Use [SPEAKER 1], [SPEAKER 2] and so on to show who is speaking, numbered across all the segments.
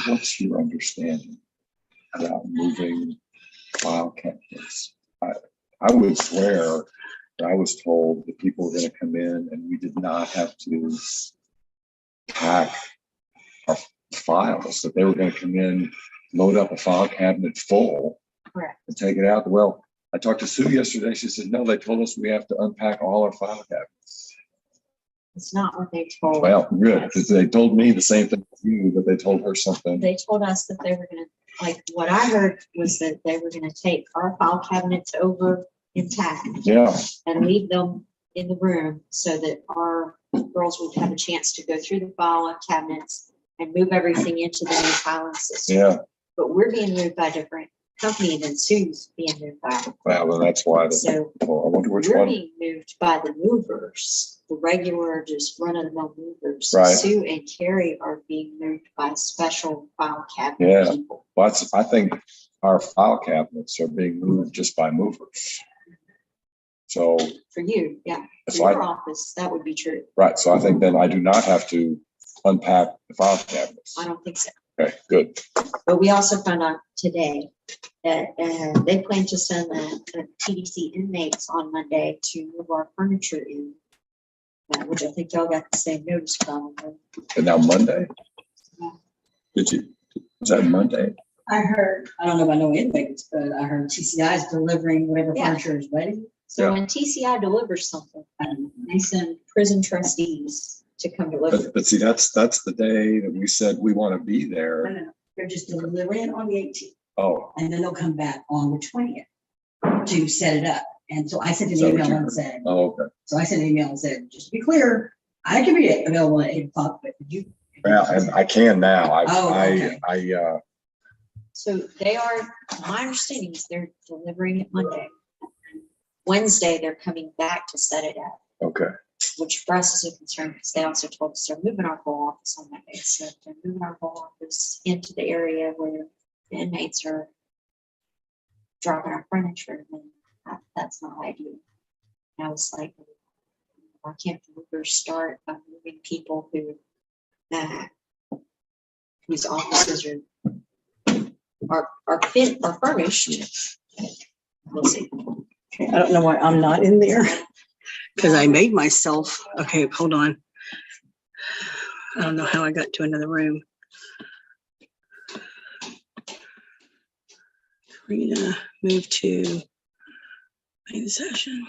[SPEAKER 1] what's your understanding about moving file cabinets? I would swear that I was told that people were going to come in and we did not have to pack our files, that they were going to come in, load up a file cabinet full,
[SPEAKER 2] correct,
[SPEAKER 1] and take it out. Well, I talked to Sue yesterday. She said, no, they told us we have to unpack all our file cabinets.
[SPEAKER 2] it's not what they told
[SPEAKER 1] Well, good,
[SPEAKER 2] us.
[SPEAKER 1] because they told me the same thing as you, but they told her something.
[SPEAKER 2] They told us that they were gonna, like, what I heard was that they were gonna take our file cabinets over intact
[SPEAKER 1] Yeah,
[SPEAKER 2] and leave them in the room so that our girls would have a chance to go through the file cabinets and move everything into the new filing system.
[SPEAKER 1] yeah.
[SPEAKER 2] But we're being moved by a different company than Sue's being moved by.
[SPEAKER 1] Well, then that's why.
[SPEAKER 2] So
[SPEAKER 1] Well, I wonder which
[SPEAKER 2] we're
[SPEAKER 1] one.
[SPEAKER 2] being moved by the movers, the regular, just run-of-the-mill movers.
[SPEAKER 1] Right.
[SPEAKER 2] Sue and Carrie are being moved by special file cabinet
[SPEAKER 1] Yeah.
[SPEAKER 2] people.
[SPEAKER 1] Well, I think our file cabinets are being moved just by movers. So,
[SPEAKER 2] For you, yeah.
[SPEAKER 1] that's
[SPEAKER 2] For
[SPEAKER 1] why,
[SPEAKER 2] your office, that would be true.
[SPEAKER 1] right. So I think then I do not have to unpack the file cabinets.
[SPEAKER 2] I don't think so.
[SPEAKER 1] Okay, good.
[SPEAKER 2] But we also found out today that they plan to send the TDC inmates on Monday to move our furniture in, which I think y'all got the same notice from.
[SPEAKER 1] And now Monday?
[SPEAKER 2] Yeah.
[SPEAKER 1] Did you, was that Monday?
[SPEAKER 3] I heard, I don't know about no inmates, but I heard TCI is delivering whatever
[SPEAKER 2] Yeah.
[SPEAKER 3] furniture is ready.
[SPEAKER 2] So
[SPEAKER 1] Yeah.
[SPEAKER 2] when TCI delivers something, they send prison trustees to come deliver.
[SPEAKER 1] But see, that's the day that we said we want to be
[SPEAKER 3] No,
[SPEAKER 1] there.
[SPEAKER 3] no, no. They're just delivering it on the 18th,
[SPEAKER 1] Oh,
[SPEAKER 3] and then they'll come back on the 20th to set it up. And so I sent an
[SPEAKER 1] So
[SPEAKER 3] email
[SPEAKER 1] you-
[SPEAKER 3] and said,
[SPEAKER 1] oh, okay.
[SPEAKER 3] so I sent an email and said, just to be clear, I can be available at 8 o'clock, but you.
[SPEAKER 1] Well, and I can now.
[SPEAKER 3] Oh, okay.
[SPEAKER 2] So they are, my understanding is they're delivering it Monday. Wednesday, they're coming back to set it up,
[SPEAKER 1] Okay.
[SPEAKER 2] which for us is a concern because they also told us they're moving our whole office on Monday. So they're moving our whole office into the area where the inmates are dropping our furniture. And that's not ideal. And I was like, why can't the movers start by moving people whose offices are furnished? We'll see.
[SPEAKER 4] I don't know why I'm not in there because I made myself. Okay, hold on. I don't know how I got to another room. Karina, move to main session.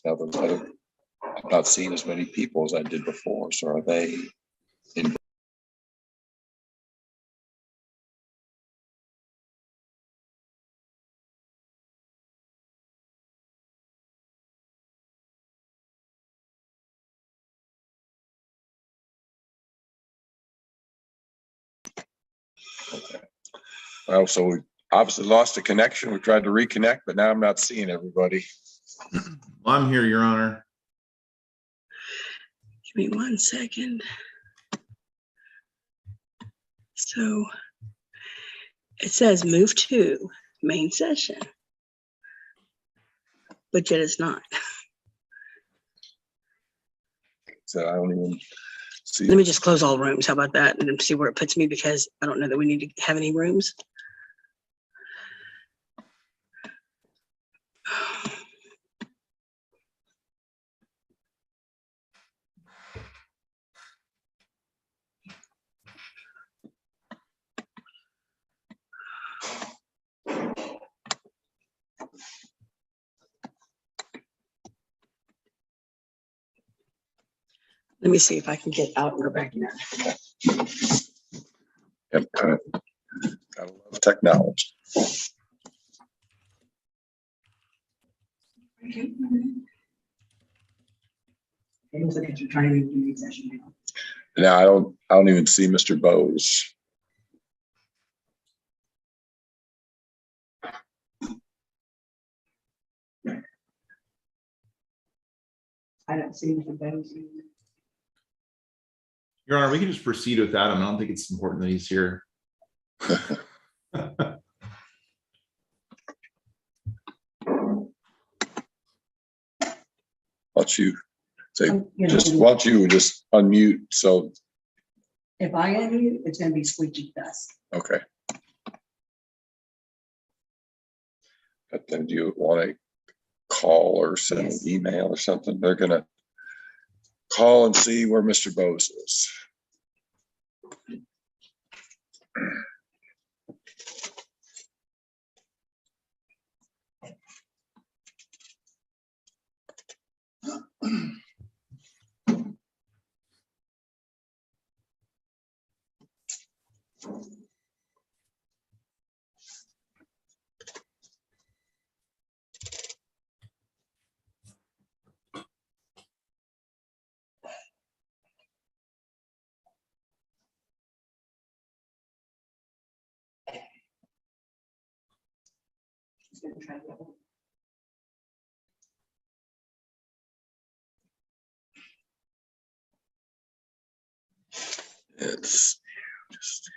[SPEAKER 1] Now, I've not seen as many people as I did before. So are they in? Okay. Well, so we obviously lost the connection. We tried to reconnect, but now I'm not seeing everybody.
[SPEAKER 5] Well, I'm here, Your Honor.
[SPEAKER 4] Give me 1 second. So it says move to main session, but yet it's not.
[SPEAKER 1] So I don't even see.
[SPEAKER 4] Let me just close all rooms. How about that? And then see where it puts me because I don't know that we need to have any rooms. Let me see if I can get out and go back in.
[SPEAKER 1] Yep, gotta love technology.
[SPEAKER 3] It looks like you're trying to do the session now.
[SPEAKER 1] Now I don't even see Mr. Bose.
[SPEAKER 3] I don't see anything better.
[SPEAKER 5] Your Honor, we can just proceed without him. I don't think it's important that he's here.
[SPEAKER 1] Why don't you say,
[SPEAKER 3] You know,
[SPEAKER 1] why don't you just unmute so
[SPEAKER 3] If I unmute, it's gonna be squeaky dust.
[SPEAKER 1] Okay. But then do you want to call or send an
[SPEAKER 3] Yes.
[SPEAKER 1] email or something? They're gonna call and see where Mr. Bose is.
[SPEAKER 3] She's gonna try to get one.
[SPEAKER 1] It's just.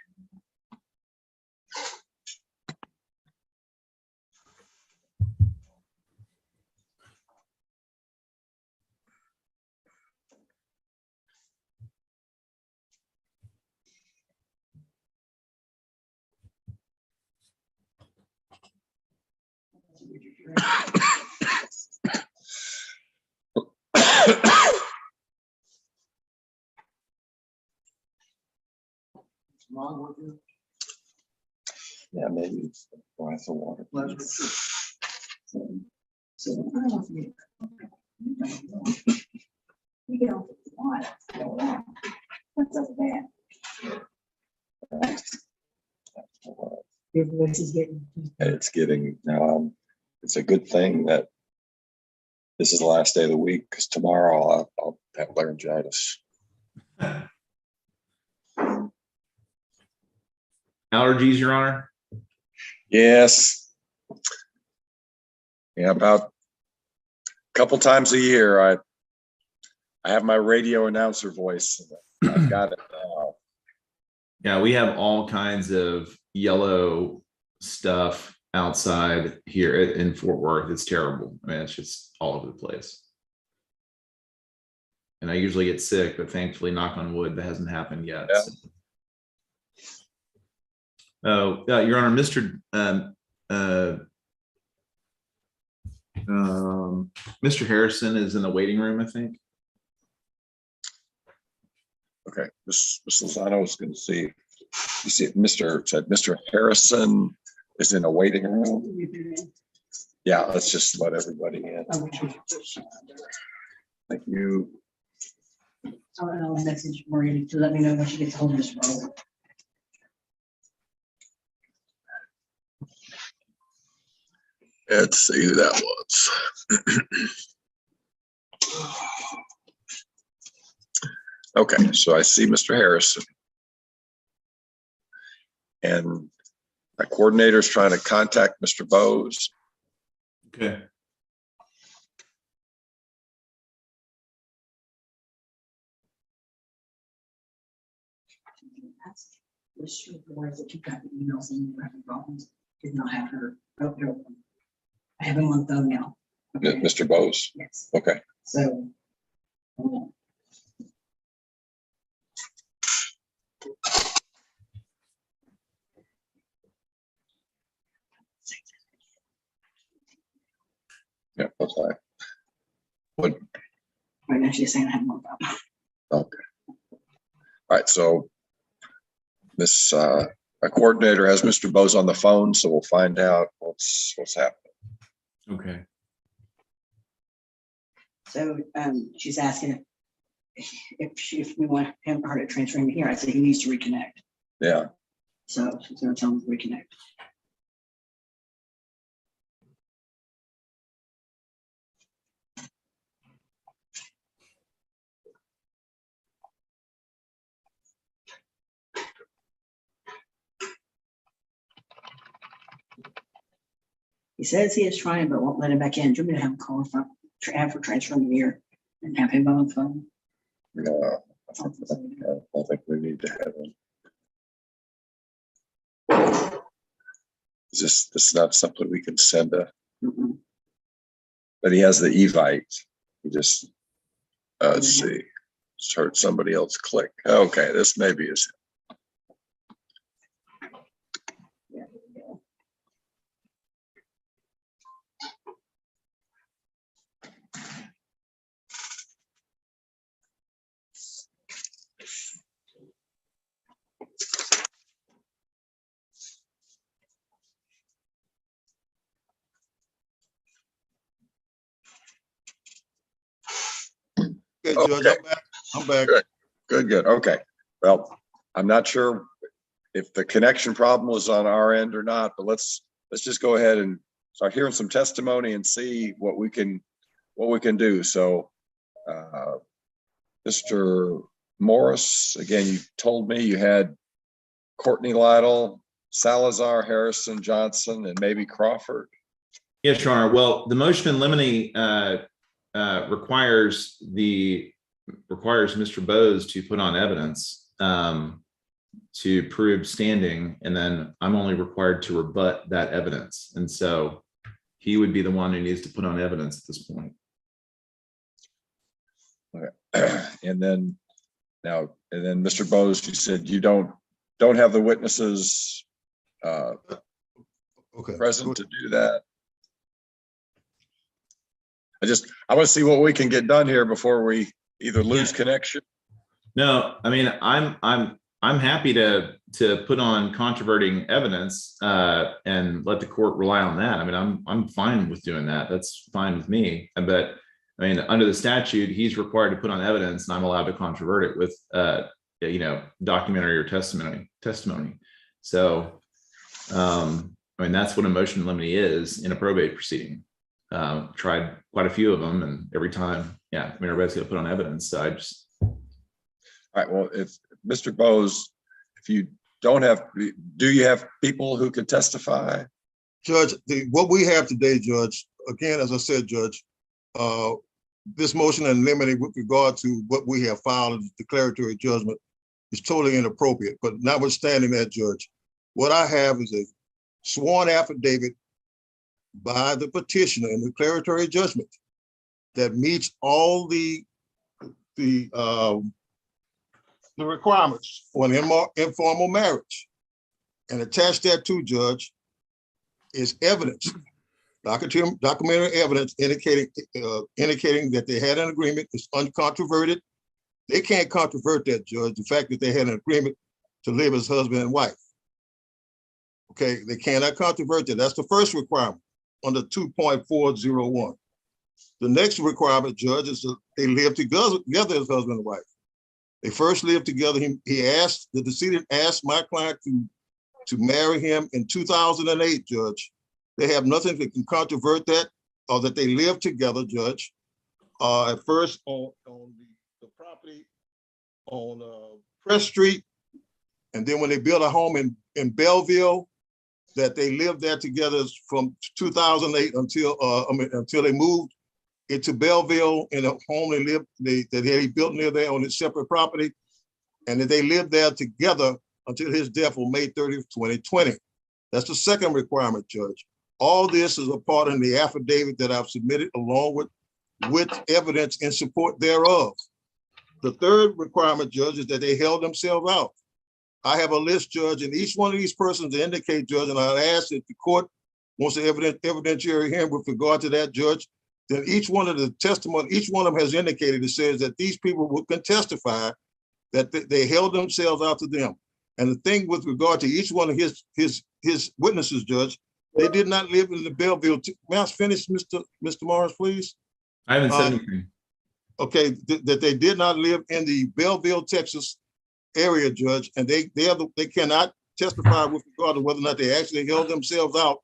[SPEAKER 3] Wrong with you?
[SPEAKER 1] Yeah, maybe it's a glass of water.
[SPEAKER 3] So I don't know if you. You get off the water. What's up there? Your voice is getting.
[SPEAKER 1] And it's getting, it's a good thing that this is the last day of the week, because tomorrow I'll have laryngitis.
[SPEAKER 5] Allergies, Your Honor?
[SPEAKER 1] Yes. Yeah, about a couple times a year, I have my radio announcer voice. I've got it now.
[SPEAKER 5] Yeah, we have all kinds of yellow stuff outside here in Fort Worth. It's terrible. I mean, it's just all over the place. And I usually get sick, but thankfully, knock on wood, that hasn't happened yet.
[SPEAKER 1] Yeah.
[SPEAKER 5] So. Oh, Your Honor, Mr. Harrison is in the waiting room, I think.
[SPEAKER 1] Okay, Ms. Lozano is going to see. You see, Mr. Harrison is in a waiting room. Yeah, let's just let everybody in. Thank you.
[SPEAKER 3] I'll message Maria to let me know when she gets home this morning.
[SPEAKER 1] Let's see who that was. Okay, so I see Mr. Harrison. And my coordinator is trying to contact Mr. Bose.
[SPEAKER 5] Okay.
[SPEAKER 3] The supervisor that you got the emails and you having problems, did not have her. Open. I have him on phone now. Okay.
[SPEAKER 1] Mr. Bose.
[SPEAKER 3] Yes,
[SPEAKER 1] Okay.
[SPEAKER 3] so.
[SPEAKER 1] Yeah, that's fine. What?
[SPEAKER 3] Right now she's saying I have more problem.
[SPEAKER 1] Okay. All right, so Miss our coordinator has Mr. Bose on the phone, so we'll find out what's happening.
[SPEAKER 5] Okay.
[SPEAKER 3] So she's asking if we want him or her to transfer him here. I said he needs to reconnect.
[SPEAKER 1] Yeah.
[SPEAKER 3] So she's gonna tell him to reconnect. He says he is trying, but won't let him back in. Do you want me to have him call from have her transfer him here and have him on the phone?
[SPEAKER 1] No, I think we need to have him. This is not something we can send but he has the Evite. He just let's see. Just heard somebody else click. Okay, this maybe is.
[SPEAKER 4] There we go.
[SPEAKER 6] Okay, Judge,
[SPEAKER 1] Okay.
[SPEAKER 6] I'm back. I'm back.
[SPEAKER 1] Good. Okay. Well, I'm not sure if the connection problem was on our end or not, but let's just go ahead and start hearing some testimony and see what we can do. So, Mr. Morris, again, you told me you had Courtney Lytle, Salazar, Harrison, Johnson, and maybe Crawford.
[SPEAKER 5] Yes, Your Honor. Well, the motion in limine requires Mr. Bose to put on evidence to prove standing, and then I'm only required to rebut that evidence. And so he would be the one who needs to put on evidence at this point.
[SPEAKER 1] Okay. And then Mr. Bose, you said you don't have the witnesses
[SPEAKER 6] Okay.
[SPEAKER 1] present to do that. I want to see what we can get done here before we either lose connection.
[SPEAKER 5] No, I mean, I'm happy to put on controverting evidence and let the court rely on that. I mean, I'm fine with doing that. That's fine with me. But I mean, under the statute, he's required to put on evidence, and I'm allowed to controvert it with documentary or testimony. So, I mean, that's what a motion in limine is in a probate proceeding. Tried quite a few of them, and every time, I mean, everybody's got to put on evidence. So I just.
[SPEAKER 1] All right. Well, if Mr. Bose, if you don't have, do you have people who could testify?
[SPEAKER 6] Judge, what we have today, Judge, again, as I said, Judge, this motion in limine with regard to what we have filed as declaratory judgment is totally inappropriate. But notwithstanding that, Judge, what I have is a sworn affidavit by the petitioner in the declaratory judgment that meets all the requirements for an informal marriage. And attached that to, Judge, is evidence, documentary evidence indicating that they had an agreement. It's uncontroverted. They can't controvert that, Judge, the fact that they had an agreement to live as husband and wife. Okay, they cannot controvert that. That's the first requirement under 2.401. The next requirement, Judge, is that they live together as husband and wife. They first lived together. The decedent asked my client to marry him in 2008, Judge. They have nothing that can controvert that, or that they live together, Judge. At first on the property on Press Street, and then when they built a home in Belleville, that they lived there together from 2008 until they moved into Belleville in a home that he built near there on his separate property, and that they lived there together until his death on May 30th, 2020. That's the second requirement, Judge. All this is a part of the affidavit that I've submitted along with evidence in support thereof. The third requirement, Judge, is that they held themselves out. I have a list, Judge, and each one of these persons indicate, Judge, and I ask that the court wants an evidentiary hearing with regard to that, Judge, then each one of the testimony, each one of them has indicated, it says that these people can testify that they held themselves out to them. And the thing with regard to each one of his witnesses, Judge, they did not live in the Belleville. May I finish, Mr. Morris, please?
[SPEAKER 5] I haven't said anything.
[SPEAKER 6] Okay, that they did not live in the Belleville, Texas area, Judge, and they cannot testify with regard to whether or not they actually held themselves out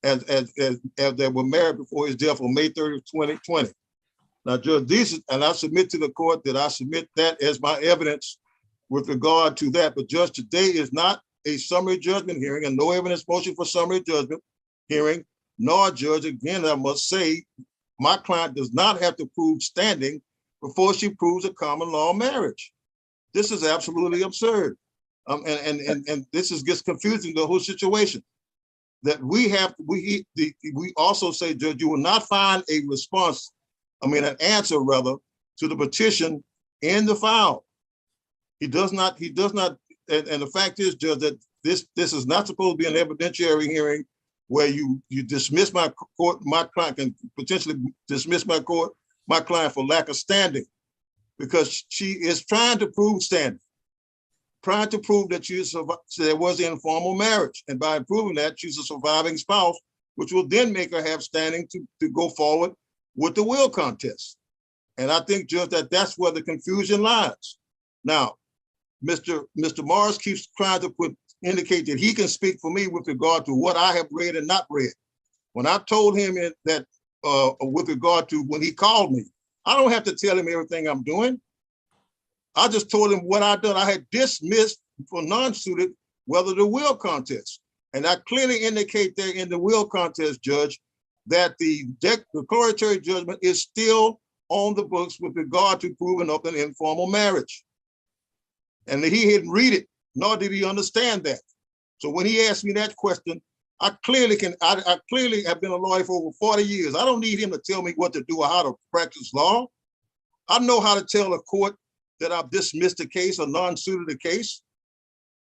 [SPEAKER 6] as they were married before his death on May 30th, 2020. Now, Judge, and I submit to the court that I submit that as my evidence with regard to that. But Judge, today is not a summary judgment hearing and no evidence motion for summary judgment hearing, nor, Judge, again, I must say, my client does not have to prove standing before she proves a common law marriage. This is absolutely absurd. And this gets confusing, the whole situation. That we also say, Judge, you will not find an answer rather to the petition in the file. He does not, and the fact is, Judge, that this is not supposed to be an evidentiary hearing where you dismiss my client can potentially dismiss my client for lack of standing, because she is trying to prove standing, trying to prove that there was an informal marriage. And by proving that, she's a surviving spouse, which will then make her have standing to go forward with the will contest. And I think, Judge, that's where the confusion lies. Now, Mr. Morris keeps trying to indicate that he can speak for me with regard to what I have read and not read. When I told him that with regard to when he called me, I don't have to tell him everything I'm doing. I just told him what I'd done. I had dismissed for non-suited whether the will contest. And I clearly indicate there in the will contest, Judge, that the declaratory judgment is still on the books with regard to proving up an informal marriage. And he didn't read it, nor did he understand that. So when he asked me that question, I clearly have been a lawyer for over 40 years. I don't need him to tell me what to do or how to practice law. I know how to tell a court that I've dismissed a case or non-suited a case.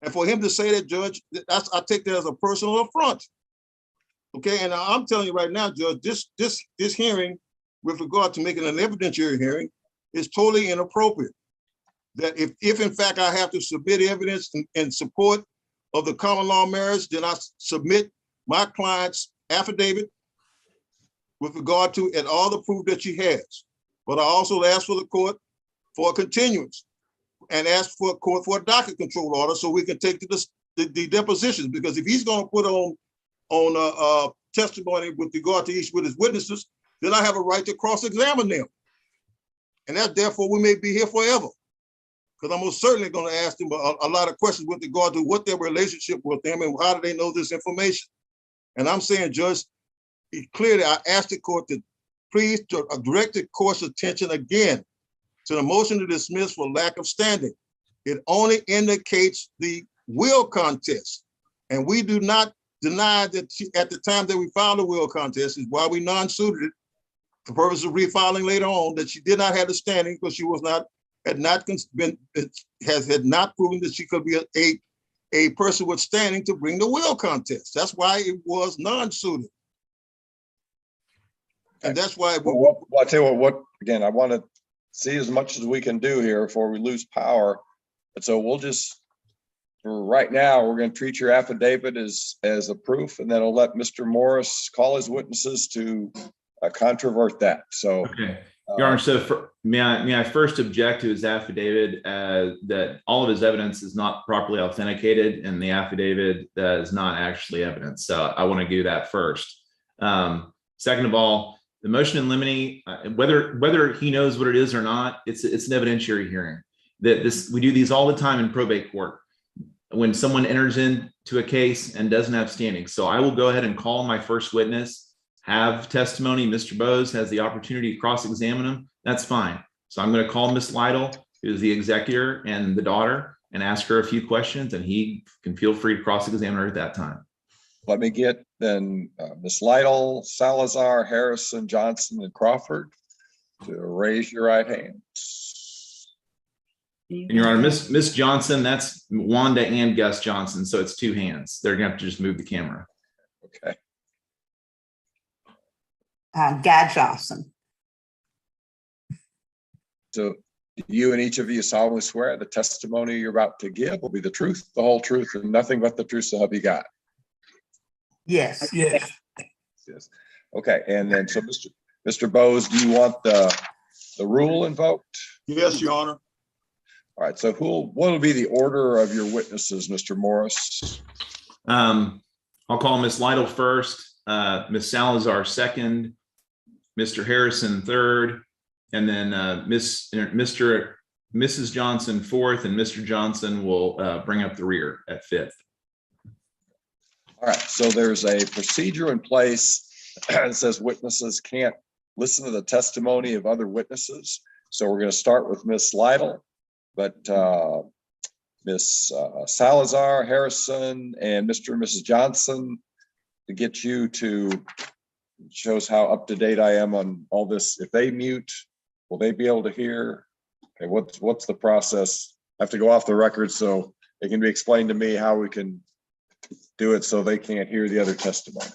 [SPEAKER 6] And for him to say that, Judge, I take that as a personal affront. Okay, and I'm telling you right now, Judge, this hearing with regard to making an evidentiary hearing is totally inappropriate. That if in fact I have to submit evidence in support of the common law marriage, then I submit my client's affidavit with regard to and all the proof that she has. But I also ask for the court for a continuance and ask for a court for a docket control order so we can take the depositions. Because if he's going to put on testimony with regard to each with his witnesses, then I have a right to cross-examine them. And that therefore we may be here forever. Because I'm most certainly going to ask them a lot of questions with regard to what their relationship with them and how do they know this information. And I'm saying, Judge, clearly I asked the court to please direct the court's attention again to the motion to dismiss for lack of standing. It only indicates the will contest. And we do not deny that at the time that we filed the will contest is why we non-suited it for purpose of refiling later on, that she did not have the standing because she had not proven that she could be a person with standing to bring the will contest. That's why it was non-suited. And that's why.
[SPEAKER 1] Well, I'll tell you what, again, I want to see as much as we can do here before we lose power. And so we'll just, for right now, we're going to treat your affidavit as a proof, and then I'll let Mr. Morris call his witnesses to controvert that. So.
[SPEAKER 5] Okay. Your Honor, so may I first object to his affidavit that all of his evidence is not properly authenticated and the affidavit is not actually evidence. So I want to do that first. Second of all, the motion in limine, whether he knows what it is or not, it's an evidentiary hearing. We do these all the time in probate court when someone enters into a case and doesn't have standing. So I will go ahead and call my first witness, have testimony. Mr. Bose has the opportunity to cross-examine him. That's fine. So I'm going to call Miss Lytle, who's the executor and the daughter, and ask her a few questions, and he can feel free to cross-examine her at that time.
[SPEAKER 1] Let me get then Miss Lytle, Salazar, Harrison, Johnson, and Crawford to raise your right hands.
[SPEAKER 5] And Your Honor, Miss Johnson, that's Wanda and Gus Johnson, so it's two hands. They're going to have to just move the camera.
[SPEAKER 1] Okay.
[SPEAKER 7] Guy Johnson.
[SPEAKER 1] So you and each of you solemnly swear the testimony you're about to give will be the truth, the whole truth, and nothing but the truth, so help you God.
[SPEAKER 7] Yes.
[SPEAKER 1] Yes. Okay. And then, so Mr. Bose, do you want the rule invoked?
[SPEAKER 6] Yes, Your Honor.
[SPEAKER 1] All right. So what will be the order of your witnesses, Mr. Morris?
[SPEAKER 5] I'll call Miss Lytle first, Miss Salazar second, Mr. Harrison third, and then Mrs. Johnson fourth, and Mr. Johnson will bring up the rear at fifth.
[SPEAKER 1] All right. So there's a procedure in place that says witnesses can't listen to the testimony of other witnesses. So we're going to start with Miss Lytle, but Miss Salazar, Harrison, and Mr. and Mrs. Johnson, to get you to, shows how up to date I am on all this. If they mute, will they be able to hear? Okay, what's the process? I have to go off the record, so it can be explained to me how we can do it so they can't hear the other testimony.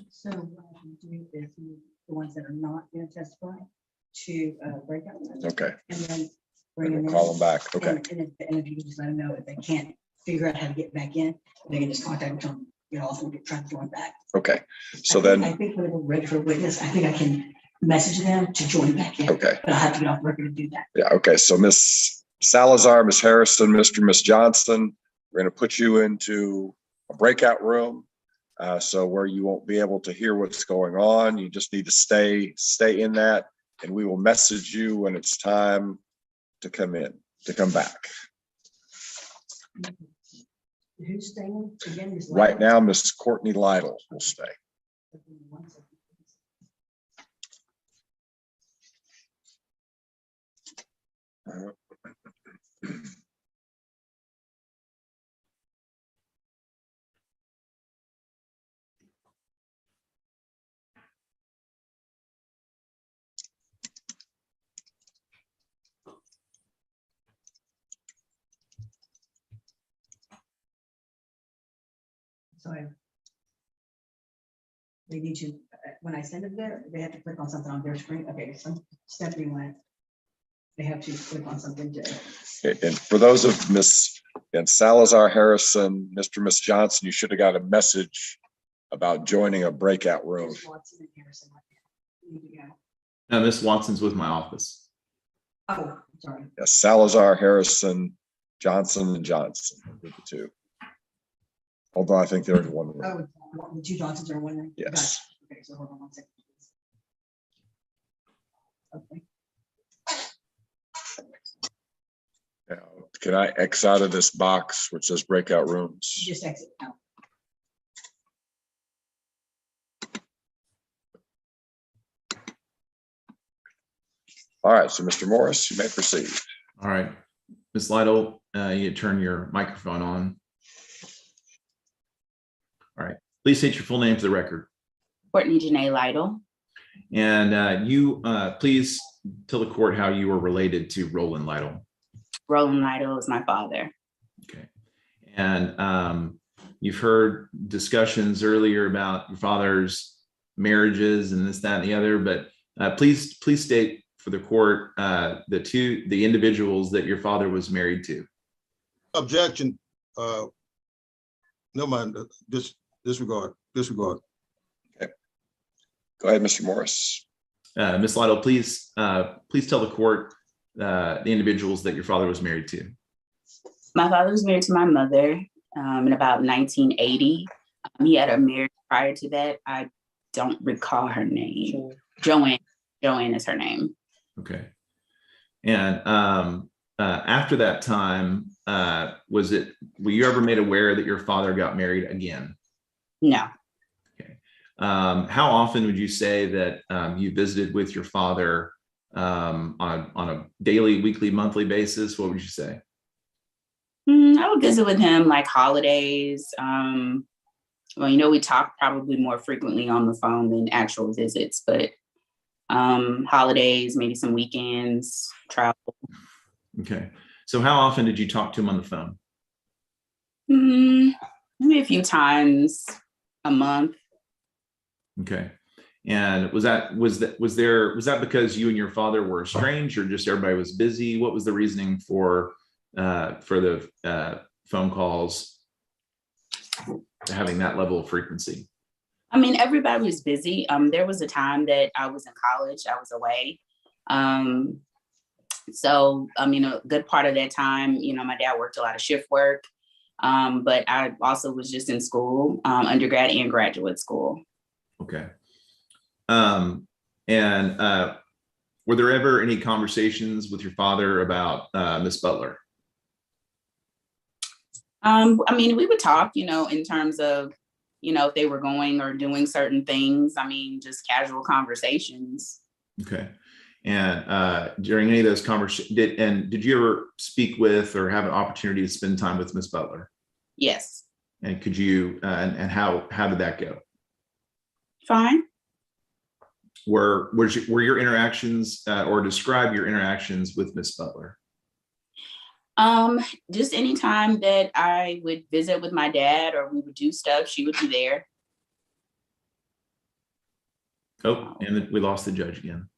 [SPEAKER 3] So what I can do is move the ones that are not going to testify to breakout rooms,
[SPEAKER 1] Okay,
[SPEAKER 3] and then
[SPEAKER 1] and
[SPEAKER 3] bring them
[SPEAKER 1] then
[SPEAKER 3] in.
[SPEAKER 1] call them back. Okay,
[SPEAKER 3] And if you can just let them know if they can't figure out how to get back in, they can just contact them, you know, also try to join back.
[SPEAKER 1] okay. So
[SPEAKER 3] I think when we're ready for a witness, I think I can message them to join back in.
[SPEAKER 1] Okay.
[SPEAKER 3] But I'll have to get off record to do that.
[SPEAKER 1] Yeah, okay. So Miss Salazar, Miss Harrison, Mr. and Miss Johnson, we're going to put you into a breakout room. So where you won't be able to hear what's going on. You just need to stay in that, and we will message you when it's time to come back.
[SPEAKER 3] Who's staying again? Ms.
[SPEAKER 1] Right
[SPEAKER 3] Lytle?
[SPEAKER 1] now, Miss Courtney Lytle will stay.
[SPEAKER 3] One second, please. So they need to, when I send it there, they have to click on something on their screen. Okay, so Stephanie went. They have to click on something to.
[SPEAKER 1] And for those of Miss and Salazar, Harrison, Mr. and Miss Johnson, you should have got a message about joining a breakout room.
[SPEAKER 3] Watson and Harrison right now. Need to go.
[SPEAKER 5] Now, Miss Watson's with my office.
[SPEAKER 3] Oh, sorry.
[SPEAKER 1] Yes, Salazar, Harrison, Johnson, and Johnson are the two. Although I think they're in one room.
[SPEAKER 3] Oh, the two Johnsons are one.
[SPEAKER 1] Yes.
[SPEAKER 3] Gotcha. Okay, so hold on 1 second. Please. Okay.
[SPEAKER 1] Now, can I X out of this box which says breakout rooms?
[SPEAKER 3] Just exit out.
[SPEAKER 1] All right, so Mr. Morris, you may proceed.
[SPEAKER 5] All right, Ms. Lytle, you turn your microphone on. All right, please state your full name for the record.
[SPEAKER 8] Courtney Janae Lytle.
[SPEAKER 5] And you please tell the court how you are related to Roland Lytle.
[SPEAKER 8] Roland Lytle is my father.
[SPEAKER 5] Okay. And you've heard discussions earlier about your father's marriages and this, that, and the other, but please state for the court the individuals that your father was married to.
[SPEAKER 6] Objection. No mind. Disregard.
[SPEAKER 1] Okay. Go ahead, Mr. Morris.
[SPEAKER 5] Ms. Lytle, please tell the court the individuals that your father was married to.
[SPEAKER 8] My father was married to my mother in about 1980. He had a marriage prior to that. I don't recall her name. Joanne is her name.
[SPEAKER 5] Okay. And after that time, were you ever made aware that your father got married again?
[SPEAKER 8] No.
[SPEAKER 5] Okay. How often would you say that you visited with your father on a daily, weekly, monthly basis? What would you say?
[SPEAKER 8] I would visit with him like holidays. Well, we talk probably more frequently on the phone than actual visits, but holidays, maybe some weekends, travel.
[SPEAKER 5] Okay. So how often did you talk to him on the phone?
[SPEAKER 8] Maybe a few times a month.
[SPEAKER 5] Okay. And was that because you and your father were estranged, or just everybody was busy? What was the reasoning for the phone calls having that level of frequency?
[SPEAKER 8] I mean, everybody was busy. There was a time that I was in college, I was away. So, I mean, a good part of that time, my dad worked a lot of shift work, but I also was just in school, undergrad and graduate school.
[SPEAKER 5] Okay. And were there ever any conversations with your father about Miss Butler?
[SPEAKER 8] I mean, we would talk, in terms of, if they were going or doing certain things. I mean, just casual conversations.
[SPEAKER 5] Okay. And during any of those conversations, did you ever speak with or have an opportunity to spend time with Miss Butler?
[SPEAKER 8] Yes.
[SPEAKER 5] And could you, and how did that go?
[SPEAKER 8] Fine.
[SPEAKER 5] Were your interactions or describe your interactions with Miss Butler?
[SPEAKER 8] Just anytime that I would visit with my dad or we would do stuff, she would be there.
[SPEAKER 5] Oh, and then we lost the judge again.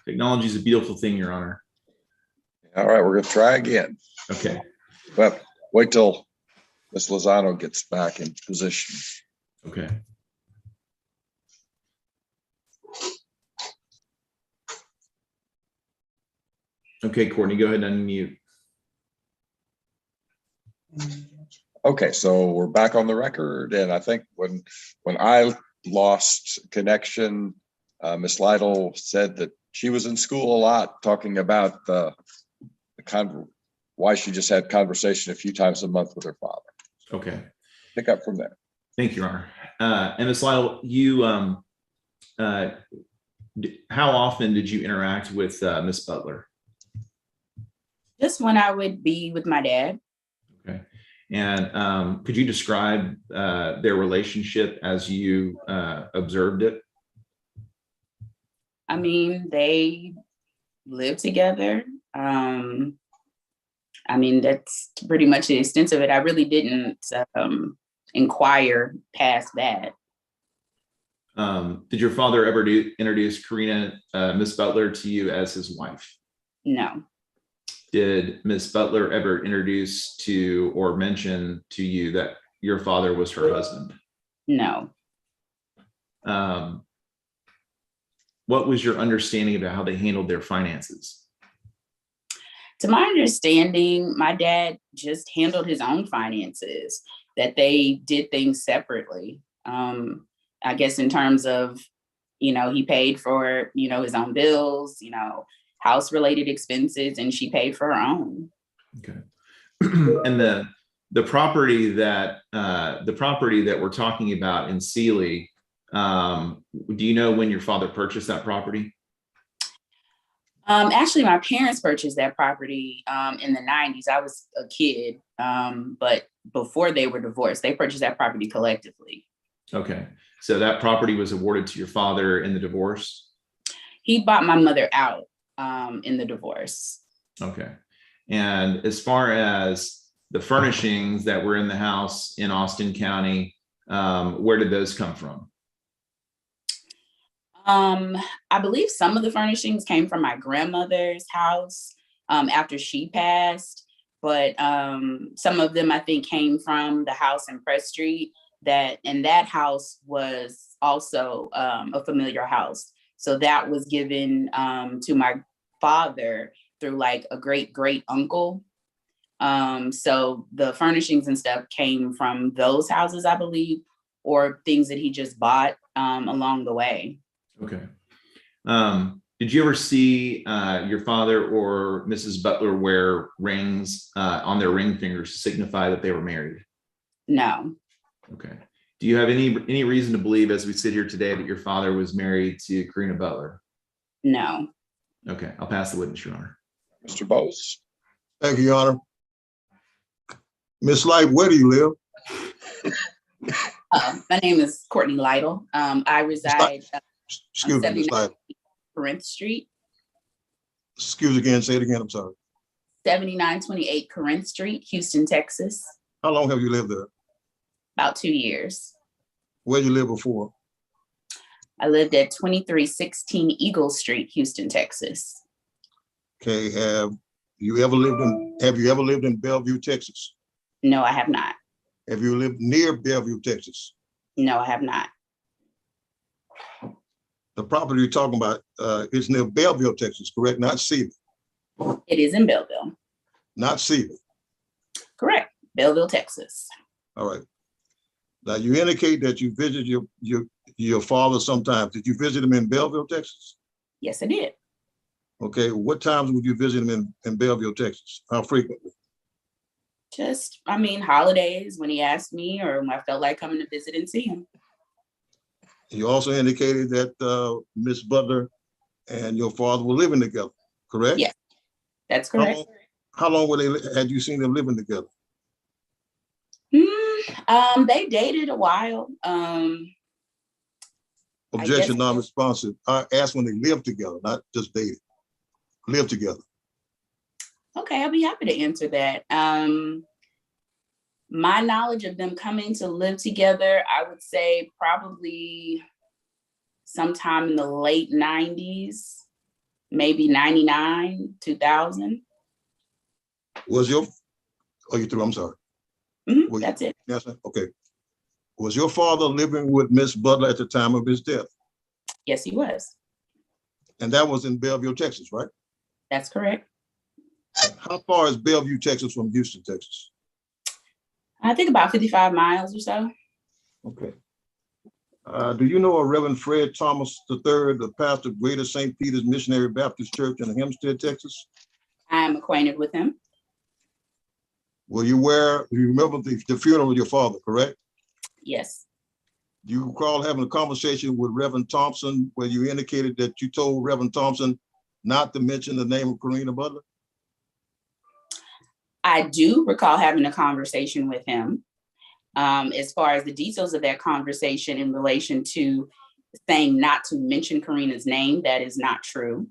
[SPEAKER 5] Technology is a beautiful thing, Your Honor.
[SPEAKER 1] All right, we're gonna try again.
[SPEAKER 5] Okay.
[SPEAKER 1] But wait till Ms. Lozano gets back in position.
[SPEAKER 5] Okay. Okay, Courtney, go ahead and unmute.
[SPEAKER 1] Okay, so we're back on the record, and I think when I lost connection, Ms. Lytle said that she was in school a lot, talking about why she just had conversation a few times a month with her father.
[SPEAKER 5] Okay.
[SPEAKER 1] Pick up from there.
[SPEAKER 5] Thank you, Your Honor. And Ms. Lytle, you, how often did you interact with Ms. Butler?
[SPEAKER 8] Just when I would be with my dad.
[SPEAKER 5] Okay. And could you describe their relationship as you observed it?
[SPEAKER 8] I mean, they live together. I mean, that's pretty much the extent of it. I really didn't inquire past that.
[SPEAKER 5] Did your father ever introduce Karina, Miss Butler, to you as his wife?
[SPEAKER 8] No.
[SPEAKER 5] Did Miss Butler ever introduce to or mention to you that your father was her husband?
[SPEAKER 8] No.
[SPEAKER 5] What was your understanding about how they handled their finances?
[SPEAKER 8] To my understanding, my dad just handled his own finances, that they did things separately. I guess in terms of, he paid for, his own bills, house related expenses, and she paid for her own.
[SPEAKER 5] Okay. And the property that we're talking about in Sealy, do you know when your father purchased that property?
[SPEAKER 8] Actually, my parents purchased that property in the 90s. I was a kid, but before they were divorced, they purchased that property collectively.
[SPEAKER 5] Okay. So that property was awarded to your father in the divorce?
[SPEAKER 8] He bought my mother out in the divorce.
[SPEAKER 5] Okay. And as far as the furnishings that were in the house in Austin County, where did those come from?
[SPEAKER 8] I believe some of the furnishings came from my grandmother's house after she passed, but some of them I think came from the house in Press Street. And that house was also a familiar house. So that was given to my father through like a great uncle. So the furnishings and stuff came from those houses, I believe, or things that he just bought along the way.
[SPEAKER 5] Okay. Did you ever see your father or Mrs. Butler wear rings on their ring fingers to signify that they were married?
[SPEAKER 8] No.
[SPEAKER 5] Okay. Do you have any reason to believe, as we sit here today, that your father was married to Karina Butler?
[SPEAKER 8] No.
[SPEAKER 5] Okay. I'll pass the witness, Your Honor.
[SPEAKER 1] Mr. Bose.
[SPEAKER 6] Thank you, Your Honor. Ms. Light, where do you live?
[SPEAKER 8] My name is Courtney Lytle. I reside
[SPEAKER 6] Excuse me, Ms. Light.
[SPEAKER 8] Corinth Street.
[SPEAKER 6] Excuse again, say it again, I'm sorry.
[SPEAKER 8] 7928 Corinth Street, Houston, Texas.
[SPEAKER 6] How long have you lived there?
[SPEAKER 8] About 2 years.
[SPEAKER 6] Where'd you live before?
[SPEAKER 8] I lived at 2316 Eagle Street, Houston, Texas.
[SPEAKER 6] Okay, have you ever lived in Bellevue, Texas?
[SPEAKER 8] No, I have not.
[SPEAKER 6] Have you lived near Bellevue, Texas?
[SPEAKER 8] No, I have not.
[SPEAKER 6] The property you're talking about is near Belleville, Texas, correct? Not Sealy.
[SPEAKER 8] It is in Belleville.
[SPEAKER 6] Not Sealy.
[SPEAKER 8] Correct. Belleville, Texas.
[SPEAKER 6] All right. Now you indicate that you visited your father sometimes. Did you visit him in Belleville, Texas?
[SPEAKER 8] Yes, I did.
[SPEAKER 6] Okay. What times would you visit him in Belleville, Texas? How frequently?
[SPEAKER 8] Just, holidays when he asked me or when I felt like coming to visit and see him.
[SPEAKER 6] You also indicated that Miss Butler and your father were living together, correct?
[SPEAKER 8] Yes, that's correct.
[SPEAKER 6] How long had you seen them living together?
[SPEAKER 8] They dated a while.
[SPEAKER 6] Objection non-responsive. I asked when they lived together, not just dated. Lived together.
[SPEAKER 8] Okay, I'll be happy to answer that. My knowledge of them coming to live together, I would say probably sometime in the late 90s, maybe 99, 2000.
[SPEAKER 6] Are you through? I'm sorry.
[SPEAKER 8] That's it.
[SPEAKER 6] Yes, okay. Was your father living with Miss Butler at the time of his death?
[SPEAKER 8] Yes, he was.
[SPEAKER 6] And that was in Belleville, Texas, right?
[SPEAKER 8] That's correct.
[SPEAKER 6] How far is Bellevue, Texas from Houston, Texas?
[SPEAKER 8] I think about 55 miles or so.
[SPEAKER 6] Okay. Do you know a Reverend Fred Thomas III, the pastor of Greater St. Peter's Missionary Baptist Church in Hempstead, Texas?
[SPEAKER 8] I am acquainted with him.
[SPEAKER 6] You remember the funeral of your father, correct?
[SPEAKER 8] Yes.
[SPEAKER 6] Do you recall having a conversation with Reverend Thompson where you indicated that you told Reverend Thompson not to mention the name of Karina Butler?
[SPEAKER 8] I do recall having a conversation with him. As far as the details of that conversation in relation to saying not to mention Karina's name, that is not true.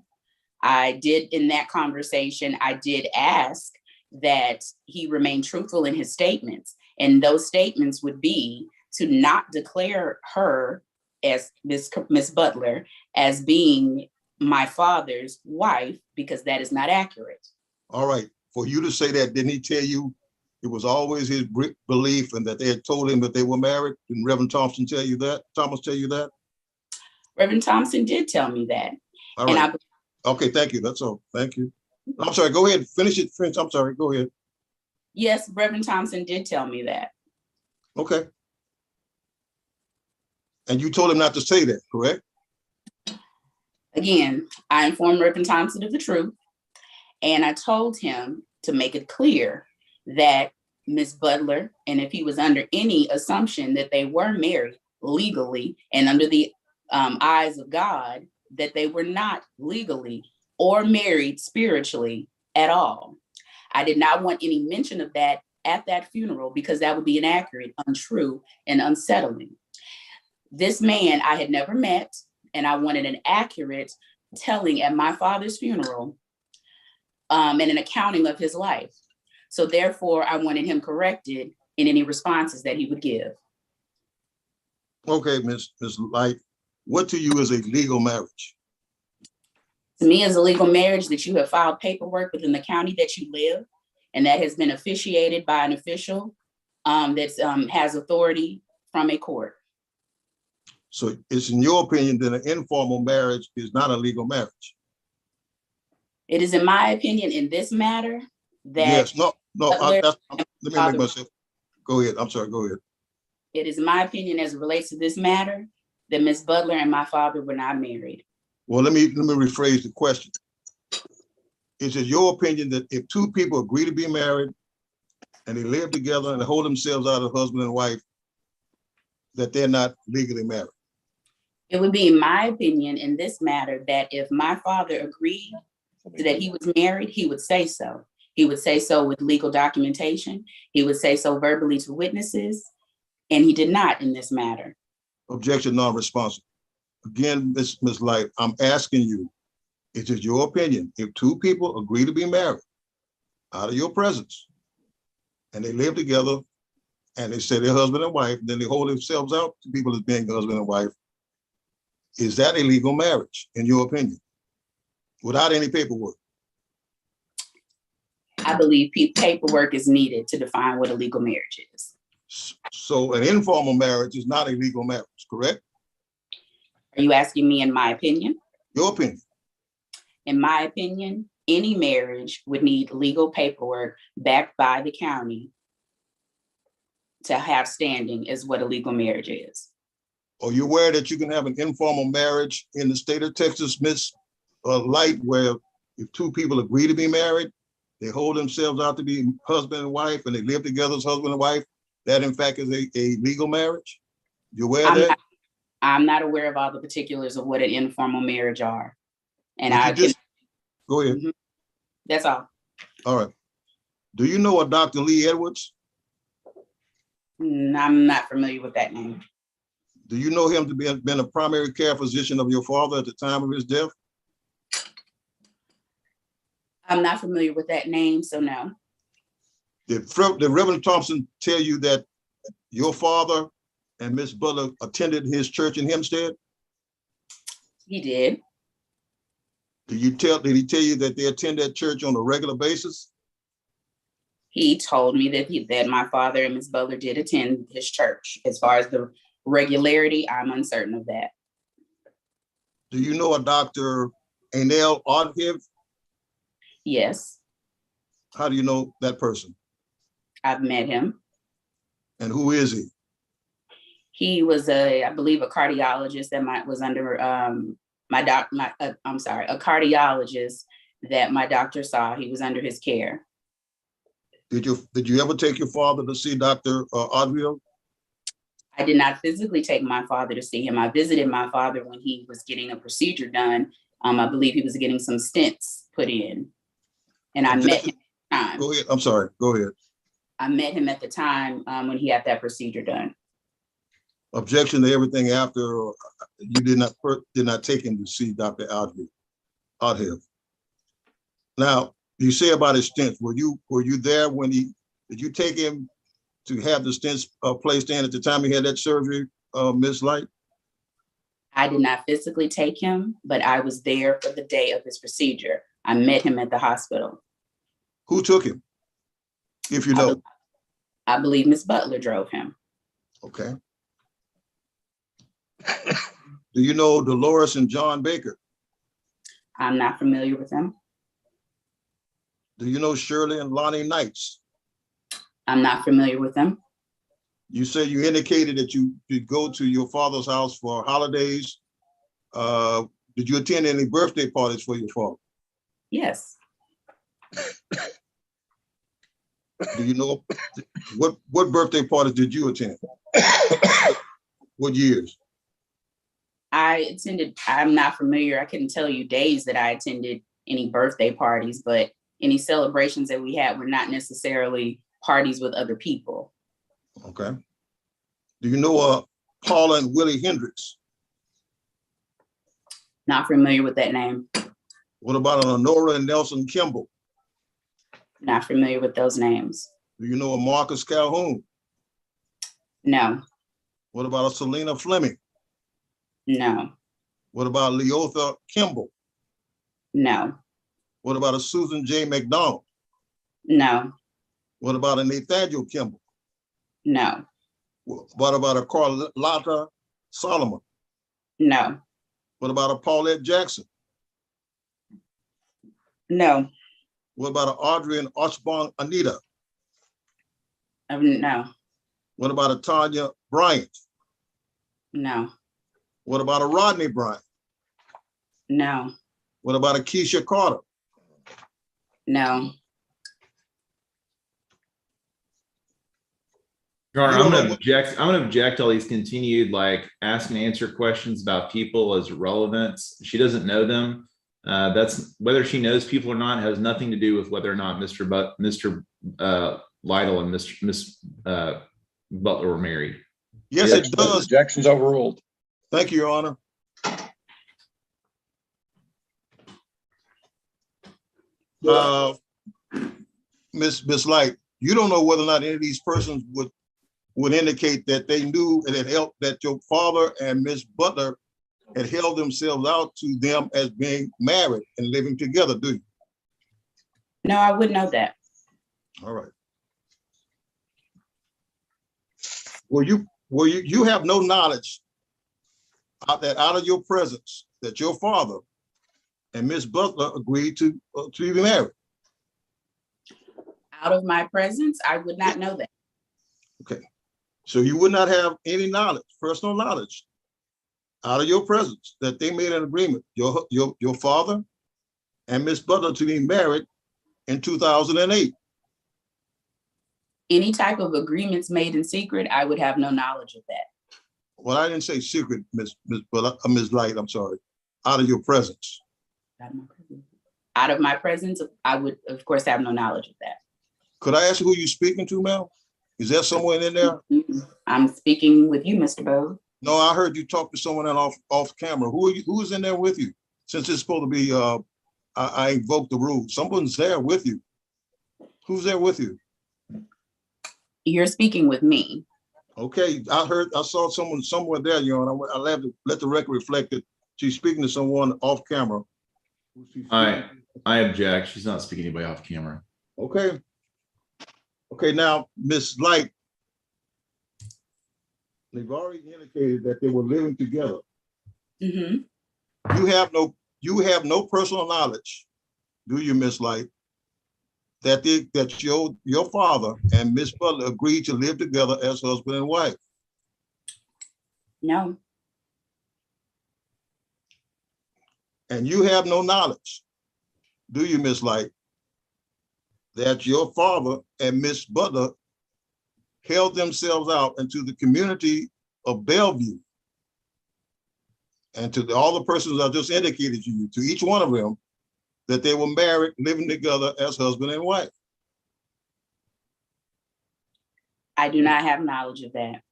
[SPEAKER 8] In that conversation, I did ask that he remain truthful in his statements. And those statements would be to not declare her as Miss Butler as being my father's wife, because that is not accurate.
[SPEAKER 6] All right. For you to say that, didn't he tell you it was always his belief and that they had told him that they were married? Didn't Reverend Thompson tell you that? Thomas tell you that?
[SPEAKER 8] Reverend Thompson did tell me that.
[SPEAKER 6] All right. Okay, thank you. That's all. Thank you. I'm sorry. Go ahead. Finish it. I'm sorry. Go ahead.
[SPEAKER 8] Yes, Reverend Thompson did tell me that.
[SPEAKER 6] Okay. And you told him not to say that, correct?
[SPEAKER 8] Again, I informed Reverend Thompson of the truth, and I told him to make it clear that Miss Butler, and if he was under any assumption that they were married legally and under the eyes of God, that they were not legally or married spiritually at all. I did not want any mention of that at that funeral because that would be inaccurate, untrue, and unsettling. This man I had never met, and I wanted an accurate telling at my father's funeral and an accounting of his life. So therefore, I wanted him corrected in any responses that he would give.
[SPEAKER 6] Okay, Ms. Light, what to you is a legal marriage?
[SPEAKER 8] To me, is a legal marriage that you have filed paperwork within the county that you live, and that has been officiated by an official that has authority from a court.
[SPEAKER 6] So it's in your opinion that an informal marriage is not a legal marriage?
[SPEAKER 8] It is in my opinion in this matter that
[SPEAKER 6] Yes, no,
[SPEAKER 8] Butler
[SPEAKER 6] let me make myself, go ahead, I'm sorry, go ahead.
[SPEAKER 8] it is my opinion as it relates to this matter that Ms. Butler and my father were not married.
[SPEAKER 6] Well, let me rephrase the question. Is it your opinion that if two people agree to be married and they live together and they hold themselves out as husband and wife, that they're not legally married?
[SPEAKER 8] It would be my opinion in this matter that if my father agreed that he was married, he would say so. He would say so with legal documentation. He would say so verbally to witnesses, and he did not in this matter.
[SPEAKER 6] Objection non-responsive. Again, Ms. Light, I'm asking you, is it your opinion, if two people agree to be married out of your presence and they live together and they say they're husband and wife, then they hold themselves out to people as being husband and wife, is that a legal marriage in your opinion? Without any paperwork?
[SPEAKER 8] I believe paperwork is needed to define what a legal marriage is.
[SPEAKER 6] So an informal marriage is not a legal marriage, correct?
[SPEAKER 8] Are you asking me in my opinion?
[SPEAKER 6] Your opinion.
[SPEAKER 8] In my opinion, any marriage would need legal paperwork backed by the county to have standing is what a legal marriage is.
[SPEAKER 6] Are you aware that you can have an informal marriage in the state of Texas, Ms. Light, where if two people agree to be married, they hold themselves out to be husband and wife, and they live together as husband and wife, that in fact is a legal marriage? You aware of that?
[SPEAKER 8] I'm not aware of all the particulars of what an informal marriage are. And
[SPEAKER 6] Go ahead.
[SPEAKER 8] That's all.
[SPEAKER 6] All right. Do you know a Dr. Lee Edwards?
[SPEAKER 8] I'm not familiar with that name.
[SPEAKER 6] Do you know him to be been a primary care physician of your father at the time of his death?
[SPEAKER 8] I'm not familiar with that name, so no.
[SPEAKER 6] Did Reverend Thompson tell you that your father and Miss Butler attended his church in Hempstead?
[SPEAKER 8] He did.
[SPEAKER 6] Did he tell you that they attend that church on a regular basis?
[SPEAKER 8] He told me that my father and Miss Butler did attend his church. As far as the regularity, I'm uncertain of that.
[SPEAKER 6] Do you know a Dr. Anel Odhiv?
[SPEAKER 8] Yes,
[SPEAKER 6] How do you know that person?
[SPEAKER 8] I've met him.
[SPEAKER 6] And who is he?
[SPEAKER 8] He was I believe a cardiologist that was under a cardiologist that my doctor saw. He was under his care.
[SPEAKER 6] Did you ever take your father to see Dr. Odhiv?
[SPEAKER 8] I did not physically take my father to see him. I visited my father when he was getting a procedure done. I believe he was getting some stents put in. And I met him at the time.
[SPEAKER 6] Go ahead. I'm sorry. Go ahead.
[SPEAKER 8] I met him at the time when he had that procedure done.
[SPEAKER 6] Objection to everything after, or you did not take him to see Dr. Odhiv. Now, you say about his stents. Were you there when did you take him to have the stents placed in at the time he had that surgery, Ms. Light?
[SPEAKER 8] I did not physically take him, but I was there for the day of his procedure. I met him at the hospital.
[SPEAKER 6] Who took him, if you know?
[SPEAKER 8] I believe Miss Butler drove him.
[SPEAKER 6] Okay. Do you know Dolores and John Baker?
[SPEAKER 8] I'm not familiar with them.
[SPEAKER 6] Do you know Shirley and Lonnie Knights?
[SPEAKER 8] I'm not familiar with them.
[SPEAKER 6] You said you indicated that you did go to your father's house for holidays. Did you attend any birthday parties for your father?
[SPEAKER 8] Yes.
[SPEAKER 6] Do you know what birthday parties did you attend? What years?
[SPEAKER 8] I attended, I'm not familiar. I couldn't tell you days that I attended any birthday parties, but any celebrations that we had were not necessarily parties with other people.
[SPEAKER 6] Okay. Do you know Paula and Willie Hendricks?
[SPEAKER 8] Not familiar with that name.
[SPEAKER 6] What about Honora and Nelson Kimball?
[SPEAKER 8] Not familiar with those names.
[SPEAKER 6] Do you know a Marcus Calhoun?
[SPEAKER 8] No,
[SPEAKER 6] What about a Selena Fleming?
[SPEAKER 8] no,
[SPEAKER 6] What about Leotha Kimball?
[SPEAKER 8] no,
[SPEAKER 6] What about a Susan J. McDonald?
[SPEAKER 8] no,
[SPEAKER 6] What about a Nathaniel Kimball?
[SPEAKER 8] no,
[SPEAKER 6] What about a Carlotta Solomon?
[SPEAKER 8] no,
[SPEAKER 6] What about a Paulette Jackson?
[SPEAKER 8] no,
[SPEAKER 6] What about a Audrey and Archibald Anita?
[SPEAKER 8] no,
[SPEAKER 6] What about a Tanya Bryant?
[SPEAKER 8] no,
[SPEAKER 6] What about a Rodney Bryant?
[SPEAKER 8] no,
[SPEAKER 6] What about a Keisha Carter?
[SPEAKER 8] no.
[SPEAKER 5] Your Honor,
[SPEAKER 6] You
[SPEAKER 5] I'm
[SPEAKER 6] don't
[SPEAKER 5] gonna
[SPEAKER 6] know
[SPEAKER 5] object. I'm gonna object all these continued like ask and answer questions about people as relevant. She doesn't know them. That's whether she knows people or not has nothing to do with whether or not Mr. Lytle and Miss Butler were married.
[SPEAKER 6] Yes, it does.
[SPEAKER 1] Objections overruled.
[SPEAKER 6] Thank you, Your Honor. Miss Light, you don't know whether or not any of these persons would indicate that they knew and it helped that your father and Miss Butler had held themselves out to them as being married and living together, do you?
[SPEAKER 8] No, I would know that.
[SPEAKER 6] All right. You have no knowledge that out of your presence that your father and Miss Butler agreed to be married?
[SPEAKER 8] Out of my presence, I would not know that.
[SPEAKER 6] Okay. So you would not have any knowledge, personal knowledge, out of your presence that they made an agreement, your father and Miss Butler to be married in 2008.
[SPEAKER 8] Any type of agreements made in secret, I would have no knowledge of that.
[SPEAKER 6] Well, I didn't say secret, Miss Light, I'm sorry, out of your presence.
[SPEAKER 8] Out of my presence, I would, of course, have no knowledge of that.
[SPEAKER 6] Could I ask you who you're speaking to, ma'am? Is there someone in there?
[SPEAKER 8] I'm speaking with you, Mr. Bode.
[SPEAKER 6] No, I heard you talk to someone off camera. Who is in there with you? Since it's supposed to be, I invoked the rule. Someone's there with you. Who's there with you?
[SPEAKER 8] You're speaking with me.
[SPEAKER 6] Okay, I saw someone somewhere there, Your Honor. I'll have to let the record reflect that she's speaking to someone off camera.
[SPEAKER 5] I object. She's not speaking to anybody off camera.
[SPEAKER 6] Okay. Okay, now, Miss Light, they've already indicated that they were living together.
[SPEAKER 8] Mm-hmm.
[SPEAKER 6] You have no personal knowledge, do you, Miss Light, that your father and Miss Butler agreed to live together as husband and wife?
[SPEAKER 8] No,
[SPEAKER 6] And you have no knowledge, do you, Miss Light, that your father and Miss Butler held themselves out into the community of Bellevue and to all the persons I just indicated to you, to each one of them, that they were married, living together as husband and wife?
[SPEAKER 8] I do not have knowledge of that.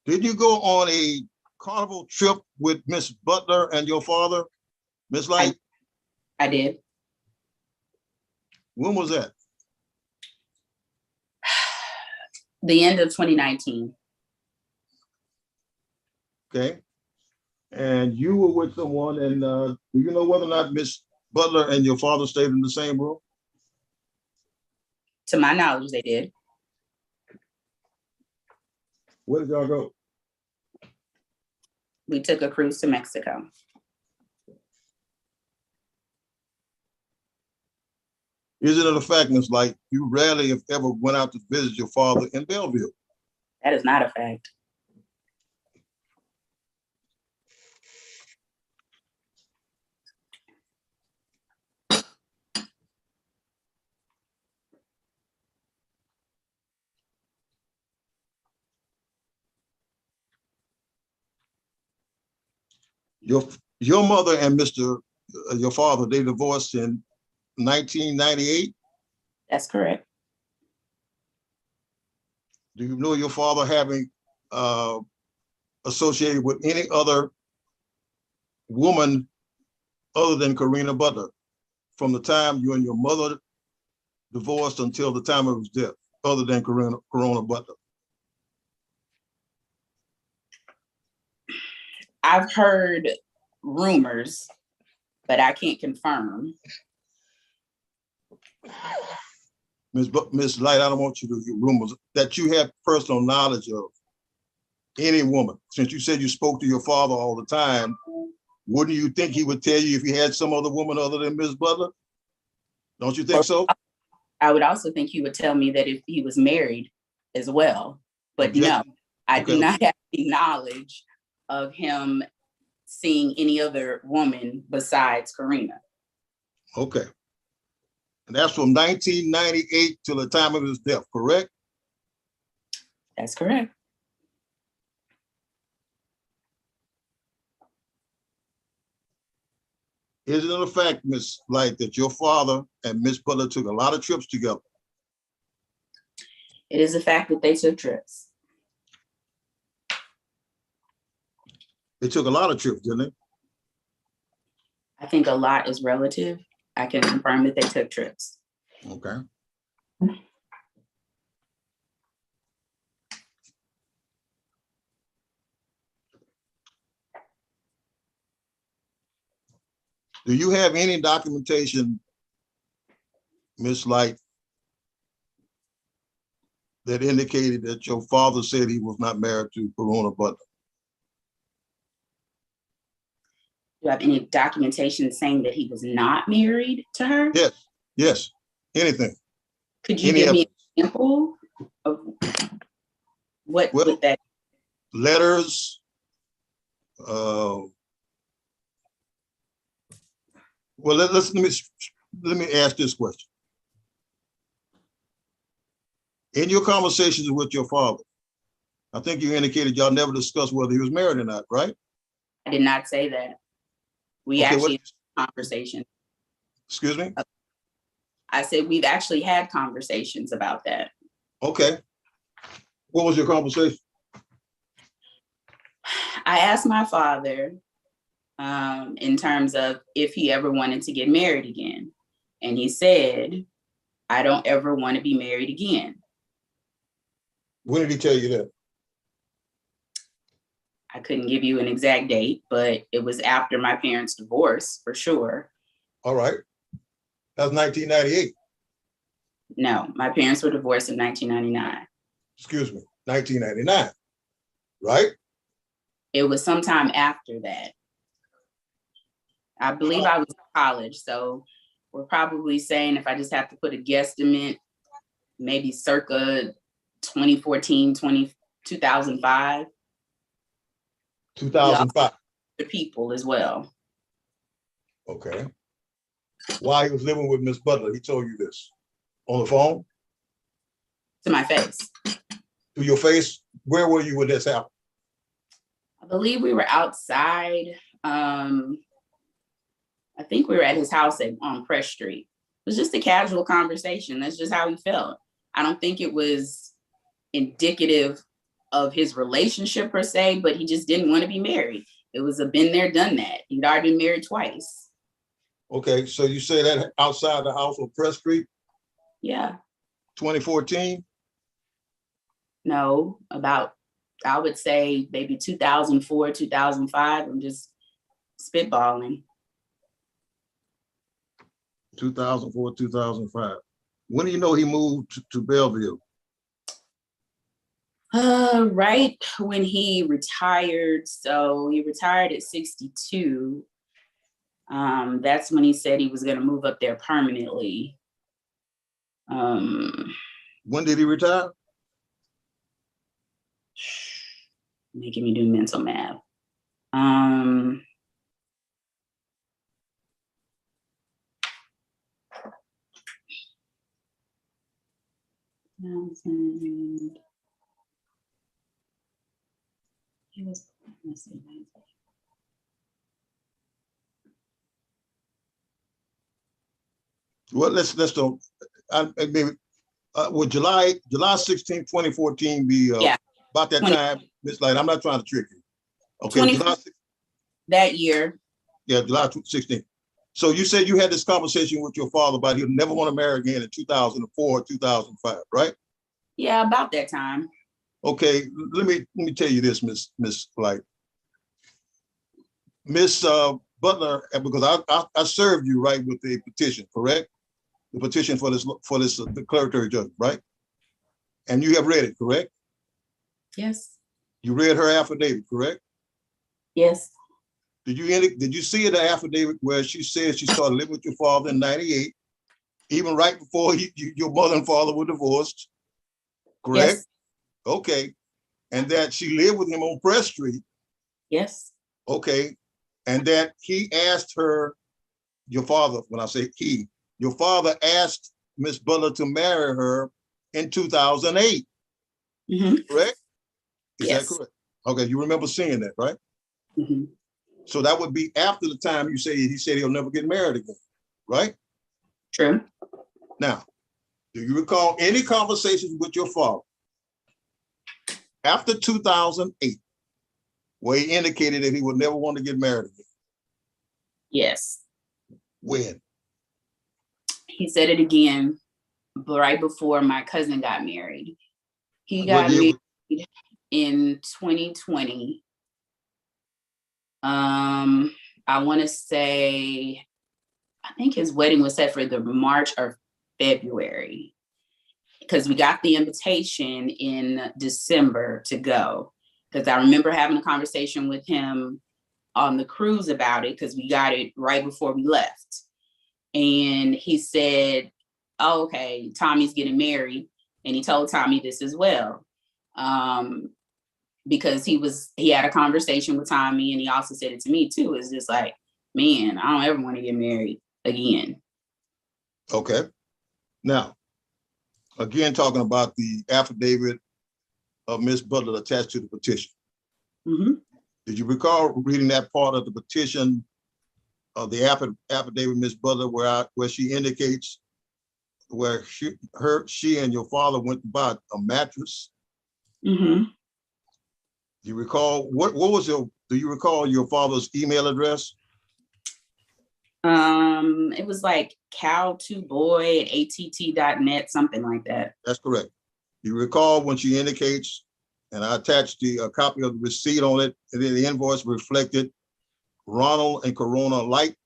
[SPEAKER 6] Did you go on a carnival trip with Miss Butler and your father, Miss Light?
[SPEAKER 8] I did.
[SPEAKER 6] When was that?
[SPEAKER 8] The end of 2019.
[SPEAKER 6] Okay. And you were with someone, and do you know whether or not Miss Butler and your father stayed in the same room?
[SPEAKER 8] To my knowledge, they did.
[SPEAKER 6] Where did y'all go?
[SPEAKER 8] We took a cruise to Mexico.
[SPEAKER 6] Isn't it a fact, Miss Light, you rarely, if ever, went out to visit your father in Bellevue?
[SPEAKER 8] That is not a fact.
[SPEAKER 6] Your mother and your father, they divorced in 1998.
[SPEAKER 8] That's correct.
[SPEAKER 6] Do you know your father having associated with any other woman other than Karina Butler from the time you and your mother divorced until the time of his death, other than Corona Butler?
[SPEAKER 8] I've heard rumors, but I can't confirm.
[SPEAKER 6] Miss Light, I don't want you to get rumors that you have personal knowledge of any woman. Since you said you spoke to your father all the time, wouldn't you think he would tell you if he had some other woman other than Miss Butler? Don't you think so?
[SPEAKER 8] I would also think he would tell me that if he was married as well. But no, I do not have any knowledge of him seeing any other woman besides Karina.
[SPEAKER 6] Okay. And that's from 1998 till the time of his death, correct?
[SPEAKER 8] That's correct.
[SPEAKER 6] Isn't it a fact, Miss Light, that your father and Miss Butler took a lot of trips together?
[SPEAKER 8] It is a fact that they took trips.
[SPEAKER 6] They took a lot of trips, didn't they?
[SPEAKER 8] I think a lot is relative. I can confirm that they took trips.
[SPEAKER 6] Okay. Do you have any documentation, Miss Light, that indicated that your father said he was not married to Corona Butler?
[SPEAKER 8] Do you have any documentation saying that he was not married to her?
[SPEAKER 6] Yes, anything.
[SPEAKER 8] Could you give me an example of what would that?
[SPEAKER 6] Letters. Well, let me ask this question. In your conversations with your father, I think you indicated y'all never discussed whether he was married or not, right?
[SPEAKER 8] I did not say that. We actually had a conversation.
[SPEAKER 6] Excuse me?
[SPEAKER 8] I said we've actually had conversations about that.
[SPEAKER 6] Okay. What was your conversation?
[SPEAKER 8] I asked my father in terms of if he ever wanted to get married again. And he said, I don't ever want to be married again.
[SPEAKER 6] When did he tell you that?
[SPEAKER 8] I couldn't give you an exact date, but it was after my parents' divorce for sure.
[SPEAKER 6] All right. That's 1998.
[SPEAKER 8] No, my parents were divorced in 1999.
[SPEAKER 6] Excuse me, 1999, right?
[SPEAKER 8] It was sometime after that. I believe I was in college, so we're probably saying, if I just have to put a guesstimate, maybe circa 2014, 2005.
[SPEAKER 6] 2005.
[SPEAKER 8] The people as well.
[SPEAKER 6] Okay. While he was living with Miss Butler, he told you this on the phone?
[SPEAKER 8] To my face.
[SPEAKER 6] To your face? Where were you when this happened?
[SPEAKER 8] I believe we were outside. I think we were at his house on Press Street. It was just a casual conversation. That's just how he felt. I don't think it was indicative of his relationship per se, but he just didn't want to be married. It was a been there, done that. He'd already been married twice.
[SPEAKER 6] Okay, so you say that outside the house on Press Street?
[SPEAKER 8] Yeah.
[SPEAKER 6] 2014?
[SPEAKER 8] No, about, I would say maybe 2004, 2005. I'm just spitballing.
[SPEAKER 6] 2004, 2005. When do you know he moved to Belleville?
[SPEAKER 8] Right when he retired. So he retired at 62. That's when he said he was going to move up there permanently.
[SPEAKER 6] When did he retire?
[SPEAKER 8] Making me do mental math. He was, let's see,
[SPEAKER 6] Well, let's don't, maybe, would July 16, 2014 be
[SPEAKER 8] Yeah.
[SPEAKER 6] about that
[SPEAKER 8] 20
[SPEAKER 6] time? Miss Light, I'm not trying to trick you. Okay,
[SPEAKER 8] 20
[SPEAKER 6] July,
[SPEAKER 8] that year.
[SPEAKER 6] yeah, July 16. So you said you had this conversation with your father about he'd never want to marry again in 2004, 2005, right?
[SPEAKER 8] Yeah, about that time.
[SPEAKER 6] Okay, let me tell you this, Miss Light. Miss Butler, because I served you right with the petition, correct? The petition for this declaratory judgment, right? And you have read it, correct?
[SPEAKER 8] Yes.
[SPEAKER 6] You read her affidavit, correct?
[SPEAKER 8] Yes.
[SPEAKER 6] Did you see the affidavit where she said she started living with your father in '98, even right before your mother and father were divorced, correct?
[SPEAKER 8] Yes.
[SPEAKER 6] Okay, and that she lived with him on Press Street,
[SPEAKER 8] Yes.
[SPEAKER 6] okay, and that he asked her, your father, when I say he, your father asked Miss Butler to marry her in 2008, correct? Is
[SPEAKER 8] Yes.
[SPEAKER 6] that correct? Okay, you remember seeing that, right?
[SPEAKER 8] Mhm.
[SPEAKER 6] So that would be after the time you say he said he'll never get married again, right?
[SPEAKER 8] True.
[SPEAKER 6] Now, do you recall any conversations with your father after 2008 where he indicated that he would never want to get married again?
[SPEAKER 8] Yes.
[SPEAKER 6] When?
[SPEAKER 8] He said it again right before my cousin got married. He
[SPEAKER 6] What
[SPEAKER 8] got
[SPEAKER 6] year
[SPEAKER 8] married in 2020. I want to say, I think his wedding was set for the March or February, because we got the invitation in December to go. Because I remember having a conversation with him on the cruise about it, because we got it right before we left. And he said, oh, okay, Tommy's getting married. And he told Tommy this as well. Because he had a conversation with Tommy, and he also said it to me too. It's just like, man, I don't ever want to get married again.
[SPEAKER 6] Okay. Now, again, talking about the affidavit of Miss Butler attached to the petition.
[SPEAKER 8] Mm-hmm.
[SPEAKER 6] Did you recall reading that part of the petition of the affidavit, Miss Butler, where she indicates where she and your father went to buy a mattress?
[SPEAKER 8] Mm-hmm.
[SPEAKER 6] Do you recall do you recall your father's email address?
[SPEAKER 8] It was like cow2boy@att.net, something like that.
[SPEAKER 6] That's correct. You recall when she indicates, and I attached the copy of the receipt on it, and then the invoice reflected Ronald and Corona Light.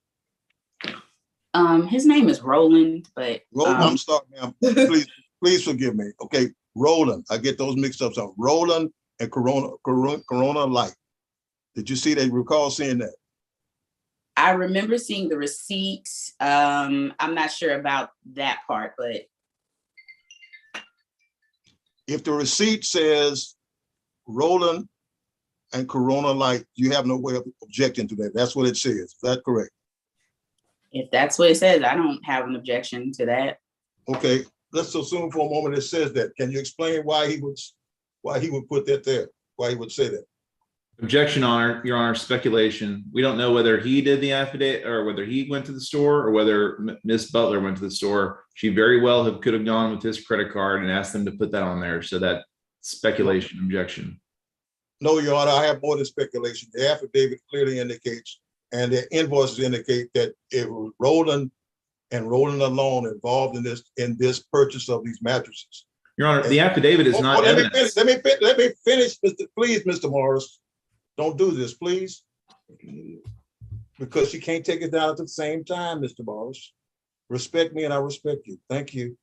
[SPEAKER 8] His name is Roland, but
[SPEAKER 6] I'm sorry, ma'am. Please forgive me. Okay, Roland. I get those mixed up. So Roland and Corona Light. Did you see that? Recall seeing that?
[SPEAKER 8] I remember seeing the receipt. I'm not sure about that part, but
[SPEAKER 6] if the receipt says Roland and Corona Light, you have no way of objecting to that. That's what it says. Is that correct?
[SPEAKER 8] if that's what it says, I don't have an objection to that.
[SPEAKER 6] Okay, let's assume for a moment it says that. Can you explain why he would put that there? Why he would say that?
[SPEAKER 5] Objection, Your Honor, speculation. We don't know whether he did the affidavit or whether he went to the store or whether Miss Butler went to the store. She very well could have gone with his credit card and asked them to put that on there. So that speculation, objection.
[SPEAKER 6] No, Your Honor, I have more than speculation. The affidavit clearly indicates, and the invoices indicate that it was Roland and Roland alone involved in this purchase of these mattresses.
[SPEAKER 5] Your Honor, the affidavit is not evidence.
[SPEAKER 6] Let me finish, Mr. Morris. Don't do this, please. Because you can't take it down at the same time, Mr. Morris. Respect me and I respect you. Thank you.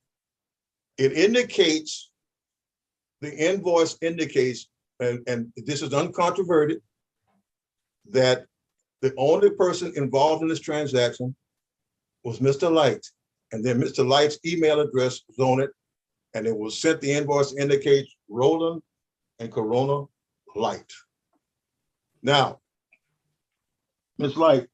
[SPEAKER 6] It indicates, the invoice indicates, and this is uncontroverted, that the only person involved in this transaction was Mr. Light. And then Mr. Light's email address was on it. And it was sent, the invoice indicates Roland and Corona Light. Now, Ms. Light.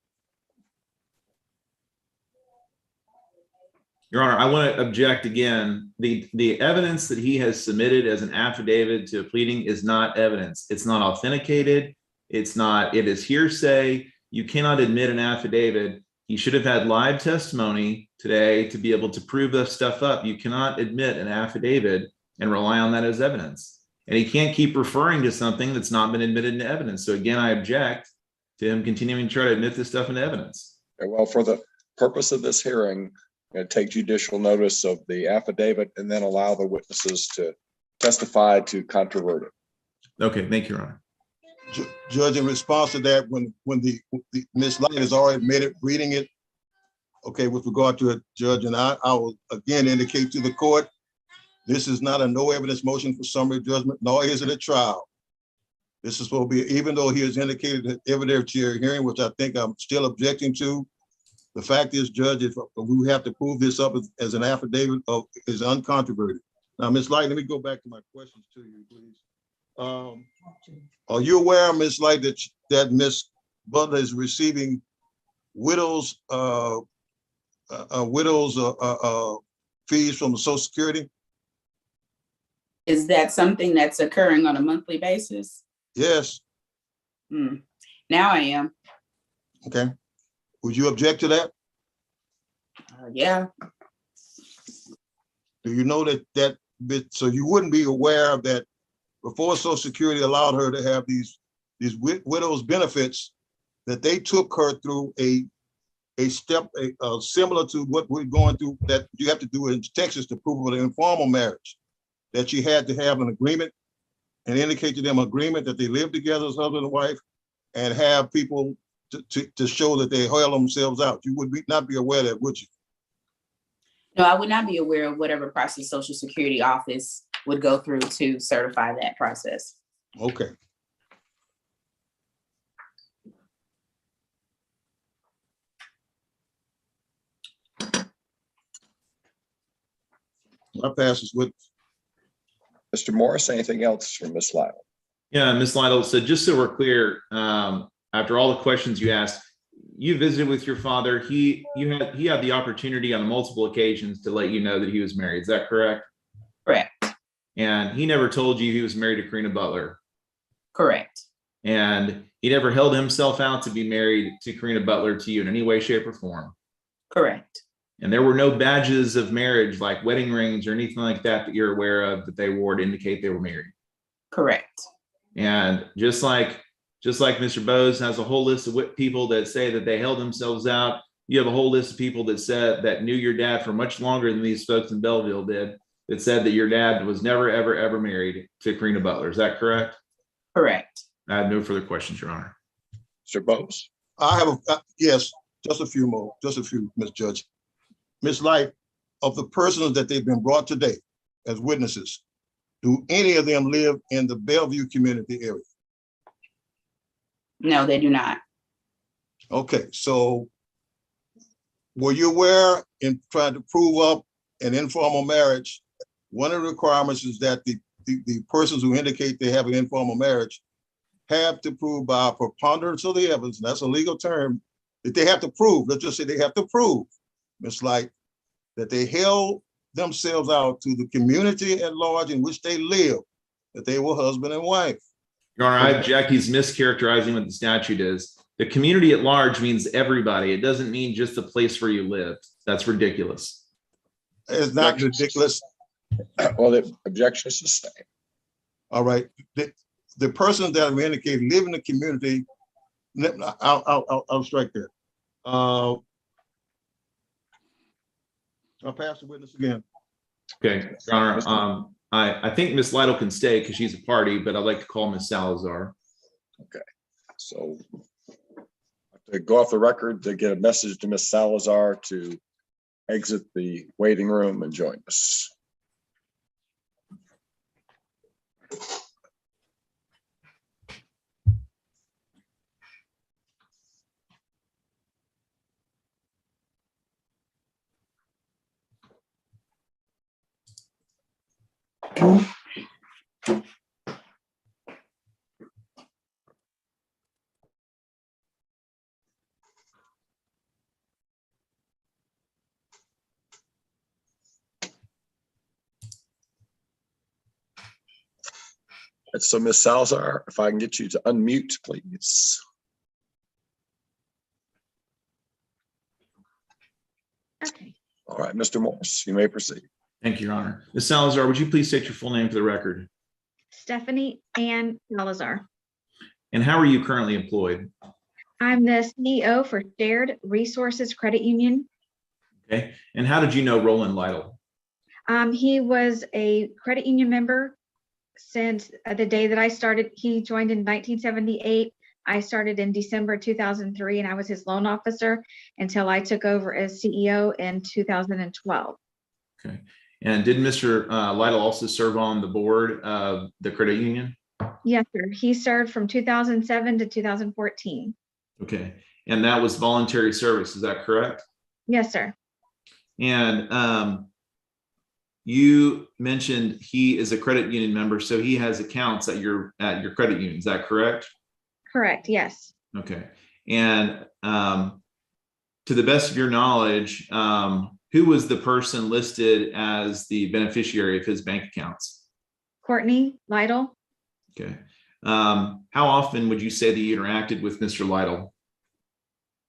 [SPEAKER 5] Your Honor, I want to object again. The evidence that he has submitted as an affidavit to a pleading is not evidence. It's not authenticated. It is hearsay. You cannot admit an affidavit he should have had live testimony today to be able to prove this stuff up. You cannot admit an affidavit and rely on that as evidence. And he can't keep referring to something that's not been admitted into evidence. So again, I object to him continuing to try to admit this stuff into evidence.
[SPEAKER 1] Well, for the purpose of this hearing, take judicial notice of the affidavit and then allow the witnesses to testify to controvert it.
[SPEAKER 5] Okay, thank you, Your Honor.
[SPEAKER 6] Judge, in response to that, when the Ms. Light has already admitted reading it, okay, with regard to it, Judge, and I will again indicate to the court, this is not a no evidence motion for summary judgment, nor is it a trial. This is supposed to be, even though he has indicated an evidentiary hearing, which I think I'm still objecting to. The fact is, Judge, if we have to prove this up as an affidavit is uncontroverted. Now, Ms. Light, let me go back to my questions to you, please. Are you aware, Ms. Light, that Ms. Butler is receiving widows fees from the Social Security?
[SPEAKER 8] Is that something that's occurring on a monthly basis?
[SPEAKER 6] Yes.
[SPEAKER 8] Now I am.
[SPEAKER 6] Okay. Would you object to that?
[SPEAKER 8] Yeah.
[SPEAKER 6] Do you know that so you wouldn't be aware of that before Social Security allowed her to have these widows benefits, that they took her through a step similar to what we're going through that you have to do in Texas to prove an informal marriage, that you had to have an agreement and indicate to them agreement that they live together as husband and wife and have people to show that they held themselves out. You would not be aware of that, would you?
[SPEAKER 8] No, I would not be aware of whatever process Social Security office would go through to certify that process.
[SPEAKER 6] Okay. I pass this with
[SPEAKER 1] Mr. Morris, anything else from Ms. Lytle?
[SPEAKER 5] Yeah, Ms. Lytle, so just so we're clear, after all the questions you asked, you visited with your father. He had the opportunity on multiple occasions to let you know that he was married. Is that correct?
[SPEAKER 8] Correct.
[SPEAKER 5] And he never told you he was married to Karina Butler.
[SPEAKER 8] Correct.
[SPEAKER 5] And he never held himself out to be married to Karina Butler to you in any way, shape, or form.
[SPEAKER 8] Correct.
[SPEAKER 5] And there were no badges of marriage like wedding rings or anything like that that you're aware of that they wore to indicate they were married.
[SPEAKER 8] Correct.
[SPEAKER 5] And just like Mr. Bose has a whole list of people that say that they held themselves out, you have a whole list of people that said that knew your dad for much longer than these folks in Belleville did, that said that your dad was never, ever, ever married to Karina Butler. Is that correct?
[SPEAKER 8] Correct.
[SPEAKER 5] I have no further questions, Your Honor.
[SPEAKER 1] Mr. Bose?
[SPEAKER 6] I have yes, just a few, Ms. Judge. Ms. Light, of the persons that they've been brought today as witnesses, do any of them live in the Bellevue community area?
[SPEAKER 8] No, they do not.
[SPEAKER 6] Okay, so were you aware in trying to prove up an informal marriage, one of the requirements is that the persons who indicate they have an informal marriage have to prove by a preponderance of the evidence, that's a legal term, that they have to prove, let's just say they have to prove, Ms. Light, that they held themselves out to the community at large in which they live, that they were husband and wife.
[SPEAKER 5] Your Honor, I object. He's mischaracterizing what the statute is. The community at large means everybody. It doesn't mean just the place where you lived. That's ridiculous.
[SPEAKER 6] It's not ridiculous.
[SPEAKER 1] Well, the objection is sustained.
[SPEAKER 6] All right. The persons that we indicated live in the community, I'll strike that. I'll pass the witness again.
[SPEAKER 5] Okay, Your Honor. I think Ms. Lytle can stay because she's a party, but I'd like to call Ms. Salazar.
[SPEAKER 1] Okay, so to go off the record to get a message to Ms. Salazar to exit the waiting room and join us. And so Ms. Salazar, if I can get you to unmute, please. All right, Mr. Morse, you may proceed.
[SPEAKER 5] Thank you, Your Honor. Ms. Salazar, would you please state your full name for the record?
[SPEAKER 9] Stephanie Ann Salazar.
[SPEAKER 5] And how are you currently employed?
[SPEAKER 9] I'm the CEO for Shared Resources Credit Union.
[SPEAKER 5] Okay. And how did you know Roland Lytle?
[SPEAKER 9] He was a credit union member since the day that I started. He joined in 1978. I started in December 2003, and I was his loan officer until I took over as CEO in 2012.
[SPEAKER 5] Okay. And did Mr. Lytle also serve on the board of the credit union?
[SPEAKER 9] Yes, sir. He served from 2007 to 2014.
[SPEAKER 5] Okay. And that was voluntary service, is that correct?
[SPEAKER 9] Yes, sir.
[SPEAKER 5] And you mentioned he is a credit union member, so he has accounts at your credit union, is that correct?
[SPEAKER 9] Correct. Yes.
[SPEAKER 5] Okay. And to the best of your knowledge, who was the person listed as the beneficiary of his bank accounts?
[SPEAKER 9] Courtney Lytle.
[SPEAKER 5] Okay. How often would you say that you interacted with Mr. Lytle?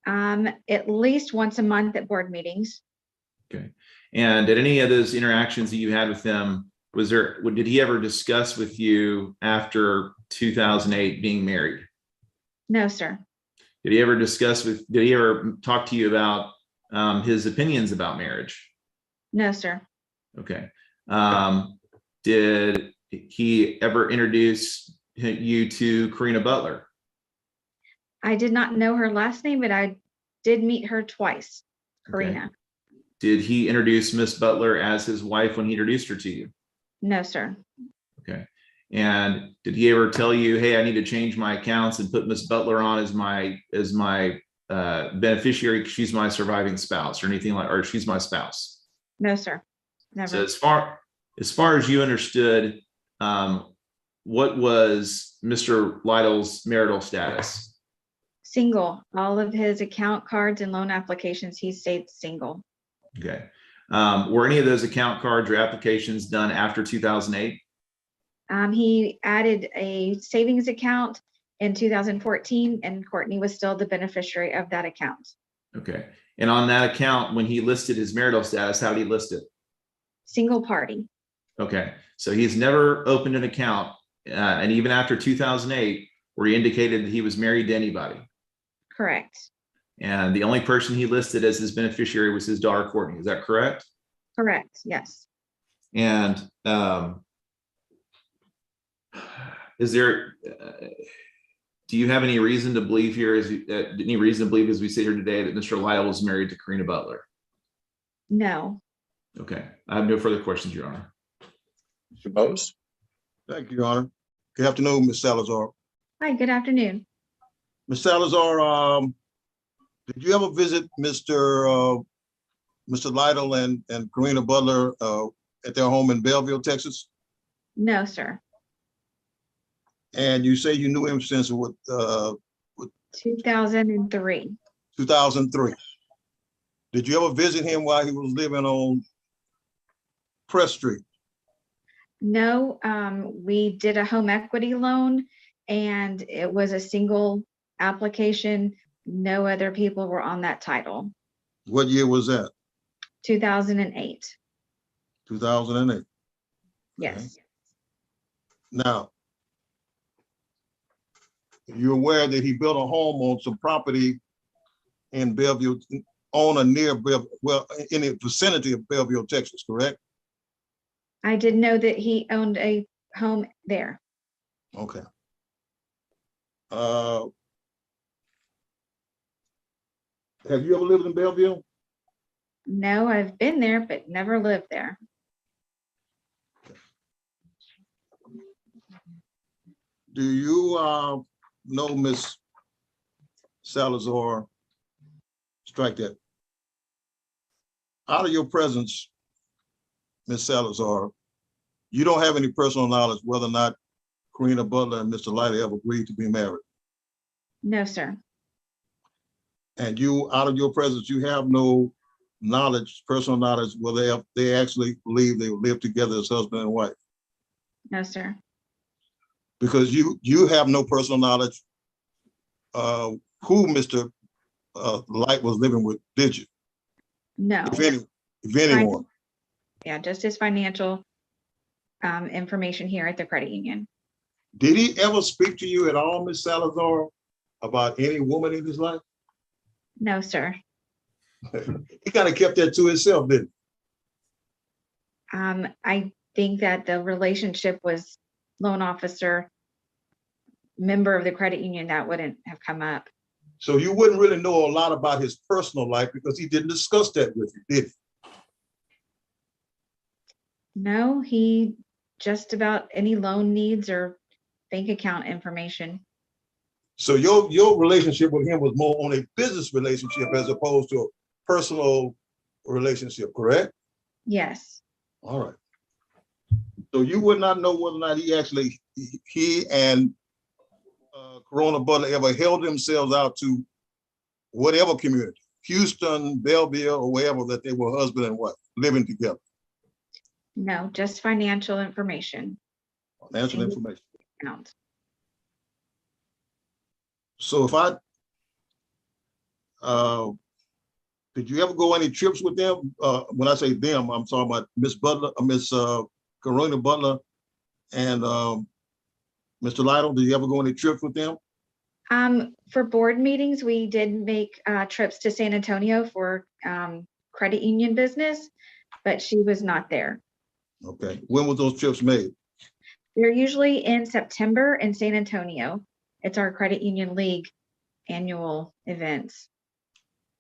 [SPEAKER 9] At least once a month at board meetings.
[SPEAKER 5] Okay. And at any of those interactions that you had with him, did he ever discuss with you after 2008 being married?
[SPEAKER 9] No, sir.
[SPEAKER 5] Did he ever talk to you about his opinions about marriage?
[SPEAKER 9] No, sir.
[SPEAKER 5] Okay. Did he ever introduce you to Karina Butler?
[SPEAKER 9] I did not know her last name, but I did meet her twice. Karina.
[SPEAKER 5] Okay. Did he introduce Miss Butler as his wife when he introduced her to you?
[SPEAKER 9] No, sir.
[SPEAKER 5] Okay. And did he ever tell you, hey, I need to change my accounts and put Miss Butler on as my beneficiary? She's my surviving spouse, or anything like, or she's my spouse?
[SPEAKER 9] No, sir. Never.
[SPEAKER 5] So as far as you understood, what was Mr. Lytle's marital status?
[SPEAKER 9] Single. All of his account cards and loan applications, he stayed single.
[SPEAKER 5] Okay. Were any of those account cards or applications done after 2008?
[SPEAKER 9] He added a savings account in 2014, and Courtney was still the beneficiary of that account.
[SPEAKER 5] Okay. And on that account, when he listed his marital status, how did he list it?
[SPEAKER 9] Single party.
[SPEAKER 5] Okay. So he's never opened an account, and even after 2008, where he indicated that he was married to anybody.
[SPEAKER 9] Correct.
[SPEAKER 5] And the only person he listed as his beneficiary was his daughter, Courtney. Is that correct?
[SPEAKER 9] Correct. Yes.
[SPEAKER 5] And is there, do you have any reason to believe here, as we sit here today, that Mr. Lytle was married to Karina Butler?
[SPEAKER 9] No.
[SPEAKER 5] Okay. I have no further questions, Your Honor.
[SPEAKER 1] Mr. Bose?
[SPEAKER 6] Thank you, Your Honor. Good afternoon, Ms. Salazar.
[SPEAKER 9] Hi, good afternoon.
[SPEAKER 6] Ms. Salazar, did you ever visit Mr. Lytle and Karina Butler at their home in Belleville, Texas?
[SPEAKER 9] No, sir.
[SPEAKER 6] And you say you knew him since what?
[SPEAKER 9] 2003.
[SPEAKER 6] 2003. Did you ever visit him while he was living on Press Street?
[SPEAKER 9] No, we did a home equity loan, and it was a single application. No other people were on that title.
[SPEAKER 6] What year was that?
[SPEAKER 9] 2008.
[SPEAKER 6] 2008.
[SPEAKER 9] Yes.
[SPEAKER 6] Now, you're aware that he built a home on some property in Belleville, on or near Belleville, well, in the vicinity of Belleville, Texas, correct?
[SPEAKER 9] I didn't know that he owned a home there.
[SPEAKER 6] Okay. Have you ever lived in Belleville?
[SPEAKER 9] No, I've been there, but never lived there.
[SPEAKER 6] Do you know Miss Salazar? Strike that. Out of your presence, Miss Salazar, you don't have any personal knowledge whether or not Karina Butler and Mr. Lytle ever agreed to be married.
[SPEAKER 9] No, sir.
[SPEAKER 6] And you, out of your presence, you have no knowledge, personal knowledge, whether they actually believe they live together as husband and wife.
[SPEAKER 9] No, sir.
[SPEAKER 6] Because you have no personal knowledge who Mr. Light was living with, did you?
[SPEAKER 9] No.
[SPEAKER 6] If any, if anyone?
[SPEAKER 9] Yeah, just his financial information here at the credit union.
[SPEAKER 6] Did he ever speak to you at all, Ms. Salazar, about any woman in his life?
[SPEAKER 9] No, sir.
[SPEAKER 6] He kind of kept that to himself, didn't
[SPEAKER 9] I think that the relationship was loan officer, member of the credit union, that wouldn't have come up.
[SPEAKER 6] he? So you wouldn't really know a lot about his personal life because he didn't discuss that with you, did he?
[SPEAKER 9] No, he just about any loan needs or bank account information.
[SPEAKER 6] So your relationship with him was more on a business relationship as opposed to a personal relationship, correct?
[SPEAKER 9] Yes,
[SPEAKER 6] All right. So you would not know whether or not he and Corona Butler ever held themselves out to whatever community, Houston, Belleville, or wherever, that they were husband and wife living together.
[SPEAKER 9] no, just financial information.
[SPEAKER 6] Financial information.
[SPEAKER 9] Account.
[SPEAKER 6] So if did you ever go any trips with them? When I say them, I'm talking about Miss Butler, Miss Corona Butler, and Mr. Lytle. Did you ever go any trips with them?
[SPEAKER 9] For board meetings, we did make trips to San Antonio for credit union business, but she was not there.
[SPEAKER 6] Okay. When were those trips made?
[SPEAKER 9] They're usually in September in San Antonio. It's our credit union league annual events.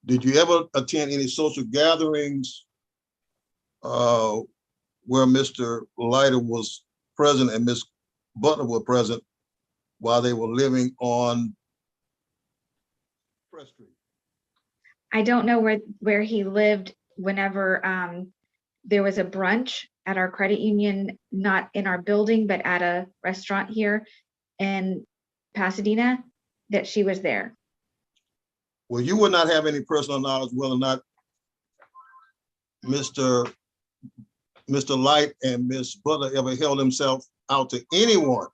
[SPEAKER 6] Did you ever attend any social gatherings where Mr. Lytle was present and Miss Butler were present while they were living on Press Street?
[SPEAKER 9] I don't know where he lived whenever there was a brunch at our credit union, not in our building, but at a restaurant here in Pasadena, that she was there.
[SPEAKER 6] Well, you would not have any personal knowledge whether or not Mr. Light and Miss Butler ever held themselves out to anyone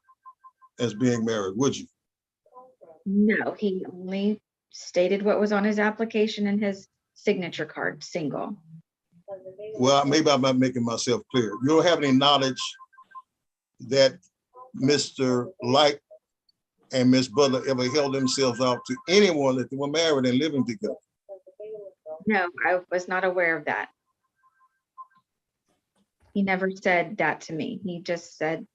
[SPEAKER 6] as being married, would you?
[SPEAKER 9] No, he only stated what was on his application and his signature card, single.
[SPEAKER 6] Well, maybe I'm not making myself clear. You don't have any knowledge that Mr. Light and Miss Butler ever held themselves out to anyone that they were married and living together?
[SPEAKER 9] No, I was not aware of that. He never said that to me. He just said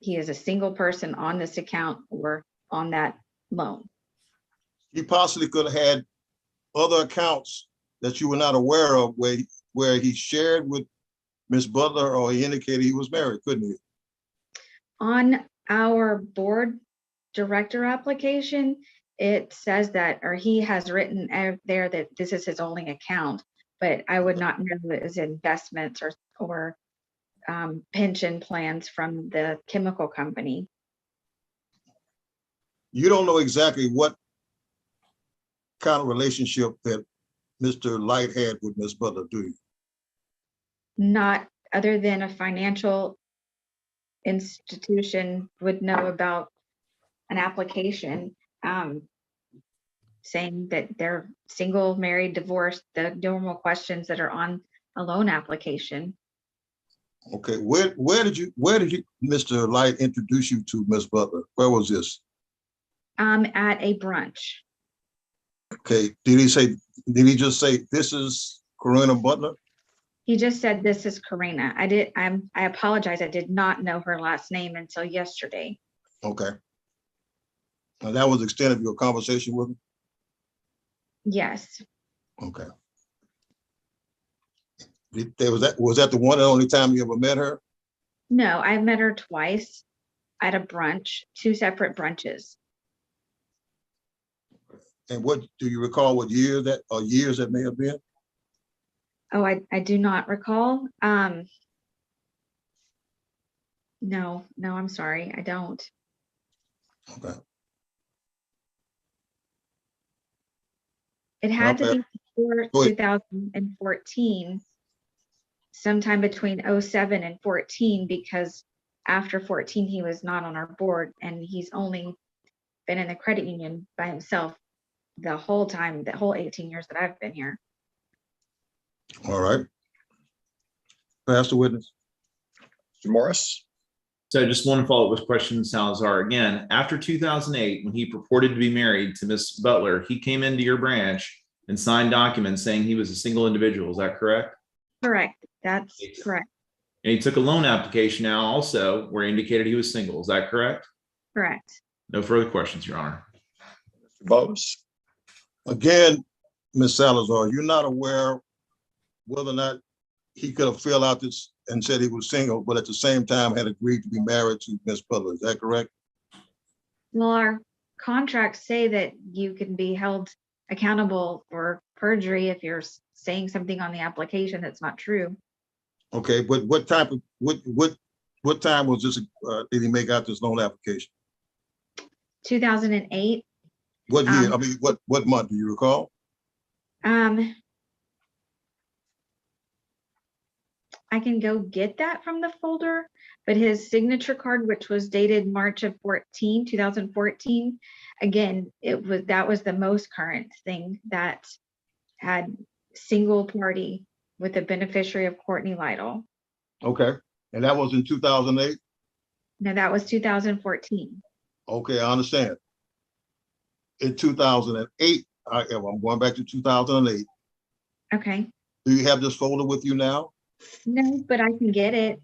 [SPEAKER 9] he is a single person on this account or on that loan.
[SPEAKER 6] He possibly could have had other accounts that you were not aware of where he shared with Miss Butler, or he indicated he was married, couldn't he?
[SPEAKER 9] On our board director application, it says that, or he has written out there that this is his only account, but I would not know that it's investments or pension plans from the chemical company.
[SPEAKER 6] You don't know exactly what kind of relationship that Mr. Light had with Miss Butler, do you?
[SPEAKER 9] Not other than a financial institution would know about an application saying that they're single, married, divorced, the normal questions that are on a loan application.
[SPEAKER 6] Okay, where did you Mr. Light introduce you to Miss Butler? Where was this?
[SPEAKER 9] At a brunch.
[SPEAKER 6] Okay, did he just say this is Corona Butler?
[SPEAKER 9] He just said, this is Karina. I apologize. I did not know her last name until yesterday.
[SPEAKER 6] Okay. And that was the extent of your conversation with him?
[SPEAKER 9] Yes.
[SPEAKER 6] Okay. Was that the one and only time you ever met her?
[SPEAKER 9] No, I met her twice at a brunch, 2 separate brunches.
[SPEAKER 6] And what do you recall what years that may have been?
[SPEAKER 9] Oh, I do not recall. No, I'm sorry. I don't.
[SPEAKER 6] Okay.
[SPEAKER 9] It had to
[SPEAKER 6] Okay.
[SPEAKER 9] be before
[SPEAKER 6] Go ahead.
[SPEAKER 9] 2014, sometime between 07 and 14, because after 14, he was not on our board, and he's only been in the credit union by himself the whole time, the whole 18 years that I've been here.
[SPEAKER 6] All right. Pass the witness.
[SPEAKER 1] Mr. Morris?
[SPEAKER 5] So I just want to follow up with question, Salazar. Again, after 2008, when he purported to be married to Miss Butler, he came into your branch and signed documents saying he was a single individual. Is that correct?
[SPEAKER 9] Correct. That's correct.
[SPEAKER 5] And he took a loan application now also where he indicated he was single. Is that correct?
[SPEAKER 9] Correct.
[SPEAKER 5] No further questions, Your Honor.
[SPEAKER 1] Mr. Bose?
[SPEAKER 6] Again, Ms. Salazar, you're not aware whether or not he could have filled out this and said he was single, but at the same time had agreed to be married to Miss Butler. Is that correct?
[SPEAKER 9] Well, our contracts say that you can be held accountable for perjury if you're saying something on the application that's not true.
[SPEAKER 6] Okay, but what type of, what time was this, did he make out this loan application?
[SPEAKER 9] 2008.
[SPEAKER 6] What year? I mean, what month, do you recall?
[SPEAKER 9] I can go get that from the folder, but his signature card, which was dated March of 2014, again, that was the most current thing that had single party with the beneficiary of Courtney Lytle.
[SPEAKER 6] Okay, and that was in 2008?
[SPEAKER 9] Now that was 2014.
[SPEAKER 6] Okay, I understand. In 2008, I'm going back to 2008.
[SPEAKER 9] Okay.
[SPEAKER 6] Do you have this folder with you now?
[SPEAKER 9] No, but I can get it.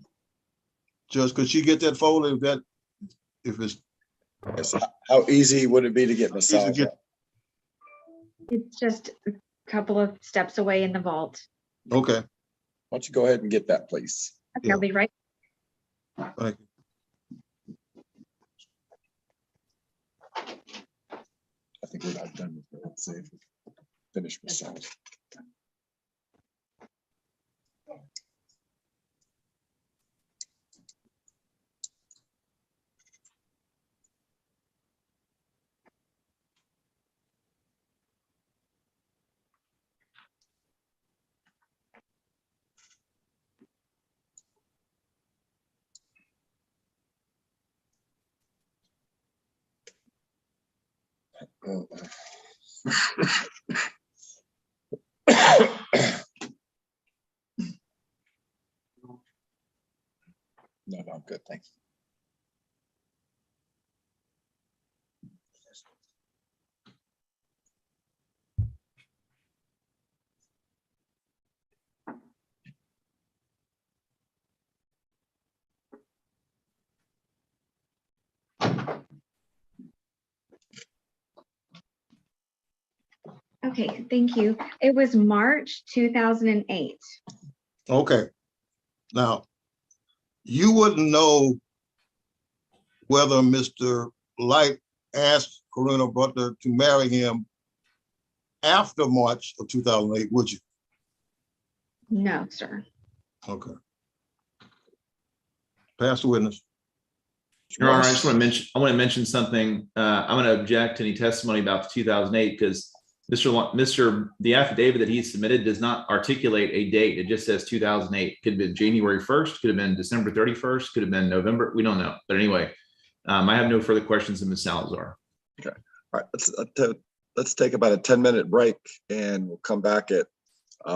[SPEAKER 6] Just could she get that folder if it's
[SPEAKER 1] Yes. How easy would it be to get Ms.
[SPEAKER 6] Easy to
[SPEAKER 1] Salazar?
[SPEAKER 6] get.
[SPEAKER 9] It's just a couple of steps away in the vault.
[SPEAKER 6] Okay,
[SPEAKER 1] Why don't you go ahead and get that, please?
[SPEAKER 9] Okay, I'll be right.
[SPEAKER 6] thank you.
[SPEAKER 1] I think we're not done with it. Let's see if we finish Ms. Salazar. No, I'm good, thank you.
[SPEAKER 9] Okay, thank you. It was March 2008.
[SPEAKER 6] Okay. Now, you wouldn't know whether Mr. Light asked Corina Butler to marry him after March of 2008, would you?
[SPEAKER 9] No, sir.
[SPEAKER 6] Okay. Pass the witness.
[SPEAKER 5] Your Honor, I just want to mention something. I'm going to object to any testimony about the 2008 because the affidavit that he submitted does not articulate a date. It just says 2008. Could have been January 1st, could have been December 31st, could have been November. We don't know. But anyway, I have no further questions of Ms. Salazar.
[SPEAKER 1] Okay, all right, let's take about a 10-minute break and we'll come back at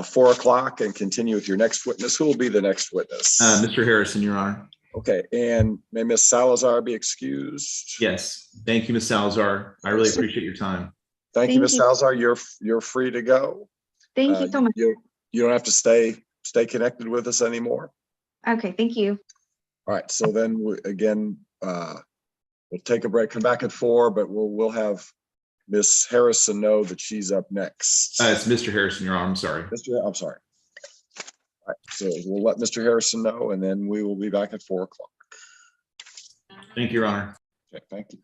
[SPEAKER 1] 4 o'clock and continue with your next witness. Who will be the next witness?
[SPEAKER 5] Mr. Harrison, Your Honor.
[SPEAKER 1] Okay, and may Ms. Salazar be excused?
[SPEAKER 5] Yes, thank you, Ms. Salazar. I really appreciate your time.
[SPEAKER 1] Thank you,
[SPEAKER 9] Thank
[SPEAKER 1] Ms.
[SPEAKER 9] you.
[SPEAKER 1] Salazar. You're free to go.
[SPEAKER 9] Thank you so much.
[SPEAKER 1] You don't have to stay connected with us anymore.
[SPEAKER 9] Okay, thank you.
[SPEAKER 1] All right, so then we'll take a break, come back at 4, but we'll have Ms. Harrison know that she's up next.
[SPEAKER 5] It's Mr. Harrison, Your Honor. I'm sorry.
[SPEAKER 1] I'm sorry. All right, so we'll let Mr. Harrison know, and then we will be back at 4 o'clock.
[SPEAKER 5] Thank you, Your Honor.
[SPEAKER 1] Okay, thank you.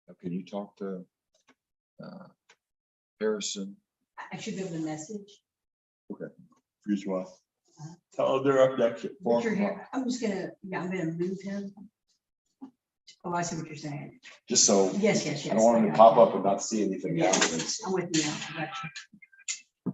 [SPEAKER 1] Now, can you talk to Harrison?
[SPEAKER 3] I should be able to message.
[SPEAKER 1] Here's what. Tell them they're up next at 4
[SPEAKER 3] Richard
[SPEAKER 1] o'clock.
[SPEAKER 3] here. I'm gonna move him. Oh, I see what you're saying.
[SPEAKER 1] Just so
[SPEAKER 3] Yes, yes, yes.
[SPEAKER 1] I don't want him to pop up and not see anything afterwards.
[SPEAKER 3] I'm with you now. I got you.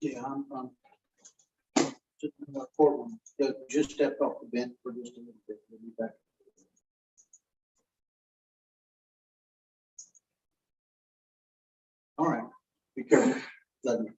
[SPEAKER 10] Yeah, I'm just in the courtroom. Just stepped off the bench for just a little bit. We'll be back. All right, be careful. Love you.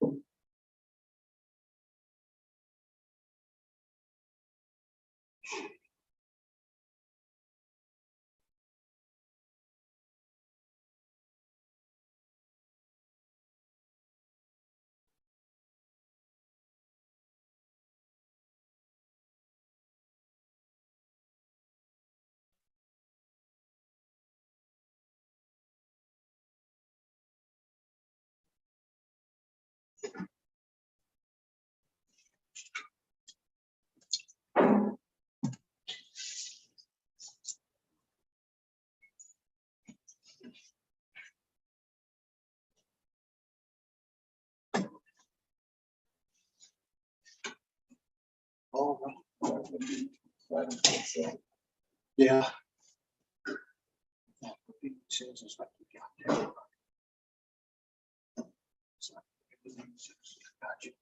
[SPEAKER 10] All right. Yeah. Says it's like you got everybody. It's like everything says, got you.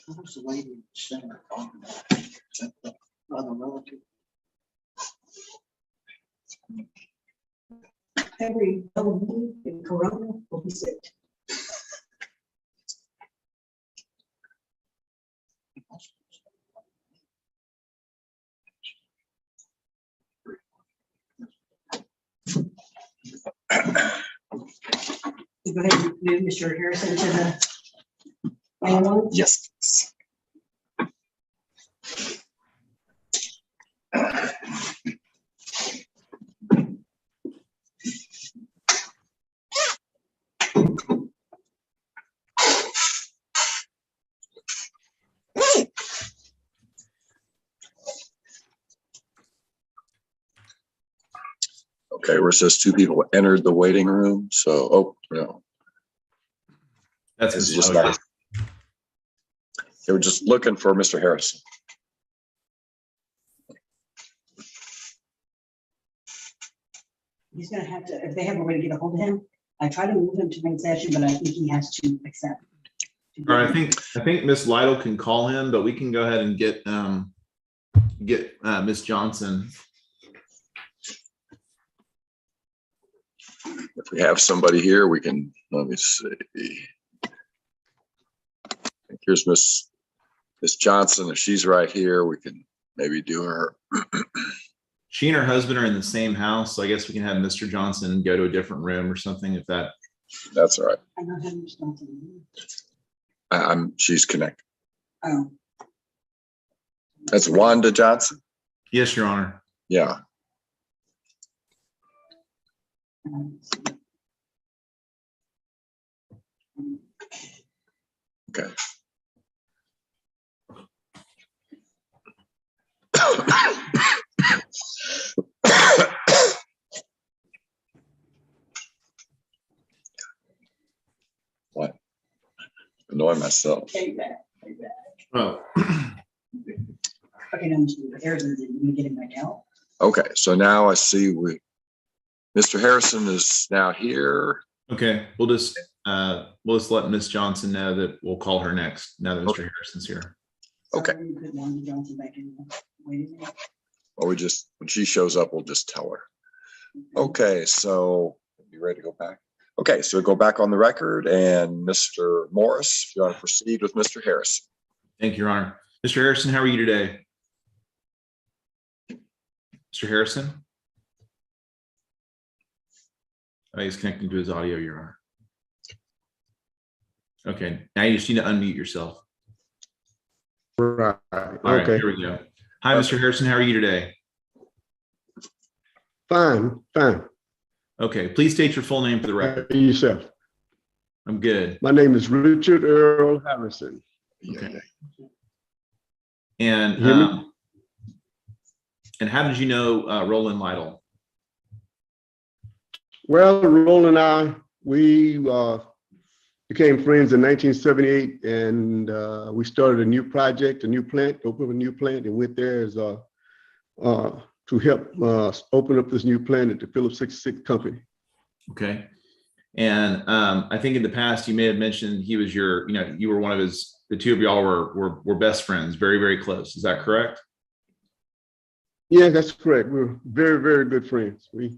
[SPEAKER 10] Who's the lady in the center talking about? Is that the other relative?
[SPEAKER 3] Every other meeting in Corona will be sick. Go ahead and move Mr. Harrison to the main one.
[SPEAKER 1] Yes. Okay, where it says two people entered the waiting room. So, oh, no.
[SPEAKER 5] That's
[SPEAKER 1] It's
[SPEAKER 5] Ms.
[SPEAKER 1] just
[SPEAKER 5] Logan.
[SPEAKER 1] not. They were just looking for Mr. Harrison.
[SPEAKER 3] He's gonna have to, if they have a way to get a hold of him, I try to move him to main session, but I think he has to accept.
[SPEAKER 5] All right, I think Miss Lytle can call him, but we can go ahead and get Miss Johnson.
[SPEAKER 1] If we have somebody here, we can, let me see. Here's Miss Johnson. If she's right here, we can maybe do her.
[SPEAKER 5] She and her husband are in the same house, so I guess we can have Mr. Johnson go to a different room or something if that.
[SPEAKER 1] That's all right.
[SPEAKER 3] I don't have responsibility.
[SPEAKER 1] She's connected.
[SPEAKER 3] Oh.
[SPEAKER 1] That's Wanda Johnson.
[SPEAKER 5] Yes, Your Honor.
[SPEAKER 1] Yeah. Okay. What? Annoy myself.
[SPEAKER 3] Take back.
[SPEAKER 5] Oh.
[SPEAKER 3] Okay, now, Mr. Harrison, did you get him back out?
[SPEAKER 1] Okay, so now I see Mr. Harrison is now here.
[SPEAKER 5] Okay, we'll just let Miss Johnson know that we'll call her next now that Mr. Harrison's here.
[SPEAKER 1] Okay.
[SPEAKER 3] So we put Wanda Johnson back in. Wait a minute.
[SPEAKER 1] Or when she shows up, we'll just tell her. Okay, so you ready to go back? Okay, so go back on the record, and Mr. Morris, if you want to proceed with Mr. Harrison.
[SPEAKER 5] Thank you, Your Honor. Mr. Harrison, how are you today? Mr. Harrison? Oh, he's connecting to his audio, Your Honor. Okay, now you just need to unmute yourself.
[SPEAKER 11] Right.
[SPEAKER 5] All right,
[SPEAKER 11] Okay.
[SPEAKER 5] here we go. Hi, Mr. Harrison, how are you today?
[SPEAKER 11] Fine.
[SPEAKER 5] Okay, please state your full name for the record.
[SPEAKER 11] And yourself.
[SPEAKER 5] I'm good.
[SPEAKER 11] My name is Richard Earl Harrison.
[SPEAKER 5] Okay.
[SPEAKER 11] You hear me?
[SPEAKER 5] And how did you know Roland Lytle?
[SPEAKER 11] Well, Roland and I, we became friends in 1978, and we started a new project, opened a new plant, and went there as to help open up this new plant at the Phillips 66 company.
[SPEAKER 5] Okay. And I think in the past you may have mentioned he was you were one of the two of y'all were best friends, very, very close. Is that correct?
[SPEAKER 11] Yeah, that's correct. We're very, very good friends. We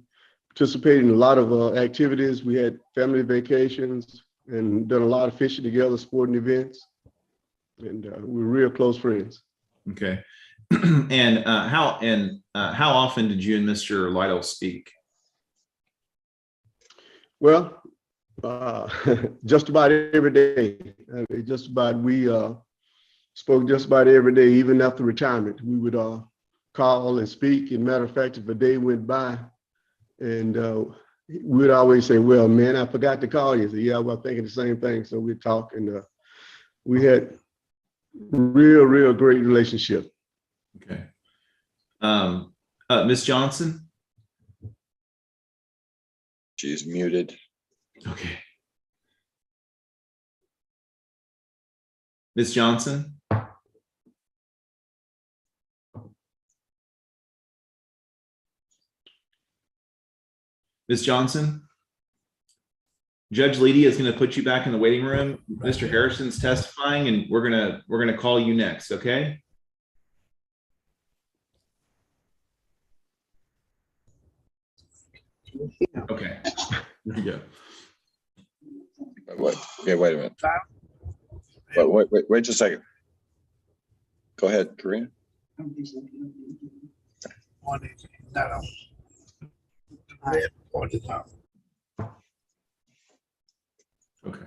[SPEAKER 11] participated in a lot of activities. We had family vacations and done a lot of fishing together, sporting events. And we're real close friends.
[SPEAKER 5] Okay. And how often did you and Mr. Lytle speak?
[SPEAKER 11] Well, just about every day. I mean, just about we spoke just about every day, even after retirement. We would call and speak. And matter of fact, if a day went by and we'd always say, well, man, I forgot to call you. So, yeah, well, thinking the same thing. So we'd talk and we had real great relationship.
[SPEAKER 5] Okay. Ms. Johnson?
[SPEAKER 1] She's muted.
[SPEAKER 5] Okay. Ms. Johnson? Ms. Johnson? Judge Leedy is going to put you back in the waiting room. Mr. Harrison's testifying, and we're gonna call you next, okay? Okay. There you go.
[SPEAKER 1] Wait, okay, wait a minute. Wait just a second. Go ahead, Karina.
[SPEAKER 5] Okay.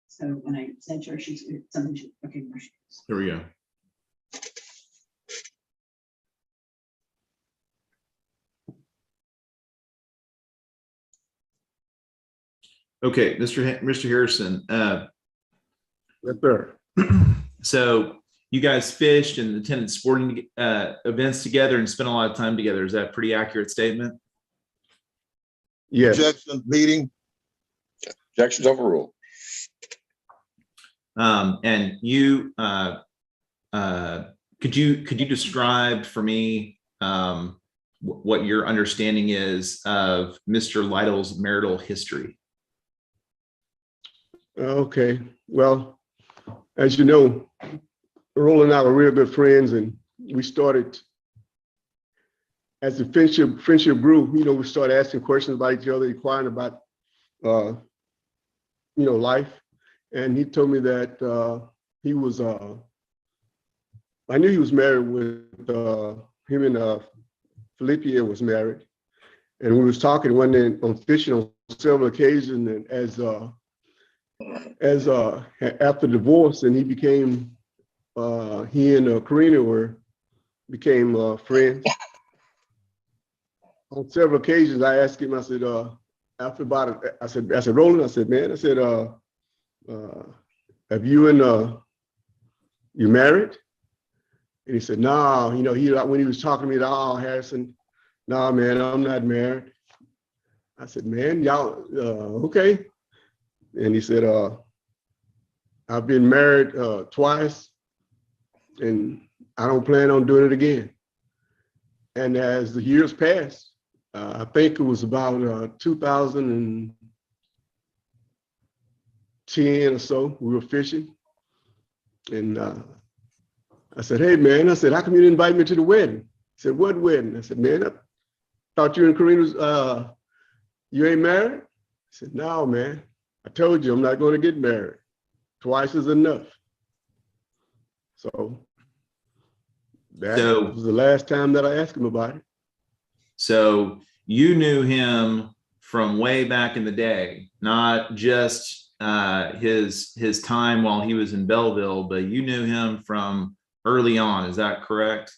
[SPEAKER 3] So when I sent her, she's something, okay.
[SPEAKER 5] Here we go. Okay, Mr. Harrison.
[SPEAKER 11] Yes, sir.
[SPEAKER 5] So you guys fished and attended sporting events together and spent a lot of time together. Is that a pretty accurate statement?
[SPEAKER 11] Yes.
[SPEAKER 6] Objection, meeting.
[SPEAKER 1] Objection's overruled.
[SPEAKER 5] And you could you describe for me what your understanding is of Mr. Lytle's marital history?
[SPEAKER 11] Okay. Well, as you know, Roland and I were real good friends, and we started as the friendship grew. You know, we started asking questions about each other, inquiring about life. And he told me that he was I knew he was married with him and Felipe was married, and we was talking one day on fishing on several occasions, and as after divorce, and he became he and Karina became friends. On several occasions, I asked him. I said, after about it, I said, Roland, I said, man, I said, have you and you married? And he said, no, when he was talking to me, oh, Harrison, no, man, I'm not married. I said, man, y'all, okay. And he said, I've been married twice and I don't plan on doing it again. And as the years passed, I think it was about 2010 or so, we were fishing. And I said, hey, man, I said, how come you didn't invite me to the wedding? He said, what wedding? I said, man, I thought you and Karina's, you ain't married? I said, no, man, I told you I'm not going to get married. Twice is enough. So that was the last time that I asked him about it.
[SPEAKER 5] So you knew him from way back in the day, not just his time while he was in Belleville, but you knew him from early on. Is that correct?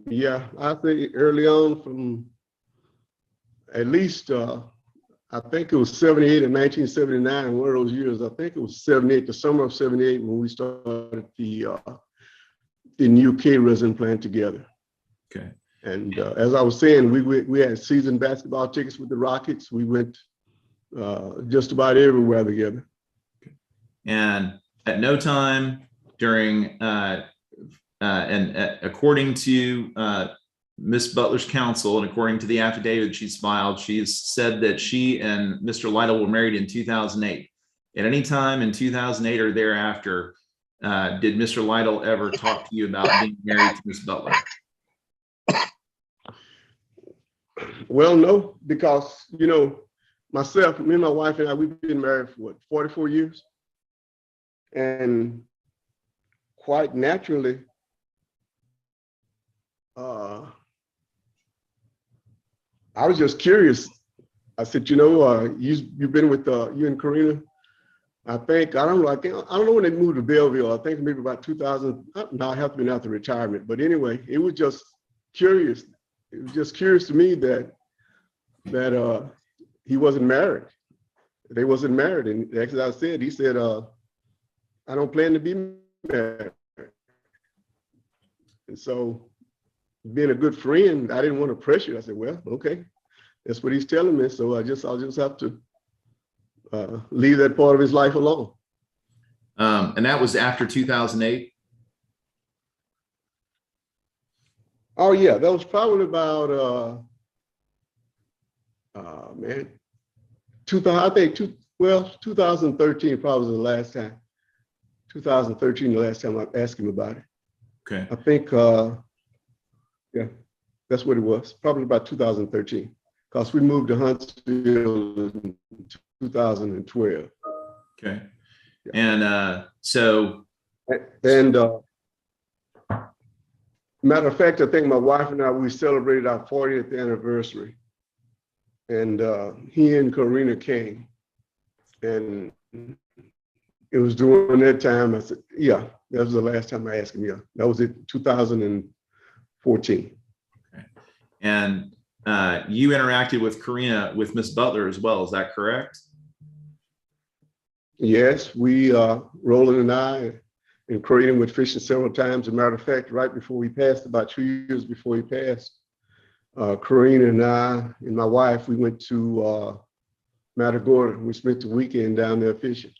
[SPEAKER 11] Yeah, I think early on, from at least I think it was 78 and 1979, one of those years. I think it was 78, the summer of 78, when we started the new K resin plant together.
[SPEAKER 5] Okay.
[SPEAKER 11] And as I was saying, we had season basketball tickets with the Rockets. We went just about everywhere together.
[SPEAKER 5] And at no time during, and according to Miss Butler's counsel, and according to the affidavit she's filed, she's said that she and Mr. Lytle were married in 2008. At any time in 2008 or thereafter, did Mr. Lytle ever talk to you about being married to Miss Butler?
[SPEAKER 11] Well, no, because, you know, myself, me and my wife and I, we've been married for what, 44 years? And quite naturally, I was just curious. I said, you know, you've been with you and Karina. I think I don't know when they moved to Belleville. I think maybe about 2000. No, I have to be after retirement. But anyway, it was just curious. It was just curious to me that he wasn't married. They wasn't married, and as I said, he said, I don't plan to be married. And so, being a good friend, I didn't want to pressure. I said, well, okay, that's what he's telling me. So I'll just have to leave that part of his life alone.
[SPEAKER 5] And that was after 2008?
[SPEAKER 11] Oh yeah, that was probably about, man, 2013 probably was the last time. 2013, the last time I asked him about it.
[SPEAKER 5] Okay.
[SPEAKER 11] I think, yeah, that's what it was. Probably about 2013, because we moved to Huntsville in 2012.
[SPEAKER 5] Okay.
[SPEAKER 11] Yeah.
[SPEAKER 5] And so.
[SPEAKER 11] And matter of fact, I think my wife and I, we celebrated our 40th anniversary. And he and Karina came. And it was during that time, I said, yeah, that was the last time I asked him, yeah. That was it, 2014.
[SPEAKER 5] Okay. And you interacted with Karina, with Miss Butler as well, is that correct?
[SPEAKER 11] Yes, we, Roland and I, and Karina went fishing several times. As a matter of fact, right before we passed, about 2 years before he passed, Karina and I and my wife, we went to Matagorda. We spent the weekend down there fishing.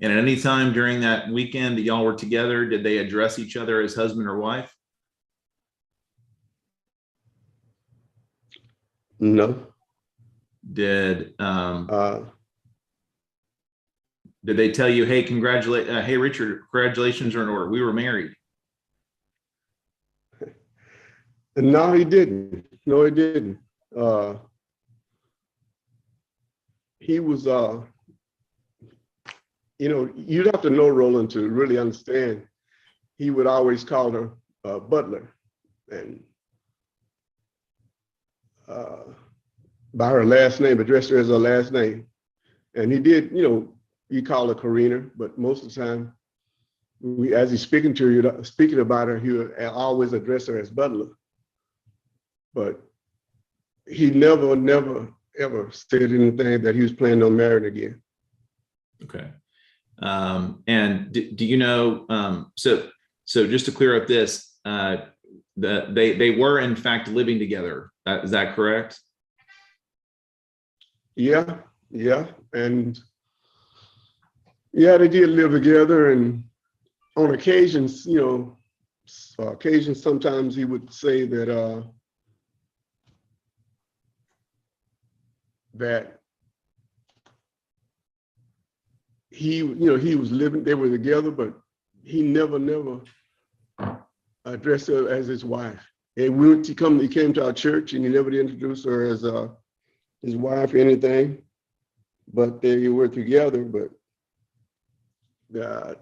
[SPEAKER 5] And at any time during that weekend that y'all were together, did they address each other as husband or wife?
[SPEAKER 11] No.
[SPEAKER 5] Did they tell you, hey, hey, Richard, congratulations are in order, we were married?
[SPEAKER 11] No, he didn't. No, he didn't. He was, you know, you'd have to know Roland to really understand. He would always call her Butler, and by her last name, addressed her as her last name. And he did, you know, he called her Karina, but most of the time, as he's speaking about her, he would always address her as Butler. But he never, ever said anything that he was planning on marrying again.
[SPEAKER 5] Okay. And do you know, so just to clear up this, they were in fact living together. Is that correct?
[SPEAKER 11] Yeah. And yeah, they did live together, and on occasions, you know, sometimes he would say that that he was living, they were together, but he never addressed her as his wife. And he came to our church, and he never introduced her as his wife or anything, but they were together. But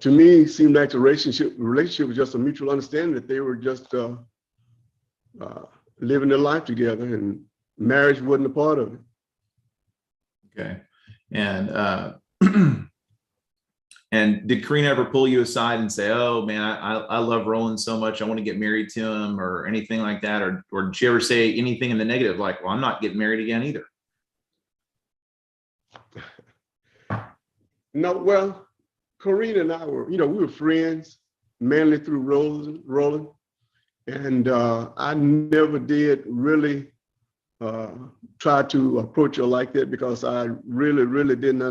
[SPEAKER 11] to me, it seemed like the relationship was just a mutual understanding that they were just living their life together, and marriage wasn't a part of it.
[SPEAKER 5] Okay. And and did Karina ever pull you aside and say, oh man, I love Roland so much, I want to get married to him, or anything like that? Or did she ever say anything in the negative, like, well, I'm not getting married again either?
[SPEAKER 11] No, well, Karina and I were, we were friends, mainly through Roland. And I never did really try to approach her like that, because I really didn't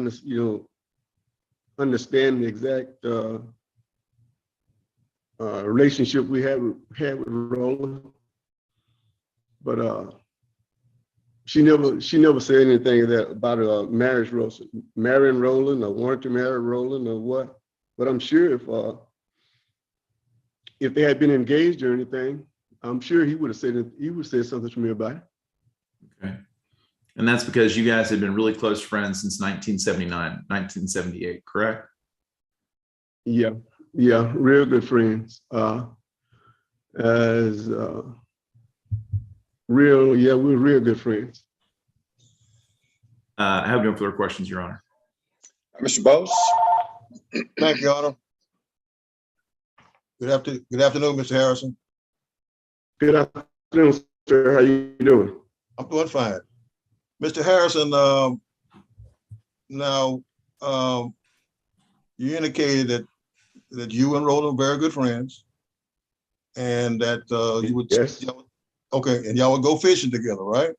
[SPEAKER 11] understand the exact relationship we had with Roland. But she never said anything that about a marriage marrying Roland or wanting to marry Roland or what. But I'm sure if they had been engaged or anything, I'm sure he would have said something to me about it.
[SPEAKER 5] Okay. And that's because you guys had been really close friends since 1979, 1978, correct?
[SPEAKER 11] Yeah, real good friends. We're real good friends.
[SPEAKER 5] I have no further questions, Your Honor.
[SPEAKER 1] Mr. Bose?
[SPEAKER 6] Thank you, Your Honor. Good afternoon, Mr. Harrison.
[SPEAKER 11] Good afternoon, sir. How you doing?
[SPEAKER 6] I'm doing fine. Mr. Harrison, now, you indicated that you and Roland are very good friends and that you would,
[SPEAKER 11] Yes.
[SPEAKER 6] okay, and y'all would go fishing together, right?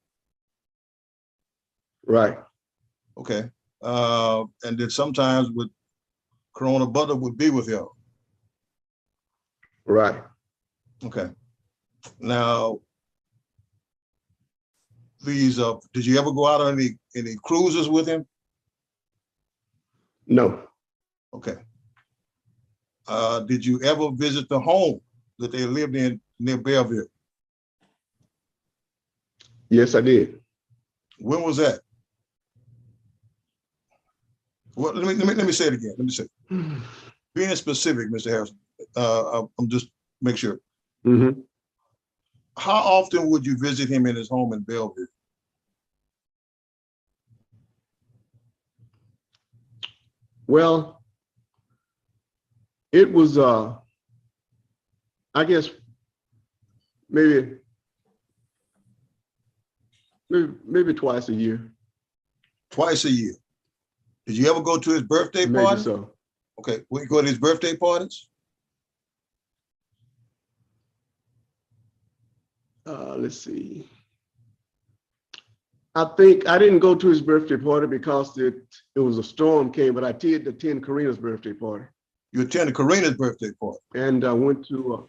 [SPEAKER 11] Right.
[SPEAKER 6] Okay. And then sometimes with Corona Butler would be with y'all.
[SPEAKER 11] Right.
[SPEAKER 6] Okay. Now, these, did you ever go out on any cruises with him?
[SPEAKER 11] No.
[SPEAKER 6] Okay. Did you ever visit the home that they lived in near Belleville?
[SPEAKER 11] Yes, I did.
[SPEAKER 6] When was that? Well, let me say it again. Let me say, being specific, Mr. Harrison, I'm just make sure.
[SPEAKER 11] Mm-hmm.
[SPEAKER 6] How often would you visit him in his home in Belleville?
[SPEAKER 11] Well, it was, I guess, maybe twice a year.
[SPEAKER 6] Twice a year. Did you ever go to his birthday
[SPEAKER 11] Maybe
[SPEAKER 6] party?
[SPEAKER 11] so.
[SPEAKER 6] Okay, we go to his birthday parties?
[SPEAKER 11] Let's see. I think I didn't go to his birthday party because it was a storm came, but I did attend Karina's birthday party.
[SPEAKER 6] You attended Karina's birthday party?
[SPEAKER 11] And I went to,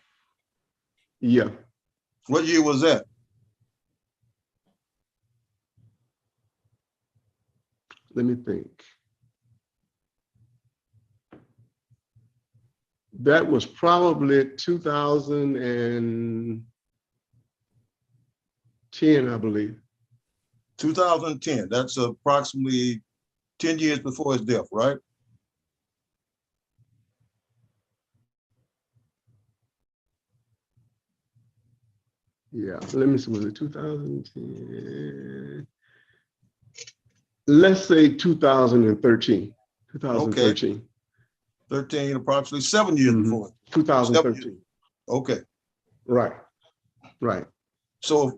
[SPEAKER 11] yeah.
[SPEAKER 6] What year was that?
[SPEAKER 11] Let me think. That was probably 2010, I believe.
[SPEAKER 6] 2010. That's approximately 10 years before his death, right?
[SPEAKER 11] Yeah, let me see, was it 2010? Let's say 2013. 2013.
[SPEAKER 6] Okay. 13, approximately 7 years before.
[SPEAKER 11] 2013.
[SPEAKER 6] Okay.
[SPEAKER 11] Right.
[SPEAKER 6] So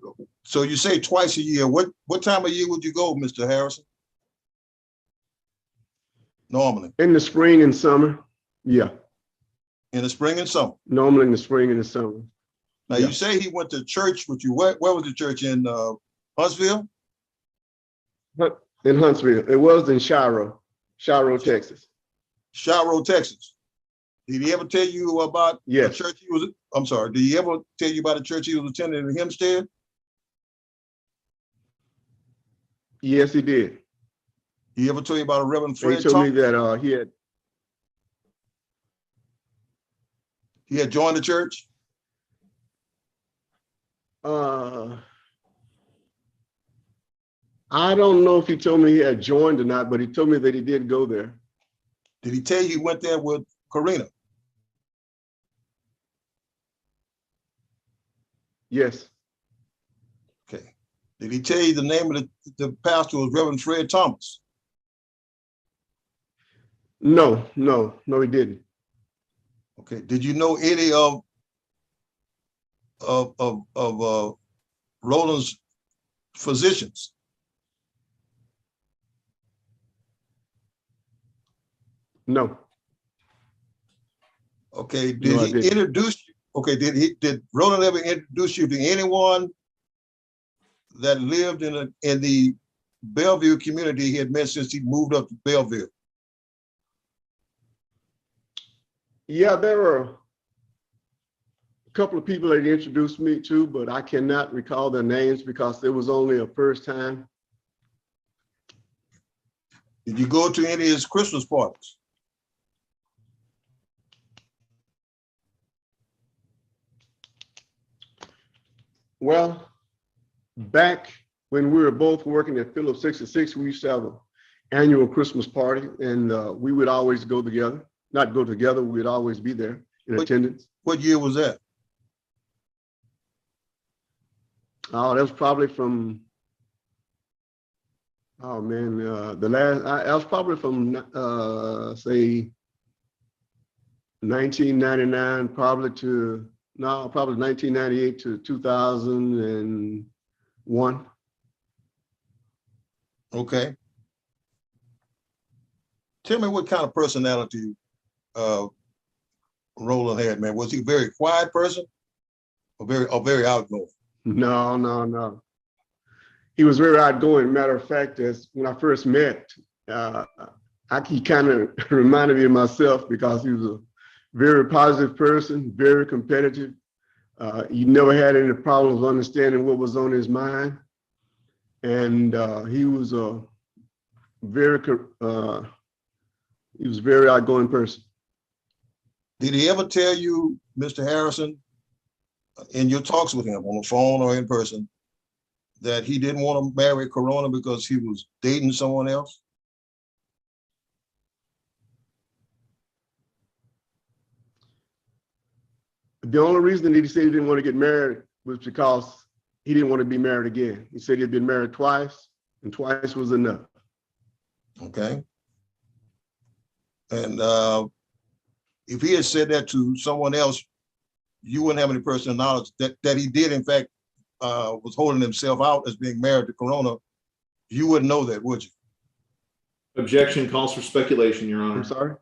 [SPEAKER 6] you say twice a year. What time of year would you go, Mr. Harrison? Normally.
[SPEAKER 11] In the spring and summer. Yeah.
[SPEAKER 6] In the spring and summer.
[SPEAKER 11] Normally in the spring and the summer.
[SPEAKER 6] Now you say he went to church with you. Where was the church in Huntsville?
[SPEAKER 11] In Huntsville. It was in Shiro, Texas.
[SPEAKER 6] Shiro, Texas. Did he ever tell you about the church he was? I'm sorry. Did he ever tell you about the church he was attending in Hempstead?
[SPEAKER 11] Yes, he did.
[SPEAKER 6] He ever told you about a Reverend Fred?
[SPEAKER 11] He told me that
[SPEAKER 6] he had joined the church.
[SPEAKER 11] I don't know if he told me he had joined or not, but he told me that he did go there.
[SPEAKER 6] Did he tell you he went there with Karina?
[SPEAKER 11] Yes.
[SPEAKER 6] Okay. Did he tell you the name of the pastor was Reverend Fred Thomas?
[SPEAKER 11] No, he didn't.
[SPEAKER 6] Okay. Did you know any of Roland's physicians?
[SPEAKER 11] No.
[SPEAKER 6] Okay. Did he introduce you? Okay. Did Roland ever introduce you to anyone that lived in the Bellevue community he had met since he moved up to Belleville?
[SPEAKER 11] Yeah, there were a couple of people that he introduced me to, but I cannot recall their names because it was only a first time.
[SPEAKER 6] Did you go to any of his Christmas parties?
[SPEAKER 11] Well, back when we were both working at Phillips 66, we used to have an annual Christmas party, and we would always go together. Not go together, we'd always be there in attendance.
[SPEAKER 6] What year was that?
[SPEAKER 11] Oh, that was probably from, oh man, that was probably from, say, 1999, probably 1998 to 2001.
[SPEAKER 6] Okay. Tell me what kind of personality Roland had, man. Was he a very quiet person or very outgoing?
[SPEAKER 11] No. He was very outgoing. Matter of fact, as when I first met, he kind of reminded me of myself because he was a very positive person, very competitive. He never had any problems understanding what was on his mind. And he was a very outgoing person.
[SPEAKER 6] Did he ever tell you, Mr. Harrison, in your talks with him on the phone or in person, that he didn't want to marry Corona because he was dating someone else?
[SPEAKER 11] The only reason that he said he didn't want to get married was because he didn't want to be married again. He said he'd been married twice, and twice was enough.
[SPEAKER 6] Okay. And if he had said that to someone else, you wouldn't have any personal knowledge that he did, in fact, was holding himself out as being married to Corona. You wouldn't know that, would you?
[SPEAKER 5] Objection calls for speculation, Your Honor.
[SPEAKER 11] I'm sorry?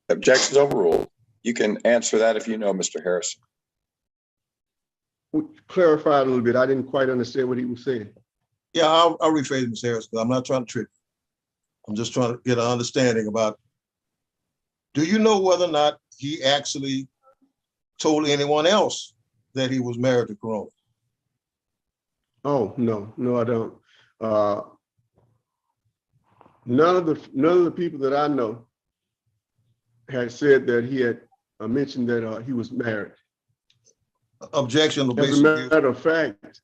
[SPEAKER 1] Objections overruled. You can answer that if you know, Mr. Harrison.
[SPEAKER 11] Clarify a little bit. I didn't quite understand what he was saying.
[SPEAKER 6] Yeah, I'll rephrase it, Mr. Harris, because I'm not trying to trick you. I'm just trying to get an understanding about, do you know whether or not he actually told anyone else that he was married to Corona?
[SPEAKER 11] Oh, no, I don't. None of the people that I know had said that he had mentioned that he was married.
[SPEAKER 6] Objection.
[SPEAKER 11] As a matter of fact.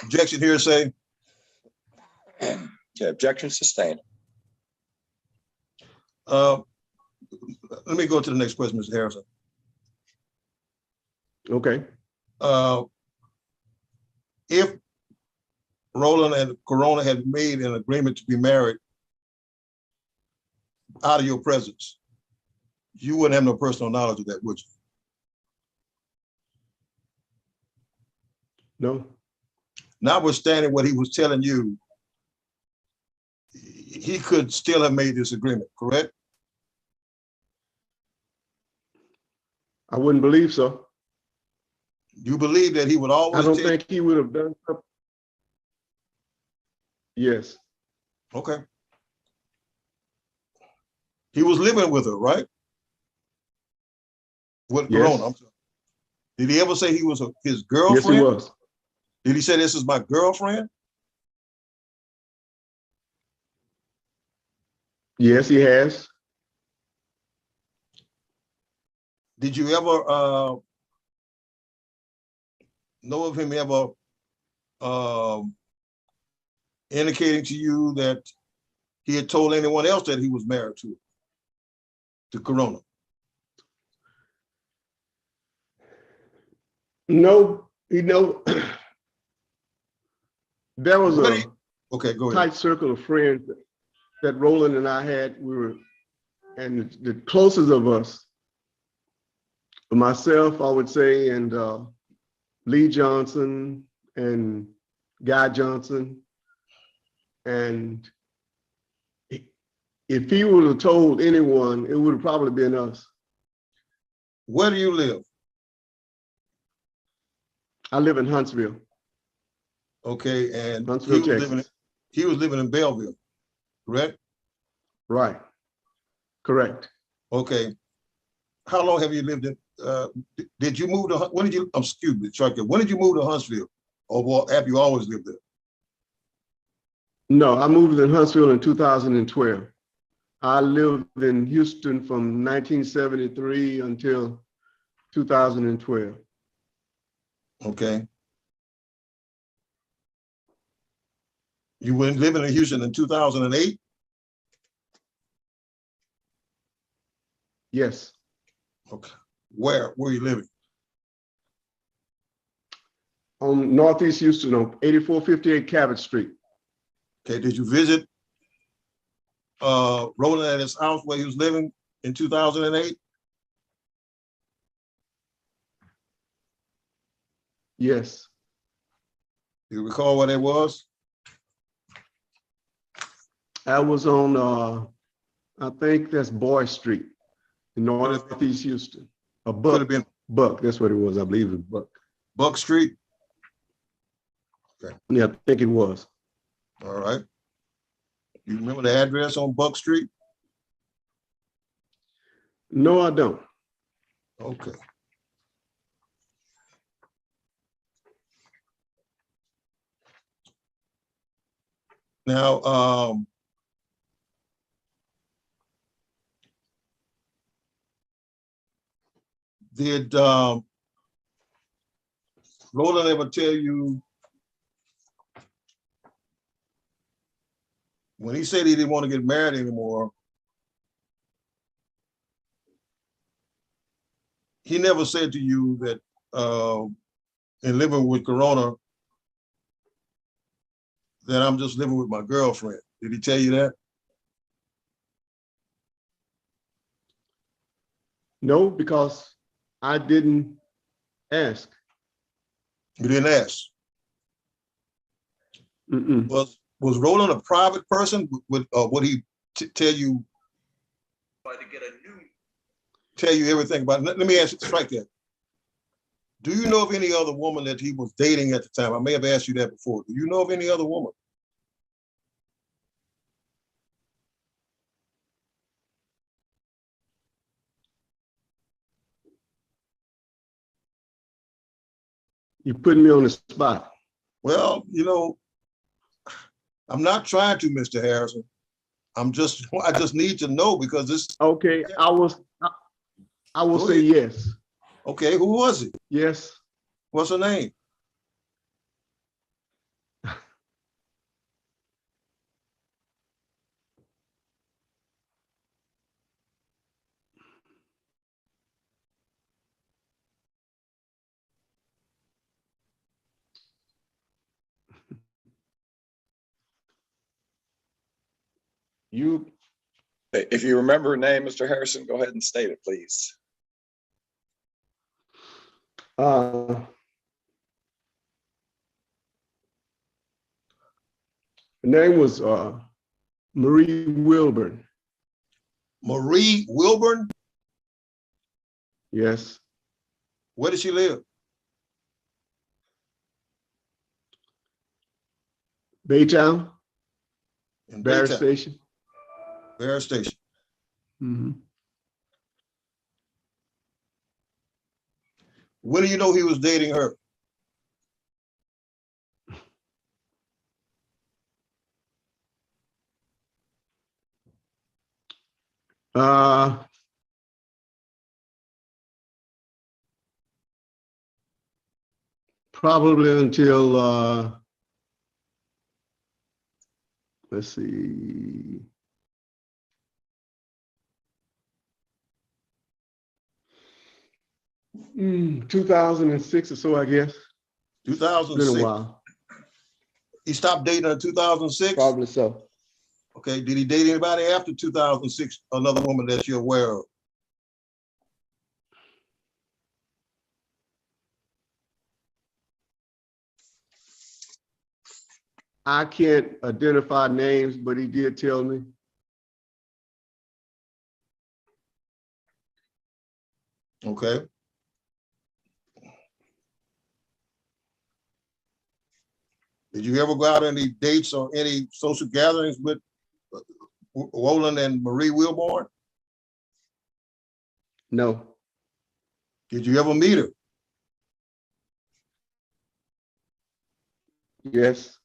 [SPEAKER 6] Objection hearsay.
[SPEAKER 1] Okay, objection sustained.
[SPEAKER 6] Let me go to the next question, Mr. Harrison.
[SPEAKER 11] Okay.
[SPEAKER 6] If Roland and Corona had made an agreement to be married out of your presence, you wouldn't have no personal knowledge of that, would you?
[SPEAKER 11] No.
[SPEAKER 6] Notwithstanding what he was telling you, he could still have made this agreement, correct?
[SPEAKER 11] I wouldn't believe so.
[SPEAKER 6] You believe that he would always
[SPEAKER 11] I don't think he would have done something. Yes.
[SPEAKER 6] Okay. He was living with her, right? With
[SPEAKER 11] Yes.
[SPEAKER 6] Corona. Did he ever say he was his girlfriend?
[SPEAKER 11] Yes, he was.
[SPEAKER 6] Did he say this is my girlfriend?
[SPEAKER 11] Yes, he has.
[SPEAKER 6] Did you ever know of him ever indicating to you that he had told anyone else that he was married to Corona?
[SPEAKER 11] No, there was a
[SPEAKER 6] okay, go ahead.
[SPEAKER 11] tight circle of friends that Roland and I had. And the closest of us, myself, I would say, and Lee Johnson and Guy Johnson. And if he would have told anyone, it would have probably been us.
[SPEAKER 6] Where do you live?
[SPEAKER 11] I live in Huntsville.
[SPEAKER 6] Okay, and
[SPEAKER 11] Huntsville, Texas.
[SPEAKER 6] He was living in Belleville, correct?
[SPEAKER 11] Right. Correct.
[SPEAKER 6] Okay. How long have you lived did you move to, when did you, excuse me, Chuck, when did you move to Huntsville? Or have you always lived there?
[SPEAKER 11] No, I moved in Huntsville in 2012. I lived in Houston from 1973 until 2012.
[SPEAKER 6] Okay. You went living in Houston in 2008?
[SPEAKER 11] Yes.
[SPEAKER 6] Okay. Where were you living?
[SPEAKER 11] On Northeast Houston on 8458 Cabot Street.
[SPEAKER 6] Okay, did you visit Roland at his house where he was living in 2008?
[SPEAKER 11] Yes.
[SPEAKER 6] Do you recall where that was?
[SPEAKER 11] I was on, I think that's Boy Street in Northeast Houston. A
[SPEAKER 6] Could
[SPEAKER 11] Buck,
[SPEAKER 6] have been
[SPEAKER 11] Buck, that's what it was. I believe it was Buck.
[SPEAKER 6] Buck Street.
[SPEAKER 11] Yeah, I think it was.
[SPEAKER 6] All right. You remember the address on Buck Street?
[SPEAKER 11] No, I don't.
[SPEAKER 6] Okay. Now, did Roland ever tell you when he said he didn't want to get married anymore? He never said to you that in living with Corona that I'm just living with my girlfriend. Did he tell you that?
[SPEAKER 11] No, because I didn't ask.
[SPEAKER 6] You didn't ask.
[SPEAKER 11] Mm-mm.
[SPEAKER 6] Was Roland a private person? Would he tell you? Tell you everything about it? Let me ask you, strike that. Do you know of any other woman that he was dating at the time? I may have asked you that before. Do you know of any other woman?
[SPEAKER 11] You put me on the spot.
[SPEAKER 6] Well, you know, I'm not trying to, Mr. Harrison. I just need to know because this.
[SPEAKER 11] Okay, I will
[SPEAKER 6] Go
[SPEAKER 11] say
[SPEAKER 6] ahead.
[SPEAKER 11] yes.
[SPEAKER 6] Okay, who was it?
[SPEAKER 11] Yes.
[SPEAKER 6] What's her name?
[SPEAKER 11] You,
[SPEAKER 1] If you remember her name, Mr. Harrison, go ahead and state it, please.
[SPEAKER 11] her name was Marie Wilburn.
[SPEAKER 6] Marie Wilburn?
[SPEAKER 11] Yes.
[SPEAKER 6] Where does she live?
[SPEAKER 11] Baytown,
[SPEAKER 6] In
[SPEAKER 11] Barrett
[SPEAKER 6] Baytown,
[SPEAKER 11] Station.
[SPEAKER 6] Bear Station.
[SPEAKER 11] Mm-hmm.
[SPEAKER 6] When do you know he was dating her?
[SPEAKER 11] Probably until let's see. 2006 or so, I guess. It's been a
[SPEAKER 6] 2006.
[SPEAKER 11] while.
[SPEAKER 6] He stopped dating her in 2006?
[SPEAKER 11] Probably so.
[SPEAKER 6] Okay, did he date anybody after 2006? Another woman that you're aware of?
[SPEAKER 11] I can't identify names, but he did tell me.
[SPEAKER 6] Okay. Did you ever go out on any dates or any social gatherings with Roland and Marie Wilborn?
[SPEAKER 11] No.
[SPEAKER 6] Did you ever meet her?
[SPEAKER 11] Yes.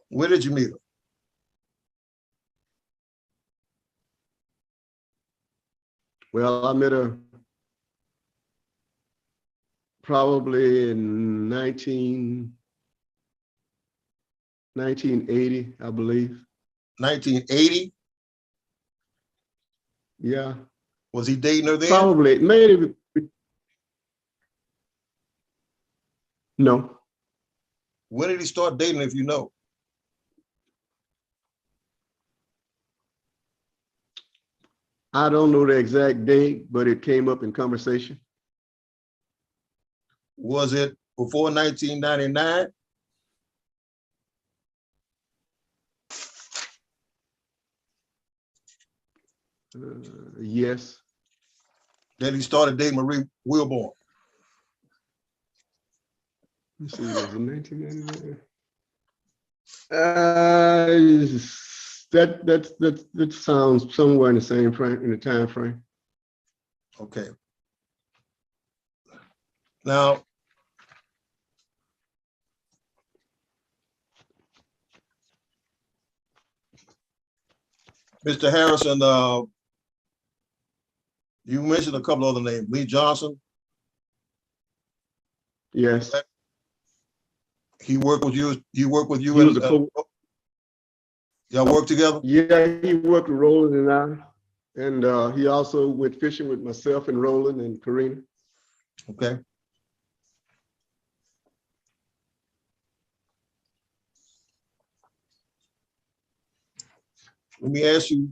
[SPEAKER 6] Where did you meet her?
[SPEAKER 11] Well, I met her probably in 1980, I believe.
[SPEAKER 6] 1980?
[SPEAKER 11] Yeah,
[SPEAKER 6] Was he dating her then?
[SPEAKER 11] probably, maybe. No,
[SPEAKER 6] When did he start dating, if you know?
[SPEAKER 11] I don't know the exact date, but it came up in conversation.
[SPEAKER 6] Was it before 1999?
[SPEAKER 11] Yes.
[SPEAKER 6] That he started dating Marie Wilborn?
[SPEAKER 11] Let's see, was it 1999? That sounds somewhere in the same frame, in the time frame.
[SPEAKER 6] Okay. Now, Mr. Harrison, you mentioned a couple other names, Lee Johnson.
[SPEAKER 11] Yes.
[SPEAKER 6] He worked with you. He worked with you.
[SPEAKER 11] He was a
[SPEAKER 6] y'all worked together?
[SPEAKER 11] Yeah, he worked with Roland and I. And he also went fishing with myself and Roland and Karina.
[SPEAKER 6] Okay. Let me ask you,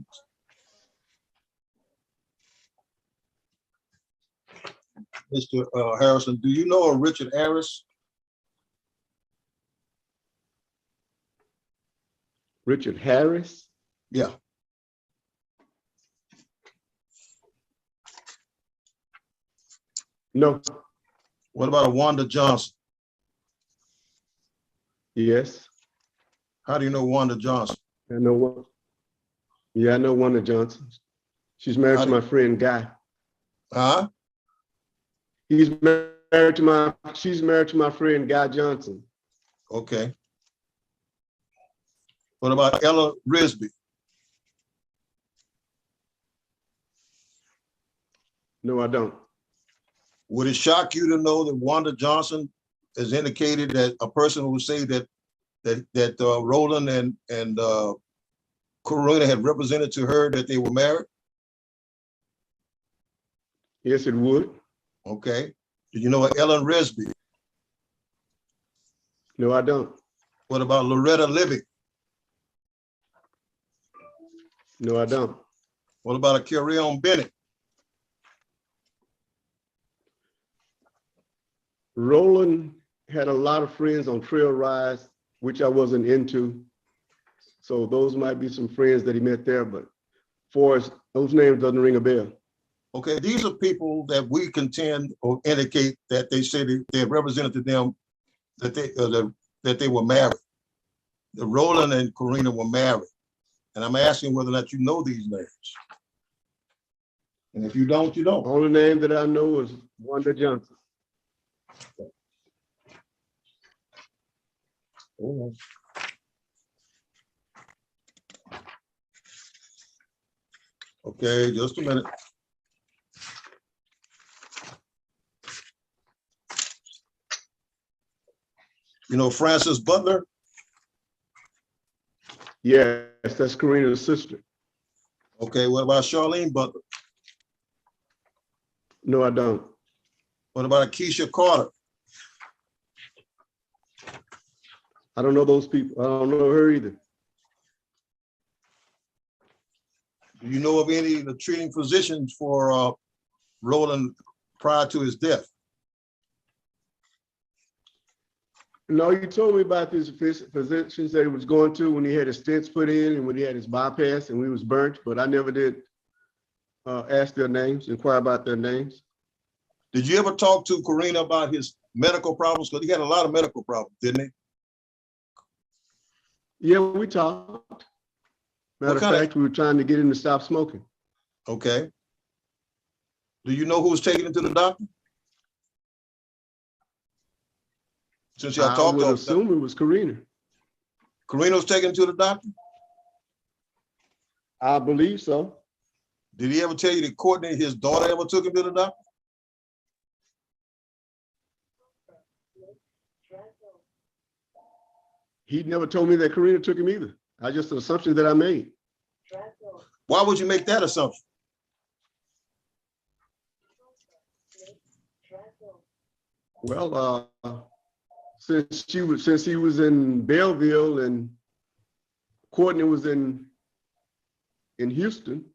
[SPEAKER 6] Mr. Harrison, do you know a Richard Harris?
[SPEAKER 11] Richard Harris?
[SPEAKER 6] Yeah.
[SPEAKER 11] No.
[SPEAKER 6] What about a Wanda Johnson?
[SPEAKER 11] Yes.
[SPEAKER 6] How do you know Wanda Johnson?
[SPEAKER 11] I know what. Yeah, I know Wanda Johnson. She's married to my friend Guy.
[SPEAKER 6] Huh?
[SPEAKER 11] She's married to my friend Guy Johnson.
[SPEAKER 6] Okay. What about Ella Risby?
[SPEAKER 11] No, I don't.
[SPEAKER 6] Would it shock you to know that Wanda Johnson has indicated that a person would say that Roland and Corona had represented to her that they were married?
[SPEAKER 11] Yes, it would.
[SPEAKER 6] Okay. Do you know Ellen Risby?
[SPEAKER 11] No, I don't.
[SPEAKER 6] What about Loretta Libby?
[SPEAKER 11] No, I don't.
[SPEAKER 6] What about a Carrion Bennett?
[SPEAKER 11] Roland had a lot of friends on trail rides, which I wasn't into. So those might be some friends that he met there, but for us, those names doesn't ring a bell.
[SPEAKER 6] Okay, these are people that we contend or indicate that they say they represented to them that they were married. The Roland and Karina were married. And I'm asking whether or not you know these names. And if you don't, you don't.
[SPEAKER 11] Only name that I know is Wanda Johnson.
[SPEAKER 6] Okay, just a minute. You know Frances Butler?
[SPEAKER 11] Yes, that's Karina's sister.
[SPEAKER 6] Okay, what about Charlene Butler?
[SPEAKER 11] No, I don't.
[SPEAKER 6] What about Keisha Carter?
[SPEAKER 11] I don't know those people. I don't know her either.
[SPEAKER 6] Do you know of any of the treating physicians for Roland prior to his death?
[SPEAKER 11] No, you told me about these physicians that he was going to when he had his stents put in and when he had his bypass and we was burnt, but I never did ask their names, inquire about their names.
[SPEAKER 6] Did you ever talk to Karina about his medical problems? Because he had a lot of medical problems, didn't he?
[SPEAKER 11] Yeah, we talked. Matter of fact, we were trying to get him to stop smoking.
[SPEAKER 6] Okay. Do you know who was taking him to the doctor? Since y'all
[SPEAKER 11] I
[SPEAKER 6] talked
[SPEAKER 11] would
[SPEAKER 6] to
[SPEAKER 11] assume it was Karina.
[SPEAKER 6] Karina was taken to the doctor?
[SPEAKER 11] I believe so.
[SPEAKER 6] Did he ever tell you that Courtney, his daughter, ever took him to the doctor?
[SPEAKER 11] He never told me that Karina took him either. I just an assumption that I made.
[SPEAKER 6] Why would you make that assumption?
[SPEAKER 11] Well, since he was in Belleville and Courtney was in Houston,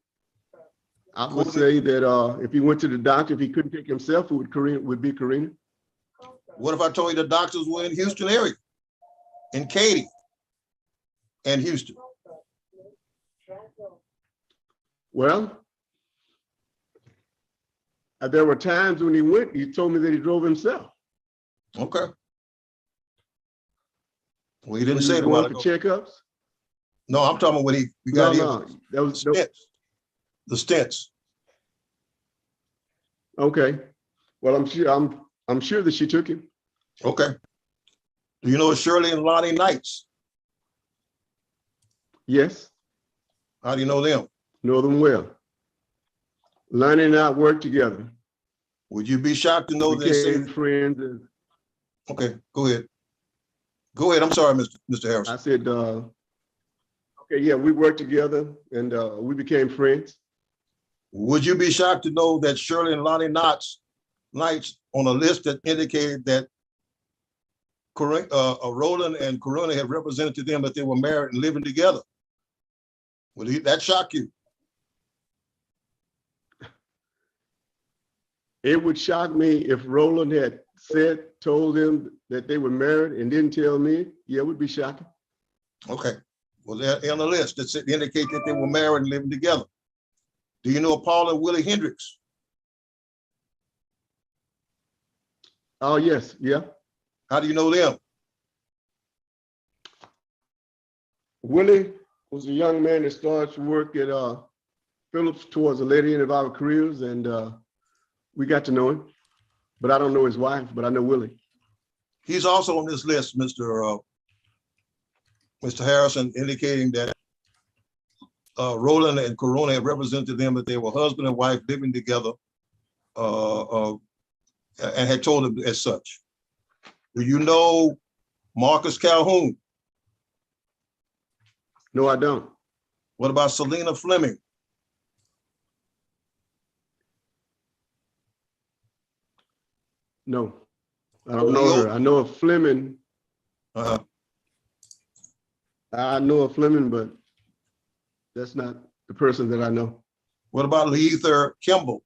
[SPEAKER 11] I would say that if he went to the doctor, if he couldn't take himself, it would be Karina.
[SPEAKER 6] What if I told you the doctors were in Houston area, in Katy and Houston?
[SPEAKER 11] Well, there were times when he went, he told me that he drove himself.
[SPEAKER 6] Okay. Well, he didn't
[SPEAKER 11] When he
[SPEAKER 6] say
[SPEAKER 11] was
[SPEAKER 6] it a while
[SPEAKER 11] going for
[SPEAKER 6] ago.
[SPEAKER 11] checkups.
[SPEAKER 6] No, I'm talking about when he got here.
[SPEAKER 11] No, that was
[SPEAKER 6] The stents.
[SPEAKER 11] okay. Well, I'm sure that she took him.
[SPEAKER 6] Okay. Do you know Shirley and Lonnie Knights?
[SPEAKER 11] Yes,
[SPEAKER 6] How do you know them?
[SPEAKER 11] know them well. Lonnie and I worked together.
[SPEAKER 6] Would you be shocked to know
[SPEAKER 11] We
[SPEAKER 6] they say?
[SPEAKER 11] became friends.
[SPEAKER 6] Okay, go ahead. Go ahead. I'm sorry, Mr. Harrison.
[SPEAKER 11] I said, okay, yeah, we worked together and we became friends.
[SPEAKER 6] Would you be shocked to know that Shirley and Lonnie Knights on a list that indicated that Roland and Corona had represented to them that they were married and living together? Would that shock you?
[SPEAKER 11] It would shock me if Roland had told them that they were married and didn't tell me. Yeah, it would be shocking.
[SPEAKER 6] Okay. Well, they're on the list that indicate that they were married and living together. Do you know Paul and Willie Hendricks?
[SPEAKER 11] Oh, yes, yeah.
[SPEAKER 6] How do you know them?
[SPEAKER 11] Willie was a young man that started to work at Phillips towards the later end of our careers, and we got to know him. But I don't know his wife, but I know Willie.
[SPEAKER 6] He's also on this list, Mr. Harrison, indicating that Roland and Corona had represented them that they were husband and wife living together and had told them as such. Do you know Marcus Calhoun?
[SPEAKER 11] No, I don't.
[SPEAKER 6] What about Selena Fleming?
[SPEAKER 11] No, I don't know her. I know of Fleming.
[SPEAKER 6] Uh-huh.
[SPEAKER 11] I know of Fleming, but that's not the person that I know.
[SPEAKER 6] What about Leether Kimball?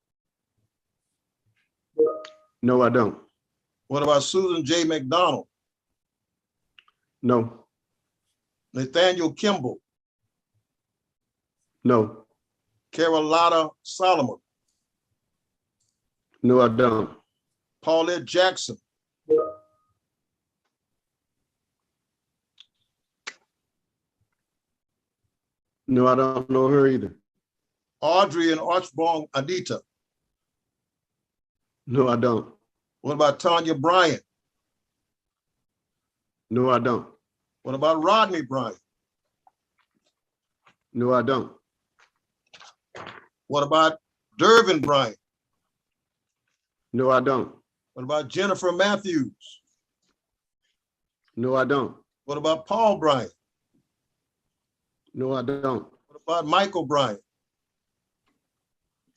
[SPEAKER 11] No, I don't.
[SPEAKER 6] What about Susan J. McDonald?
[SPEAKER 11] No,
[SPEAKER 6] Nathaniel Kimball?
[SPEAKER 11] no,
[SPEAKER 6] Carolina Solomon?
[SPEAKER 11] no, I don't.
[SPEAKER 6] Paulette Jackson?
[SPEAKER 11] No, I don't know her either.
[SPEAKER 6] Audrey and Archibald Anita?
[SPEAKER 11] No, I don't.
[SPEAKER 6] What about Tanya Bryant?
[SPEAKER 11] No, I don't.
[SPEAKER 6] What about Rodney Bryant?
[SPEAKER 11] No, I don't.
[SPEAKER 6] What about Dervin Bryant?
[SPEAKER 11] No, I don't.
[SPEAKER 6] What about Jennifer Matthews?
[SPEAKER 11] No, I don't.
[SPEAKER 6] What about Paul Bryant?
[SPEAKER 11] No, I don't.
[SPEAKER 6] What about Michael Bryant?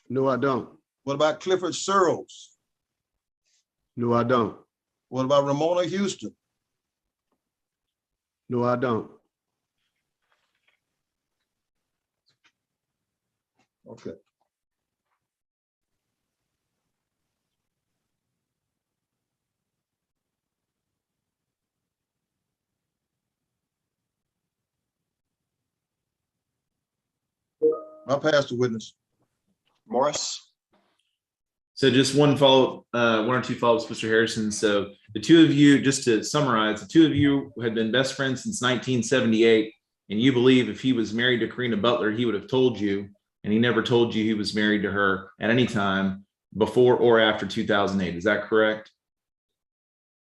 [SPEAKER 11] No, I don't.
[SPEAKER 6] What about Clifford Searles?
[SPEAKER 11] No, I don't.
[SPEAKER 6] What about Ramona Houston?
[SPEAKER 11] No, I don't.
[SPEAKER 6] Okay. I'll pass the witness.
[SPEAKER 1] Morris?
[SPEAKER 5] So just one or two follow-ups, Mr. Harrison. So the two of you, just to summarize, the two of you had been best friends since 1978, and you believe if he was married to Karina Butler, he would have told you, and he never told you he was married to her at any time before or after 2008. Is that correct?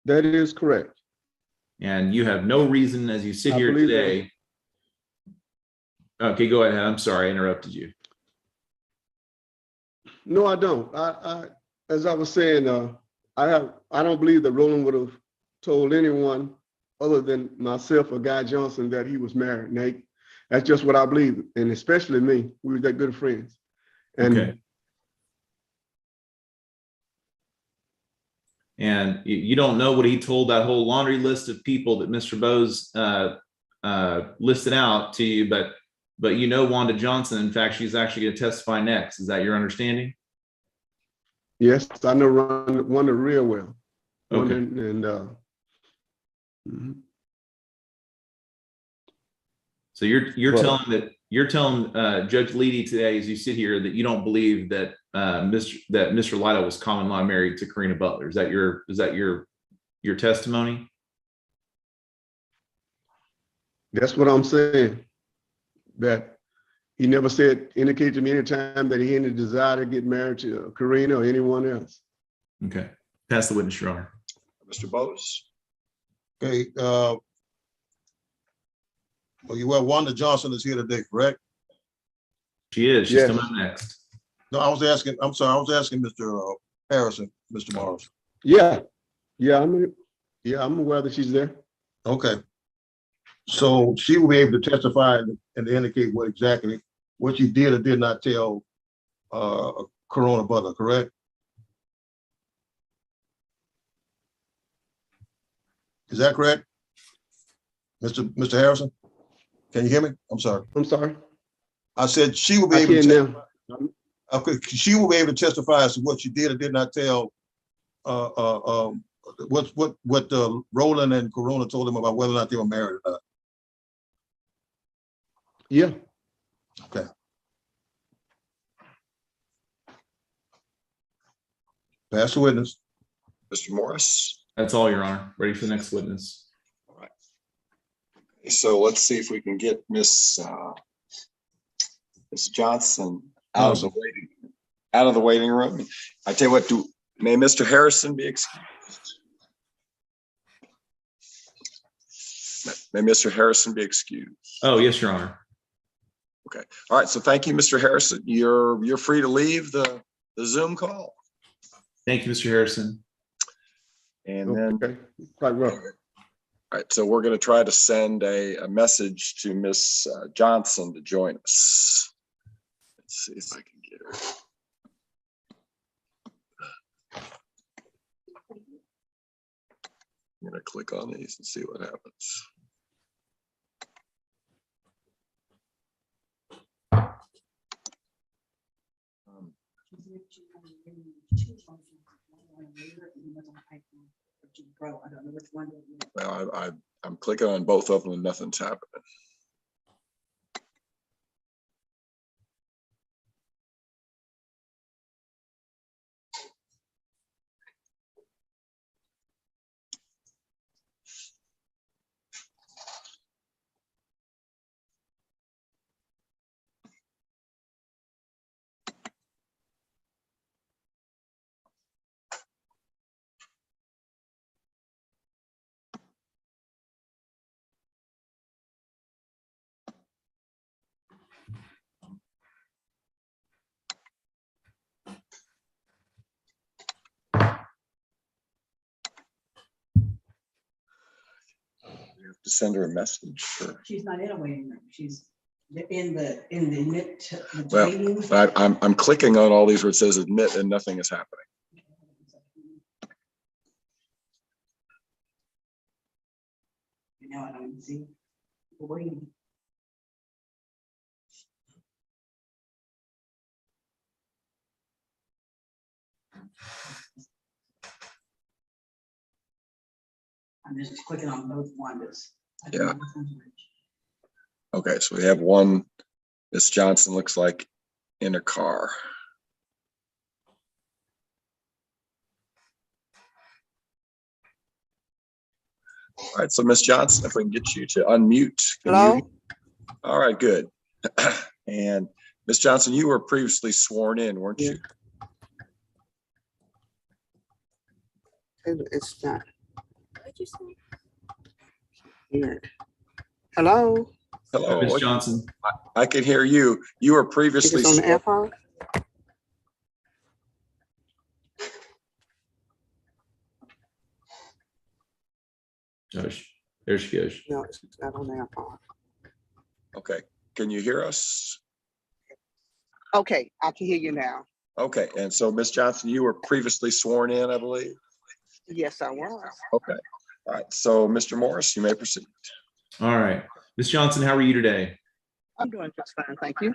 [SPEAKER 11] That is correct.
[SPEAKER 5] And you have no reason as you sit
[SPEAKER 11] I
[SPEAKER 5] here
[SPEAKER 11] believe
[SPEAKER 5] today. Okay, go ahead. I'm sorry, I interrupted you.
[SPEAKER 11] No, I don't. As I was saying, I don't believe that Roland would have told anyone other than myself or Guy Johnson that he was married, Nate. That's just what I believe, and especially me. We were that good friends. And
[SPEAKER 5] Okay. And you don't know what he told that whole laundry list of people that Mr. Bose listed out to you, but you know Wanda Johnson. In fact, she's actually going to testify next. Is that your understanding?
[SPEAKER 11] yes, I know Wanda real well.
[SPEAKER 5] Okay.
[SPEAKER 11] Mhm.
[SPEAKER 5] So you're
[SPEAKER 11] Well,
[SPEAKER 5] telling Judge Leedy today, as you sit here, that you don't believe that Mr. Lytle was common law married to Karina Butler. Is that your testimony?
[SPEAKER 11] that's what I'm saying. That he never indicated to me any time that he had any desire to get married to Karina or anyone else.
[SPEAKER 5] Okay. Pass the witness, Your Honor.
[SPEAKER 6] Mr. Bose. Okay, well, Wanda Johnson is here today, correct?
[SPEAKER 5] She is. She's
[SPEAKER 11] Yes.
[SPEAKER 5] coming up next.
[SPEAKER 6] No, I was asking Mr. Harrison, Mr. Morris.
[SPEAKER 11] Yeah, I'm aware that she's there.
[SPEAKER 6] Okay. So she will be able to testify and indicate what she did or did not tell Corona Butler, correct? Is that correct? Mr. Harrison? Can you hear me? I'm sorry.
[SPEAKER 11] I'm sorry.
[SPEAKER 6] I said she will be
[SPEAKER 11] I
[SPEAKER 6] able to
[SPEAKER 11] can
[SPEAKER 6] testify.
[SPEAKER 11] now.
[SPEAKER 6] Okay, she will be able to testify as to what she did or did not tell what Roland and Corona told him about whether or not they were married or not.
[SPEAKER 11] Yeah.
[SPEAKER 6] Okay. Pass the witness.
[SPEAKER 1] Mr. Morris.
[SPEAKER 5] That's all, Your Honor. Ready for the next witness.
[SPEAKER 1] All right. So let's see if we can get Miss Johnson out of the waiting room. I tell you what, may Mr. Harrison be excused? May Mr. Harrison be excused?
[SPEAKER 5] Oh, yes, Your Honor.
[SPEAKER 1] Okay. All right. So thank you, Mr. Harrison. You're free to leave the Zoom call.
[SPEAKER 5] Thank you, Mr. Harrison.
[SPEAKER 1] And then,
[SPEAKER 11] Okay. Quite well.
[SPEAKER 1] all right. So we're going to try to send a message to Miss Johnson to join us. Let's see if I can get her. I'm going to click on these and see what happens. Well, I'm clicking on both of them and nothing's happening. You have to send her a message. Or...
[SPEAKER 3] She's not in a waiting room. She's in the admit.
[SPEAKER 1] Well, I'm clicking on all these where it says admit and nothing is happening.
[SPEAKER 3] Now I don't see. Waiting. I'm just clicking on both Wandas.
[SPEAKER 1] Yeah. Okay, so we have one. Miss Johnson looks like in a car. All right, so Miss Johnson, if we can get you to unmute.
[SPEAKER 7] Hello?
[SPEAKER 1] All right, good. And Miss Johnson, you were previously sworn in, weren't you?
[SPEAKER 7] It's not.
[SPEAKER 4] Weird. Hello?
[SPEAKER 1] Hello,
[SPEAKER 5] Ms. Johnson.
[SPEAKER 1] I can hear you. You were
[SPEAKER 4] Is
[SPEAKER 1] previously,
[SPEAKER 4] this on the AirPod?
[SPEAKER 5] Oh, there she goes.
[SPEAKER 4] No, it's not on the AirPod.
[SPEAKER 1] okay, can you hear us?
[SPEAKER 7] Okay, I can hear you now.
[SPEAKER 1] Okay, and so Ms. Johnson, you were previously sworn in, I believe?
[SPEAKER 7] Yes, I was.
[SPEAKER 1] Okay, all right, so Mr. Morris, you may proceed.
[SPEAKER 5] All right. Ms. Johnson, how are you today?
[SPEAKER 7] I'm doing just fine, thank you.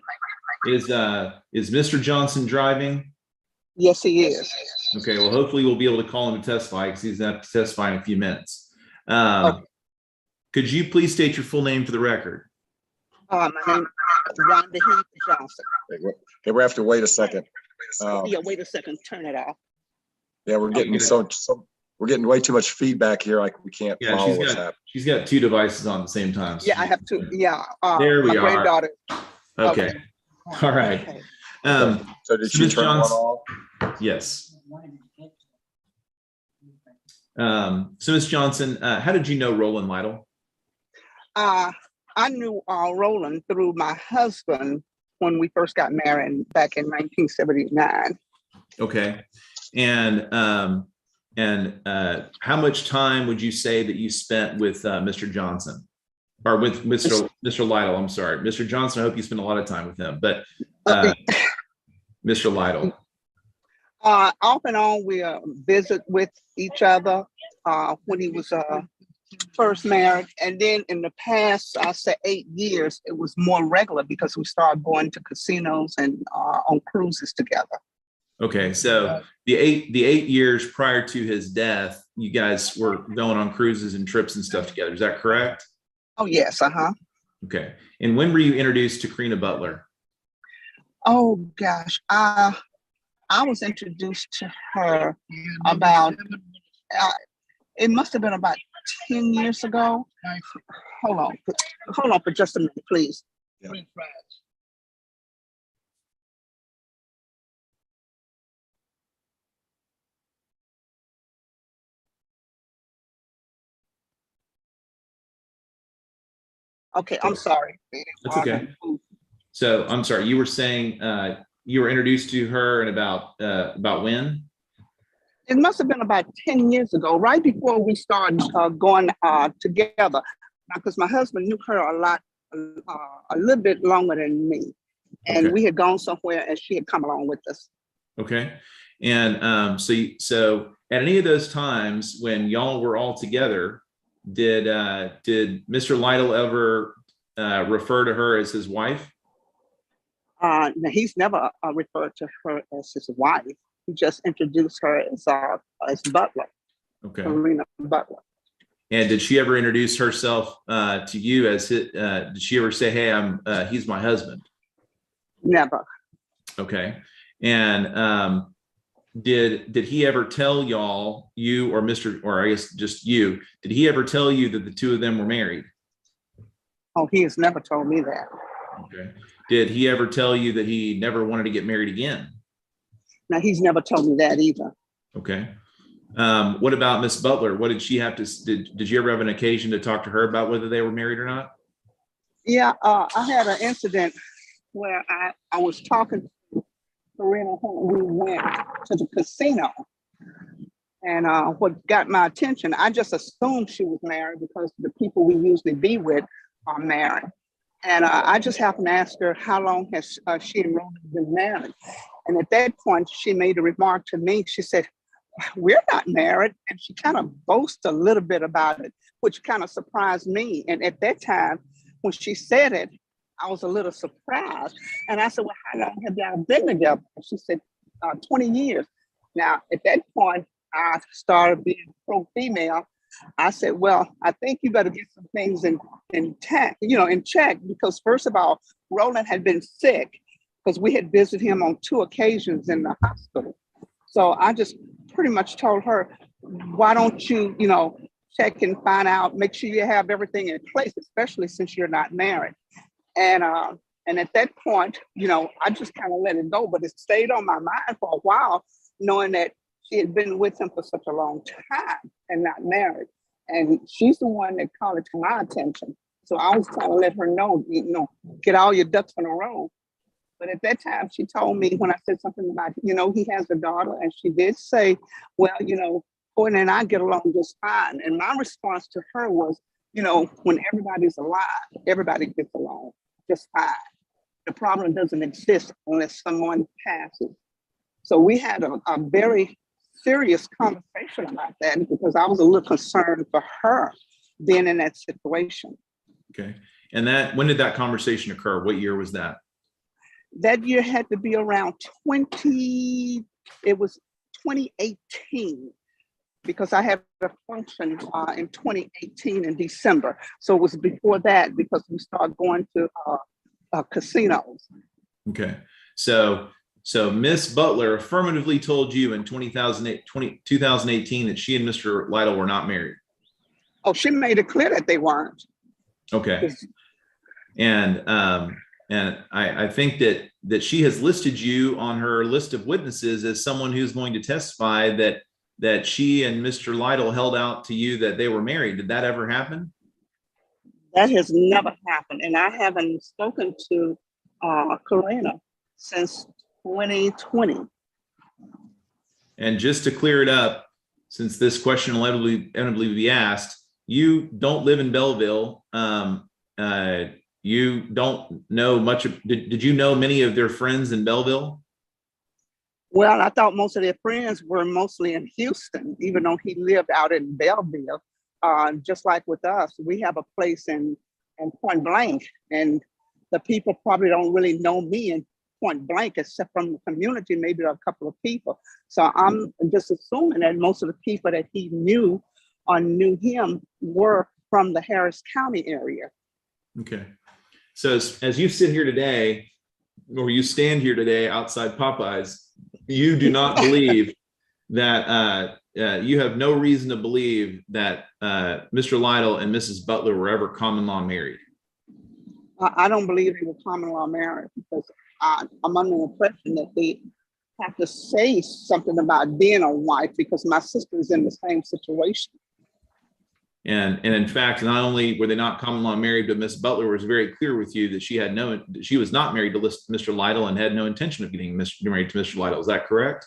[SPEAKER 5] Is Mr. Johnson driving?
[SPEAKER 7] Yes, he is.
[SPEAKER 5] Okay, well, hopefully we'll be able to call him to testify because he's going to have to testify in a few minutes.
[SPEAKER 7] Okay.
[SPEAKER 5] Could you please state your full name for the record?
[SPEAKER 7] My name is Rhonda Heath Johnson.
[SPEAKER 1] Okay, we have to wait a second.
[SPEAKER 7] Yeah, wait a second, turn it off.
[SPEAKER 1] Yeah, we're getting we're getting way too much feedback here, like we can't
[SPEAKER 5] Yeah,
[SPEAKER 1] follow what's happening.
[SPEAKER 5] she's got two devices on at the same time. So
[SPEAKER 7] Yeah, I have to, yeah.
[SPEAKER 5] There we
[SPEAKER 7] my
[SPEAKER 5] are.
[SPEAKER 7] granddaughter.
[SPEAKER 5] Okay. All right.
[SPEAKER 7] Okay.
[SPEAKER 1] So did she
[SPEAKER 5] Ms.
[SPEAKER 1] turn one
[SPEAKER 5] Johnson-
[SPEAKER 1] off?
[SPEAKER 5] Yes. So Ms. Johnson, how did you know Roland Lytle?
[SPEAKER 7] I knew Roland through my husband when we first got married back in 1979.
[SPEAKER 5] Okay. And how much time would you say that you spent with Mr. Johnson? Or with Mr. Lytle, I'm sorry. Mr. Johnson, I hope you spent a lot of time with him, but Mr. Lytle.
[SPEAKER 7] Off and on, we visit with each other when he was first married. And then in the past, I say 8 years, it was more regular because we started going to casinos and on cruises together.
[SPEAKER 5] Okay, so the eight years prior to his death, you guys were going on cruises and trips and stuff together. Is that correct?
[SPEAKER 7] Oh, yes.
[SPEAKER 5] Okay. And when were you introduced to Karina Butler?
[SPEAKER 7] Oh, gosh. I was introduced to her about, it must have been about 10 years ago. Hold on for just a minute, please.
[SPEAKER 1] Yeah.
[SPEAKER 7] Okay, I'm sorry.
[SPEAKER 5] That's okay. So I'm sorry, you were saying you were introduced to her and about when?
[SPEAKER 7] It must have been about 10 years ago, right before we started going together. Because my husband knew her a little bit longer than me. And
[SPEAKER 5] Okay.
[SPEAKER 7] we had gone somewhere and she had come along with us.
[SPEAKER 5] Okay. And so at any of those times when y'all were all together, did Mr. Lytle ever refer to her as his wife?
[SPEAKER 7] No, he's never referred to her as his wife. He just introduced her as Butler.
[SPEAKER 5] Okay.
[SPEAKER 7] Karina Butler.
[SPEAKER 5] And did she ever introduce herself to you as did she ever say, hey, he's my husband?
[SPEAKER 7] Never.
[SPEAKER 5] Okay. And did he ever tell y'all, you or I guess just you, did he ever tell you that the two of them were married?
[SPEAKER 7] Oh, he has never told me that.
[SPEAKER 5] Okay. Did he ever tell you that he never wanted to get married again?
[SPEAKER 7] No, he's never told me that either.
[SPEAKER 5] Okay. What about Miss Butler? What did she have to, did you ever have an occasion to talk to her about whether they were married or not?
[SPEAKER 7] Yeah, I had an incident where I was talking to Karina when we went to the casino. And what got my attention, I just assumed she was married because the people we usually be with are married. And I just happened to ask her how long has she and Roland been married. And at that point, she made a remark to me. She said, we're not married. And she kind of boasted a little bit about it, which kind of surprised me. And at that time, when she said it, I was a little surprised. And I said, well, how long have y'all been together? She said, 20 years. Now, at that point, I started being pro-female. I said, well, I think you better get some things in check, because first of all, Roland had been sick because we had visited him on 2 occasions in the hospital. So I just pretty much told her, why don't you, check and find out, make sure you have everything in place, especially since you're not married. And at that point, I just kind of let it go, but it stayed on my mind for a while, knowing that she had been with him for such a long time and not married. And she's the one that called it to my attention. So I was trying to let her know, get all your ducks in a row. But at that time, she told me when I said something about, he has a daughter, and she did say, well, Courtney and I get along just fine. And my response to her was, when everybody's alive, everybody gets along just fine. The problem doesn't exist unless someone passes. So we had a very serious conversation about that because I was a little concerned for her being in that situation.
[SPEAKER 5] Okay. And when did that conversation occur? What year was that?
[SPEAKER 7] That year had to be around 2018, because I had a function in 2018 in December. So it was before that because we started going to casinos.
[SPEAKER 5] Okay. So Miss Butler affirmatively told you in 2018 that she and Mr. Lytle were not married.
[SPEAKER 7] Oh, she made it clear that they weren't.
[SPEAKER 5] Okay. And I think that she has listed you on her list of witnesses as someone who's going to testify that she and Mr. Lytle held out to you that they were married. Did that ever happen?
[SPEAKER 7] That has never happened. And I haven't spoken to Karina since 2020.
[SPEAKER 5] And just to clear it up, since this question will inevitably be asked, you don't live in Belleville. You don't know much. Did you know many of their friends in Belleville?
[SPEAKER 7] Well, I thought most of their friends were mostly in Houston, even though he lived out in Belleville. Just like with us, we have a place in Point Blank, and the people probably don't really know me in Point Blank, except from the community, maybe a couple of people. So I'm just assuming that most of the people that he knew or knew him were from the Harris County area.
[SPEAKER 5] Okay. So as you sit here today, or you stand here today outside Popeyes, you do not believe that you have no reason to believe that Mr. Lytle and Mrs. Butler were ever common law married.
[SPEAKER 7] I don't believe they were common law married because I'm under the impression that they have to say something about being a wife because my sister is in the same situation.
[SPEAKER 5] And in fact, not only were they not common law married, but Miss Butler was very clear with you that she was not married to Mr. Lytle and had no intention of getting married to Mr. Lytle. Is that correct?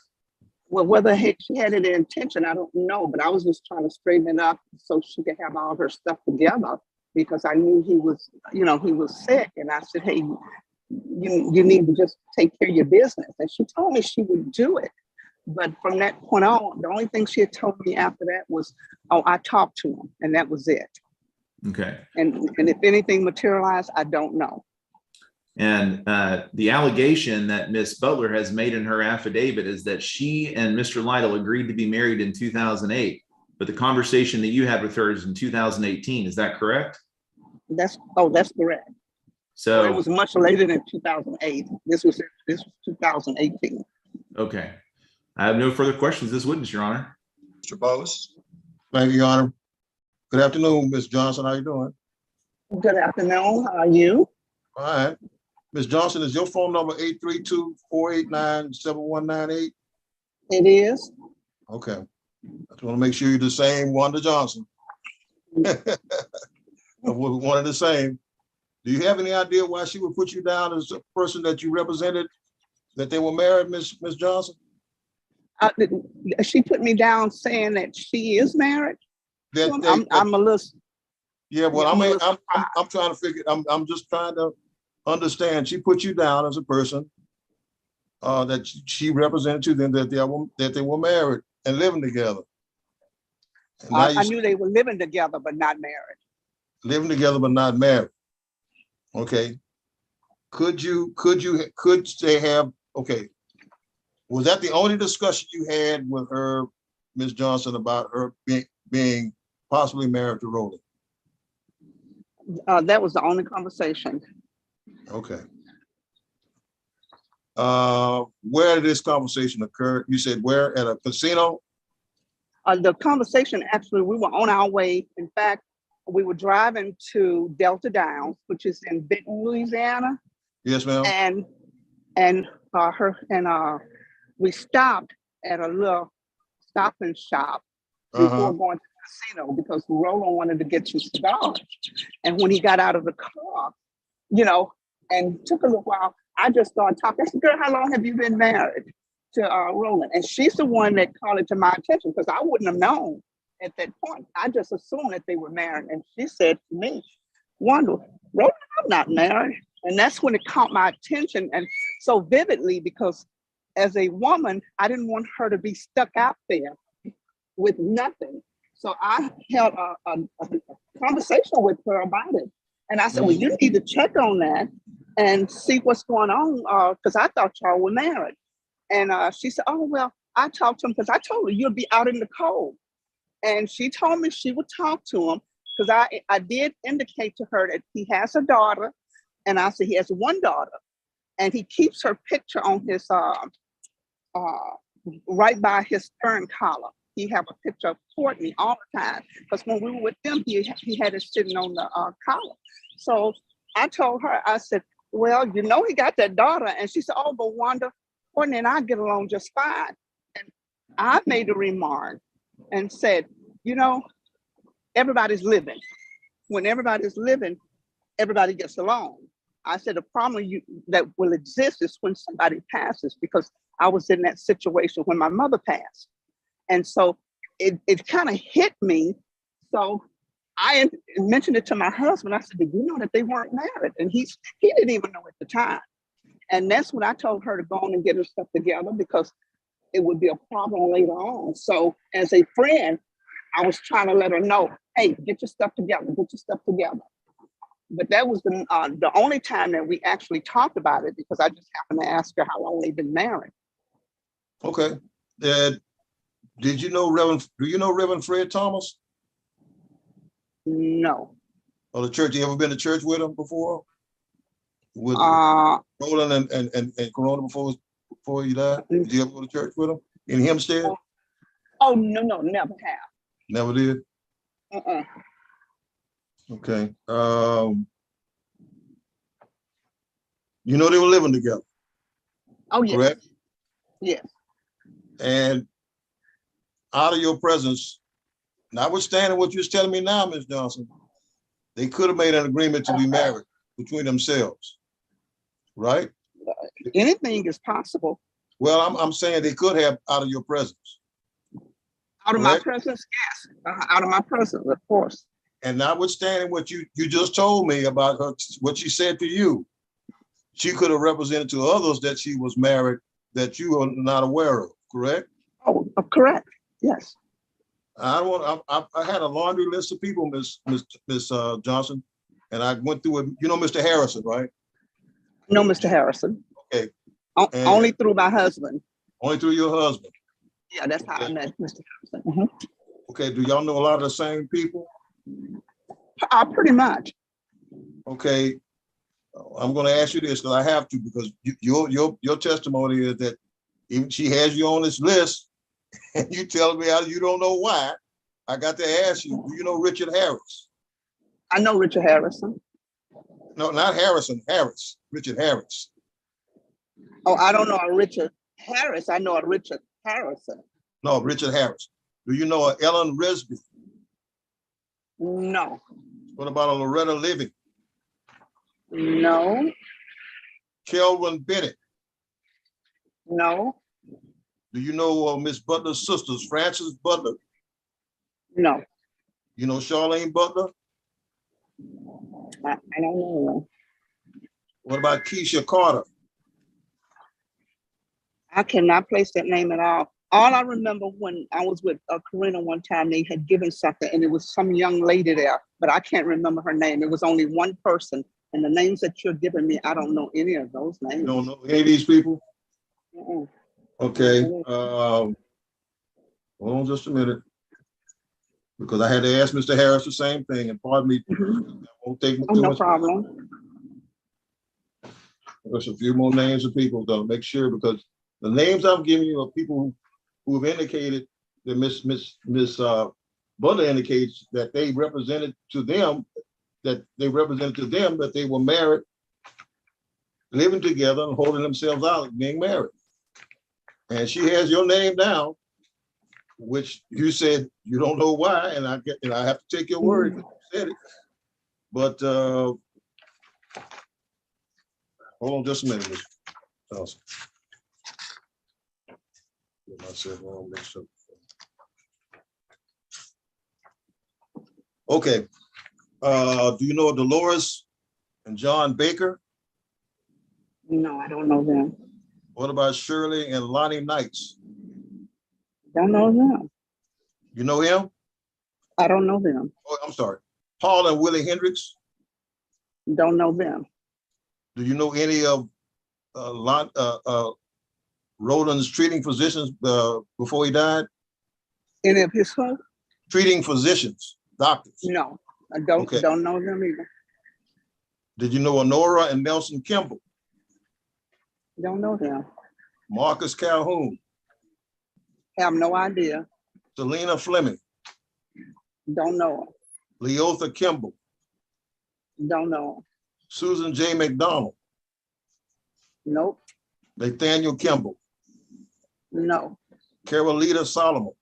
[SPEAKER 7] Well, whether she had any intention, I don't know, but I was just trying to straighten it up so she could have all her stuff together because I knew he was sick. And I said, hey, you need to just take care of your business. And she told me she would do it. But from that point on, the only thing she had told me after that was, oh, I talked to him, and that was it.
[SPEAKER 5] Okay.
[SPEAKER 7] And if anything materialized, I don't know.
[SPEAKER 5] And the allegation that Miss Butler has made in her affidavit is that she and Mr. Lytle agreed to be married in 2008, but the conversation that you had with her is in 2018. Is that correct?
[SPEAKER 7] That's correct.
[SPEAKER 5] So
[SPEAKER 7] it was much later than 2008. This was 2018.
[SPEAKER 5] Okay. I have no further questions. This witness, Your Honor.
[SPEAKER 6] Mr. Bowles. Thank you, Your Honor. Good afternoon, Ms. Johnson. How you doing?
[SPEAKER 7] Good afternoon. How are you?
[SPEAKER 6] All right. Ms. Johnson, is your phone number 832-489-7198?
[SPEAKER 7] It is.
[SPEAKER 6] Okay. I just want to make sure you're the same Wanda Johnson. One of the same. Do you have any idea why she would put you down as a person that you represented, that they were married, Ms. Johnson?
[SPEAKER 7] She put me down saying that she is married. I'm a little.
[SPEAKER 6] Yeah, well, I'm trying to figure. I'm just trying to understand. She put you down as a person that she represented to them that they were married and living together. And
[SPEAKER 7] I knew they were living together but not married.
[SPEAKER 6] Living together but not married. Okay. Could they have? Okay. Was that the only discussion you had with her, Ms. Johnson, about her being possibly married to Roland?
[SPEAKER 7] That was the only conversation.
[SPEAKER 6] Okay. Where did this conversation occur? You said where? At a casino?
[SPEAKER 7] The conversation, actually, we were on our way. In fact, we were driving to Delta Downs, which is in Benton, Louisiana.
[SPEAKER 6] Yes, ma'am.
[SPEAKER 7] And we stopped at a little Stop and Shop before going to casino because Roland wanted to get some cigars. And when he got out of the car, and took a little while, I just started talking. I said, girl, how long have you been married to Roland? And she's the one that called it to my attention because I wouldn't have known at that point. I just assumed that they were married. And she said to me, Wanda, Roland, I'm not married. And that's when it caught my attention and so vividly because as a woman, I didn't want her to be stuck out there with nothing. So I held a conversation with her about it. And I said, well, you need to check on that and see what's going on because I thought y'all were married. And she said, oh, well, I talked to him because I told her you'll be out in the cold. And she told me she would talk to him because I did indicate to her that he has a daughter. And I said he has one daughter. And he keeps her picture on his, right by his stern collar. He have a picture of Courtney all the time. Because when we were with them, he had it sitting on the collar. So I told her, I said, well, he got that daughter. And she said, oh, but Wanda, Courtney and I get along just fine. And I made a remark and said, everybody's living. When everybody's living, everybody gets along. I said, the problem that will exist is when somebody passes, because I was in that situation when my mother passed. And so it kind of hit me. So I mentioned it to my husband. I said, did you know that they weren't married? And he didn't even know at the time. And that's when I told her to go on and get her stuff together because it would be a problem later on. So as a friend, I was trying to let her know, hey, get your stuff together, get your stuff together. But that was the only time that we actually talked about it because I just happened to ask her how long they've been married.
[SPEAKER 6] Okay. Do you know Reverend Fred Thomas?
[SPEAKER 7] No.
[SPEAKER 6] Or the church? You ever been to church with him before? With Roland and Corona before he died? Did you ever go to church with him in Hempstead?
[SPEAKER 7] Oh, no, never have.
[SPEAKER 6] Never did?
[SPEAKER 7] Uh-uh.
[SPEAKER 6] Okay. They were living together.
[SPEAKER 7] Oh, yes.
[SPEAKER 6] Correct?
[SPEAKER 7] Yes.
[SPEAKER 6] And out of your presence, notwithstanding what you're telling me now, Ms. Johnson, they could have made an agreement to be married between themselves, right?
[SPEAKER 7] Anything is possible.
[SPEAKER 6] Well, I'm saying they could have out of your presence.
[SPEAKER 7] Out of my presence, yes. Out of my presence, of course.
[SPEAKER 6] And notwithstanding what you just told me about her, what she said to you, she could have represented to others that she was married that you are not aware of, correct?
[SPEAKER 7] Oh, correct. Yes.
[SPEAKER 6] I had a laundry list of people, Miss Johnson, and I went through it. You know Mr. Harrison, right?
[SPEAKER 7] No, Mr. Harrison.
[SPEAKER 6] Okay.
[SPEAKER 7] Only through my husband.
[SPEAKER 6] Only through your husband.
[SPEAKER 7] Yeah, that's how I met Mr. Harrison. Mm-hmm.
[SPEAKER 6] Okay. Do y'all know a lot of the same people?
[SPEAKER 7] Pretty much.
[SPEAKER 6] Okay. I'm going to ask you this because I have to, because your testimony is that even she has you on this list, and you tell me you don't know why. I got to ask you, do you know Richard Harris?
[SPEAKER 7] I know Richard Harrison.
[SPEAKER 6] No, not Harrison, Harris, Richard Harris.
[SPEAKER 7] Oh, I don't know a Richard Harris. I know a Richard Harrison.
[SPEAKER 6] No, Richard Harris. Do you know a Ellen Risby?
[SPEAKER 7] No.
[SPEAKER 6] What about a Loretta Living?
[SPEAKER 7] No.
[SPEAKER 6] Kelvin Bennett?
[SPEAKER 7] No.
[SPEAKER 6] Do you know Miss Butler's sisters, Frances Butler?
[SPEAKER 7] No.
[SPEAKER 6] You know Charlene Butler?
[SPEAKER 7] I don't know.
[SPEAKER 6] What about Keisha Carter?
[SPEAKER 7] I cannot place that name at all. All I remember when I was with Karina one time, they had given something and it was some young lady there, but I can't remember her name. It was only one person. And the names that you're giving me, I don't know any of those names.
[SPEAKER 6] You don't know any of these people?
[SPEAKER 7] Mm-mm.
[SPEAKER 6] Okay. Hold on just a minute. Because I had to ask Mr. Harris the same thing, and pardon me.
[SPEAKER 7] Mm-hmm.
[SPEAKER 6] Won't take me
[SPEAKER 7] Oh,
[SPEAKER 6] too
[SPEAKER 7] no
[SPEAKER 6] much.
[SPEAKER 7] problem.
[SPEAKER 6] There's a few more names of people, though, make sure, because the names I'm giving you are people who have indicated that Miss Butler indicates that they represented to them that they were married, living together and holding themselves out being married. And she has your name down which you said you don't know why, and I have to take your word if you said it. But hold on just a minute, Mr. Johnson. Get myself all mixed up. Okay. Do you know Dolores and John Baker?
[SPEAKER 7] No, I don't know them.
[SPEAKER 6] What about Shirley and Lonnie Knights?
[SPEAKER 7] Don't know them.
[SPEAKER 6] You know him?
[SPEAKER 7] I don't know them.
[SPEAKER 6] Oh, I'm sorry. Paul and Willie Hendricks?
[SPEAKER 7] Don't know them.
[SPEAKER 6] Do you know any of Roland's treating physicians before he died?
[SPEAKER 7] Any of his folks?
[SPEAKER 6] Treating physicians, doctors?
[SPEAKER 7] No, I don't.
[SPEAKER 6] Okay.
[SPEAKER 7] Don't know them either.
[SPEAKER 6] Did you know Honora and Nelson Kimball?
[SPEAKER 7] Don't know them.
[SPEAKER 6] Marcus Calhoun?
[SPEAKER 7] Have no idea.
[SPEAKER 6] Selena Fleming?
[SPEAKER 7] Don't know
[SPEAKER 6] Leotha Kimball?
[SPEAKER 7] them. Don't know them.
[SPEAKER 6] Susan J. McDonald?
[SPEAKER 7] Nope.
[SPEAKER 6] Nathaniel Kimball?
[SPEAKER 7] No.
[SPEAKER 6] Carolita Solomon?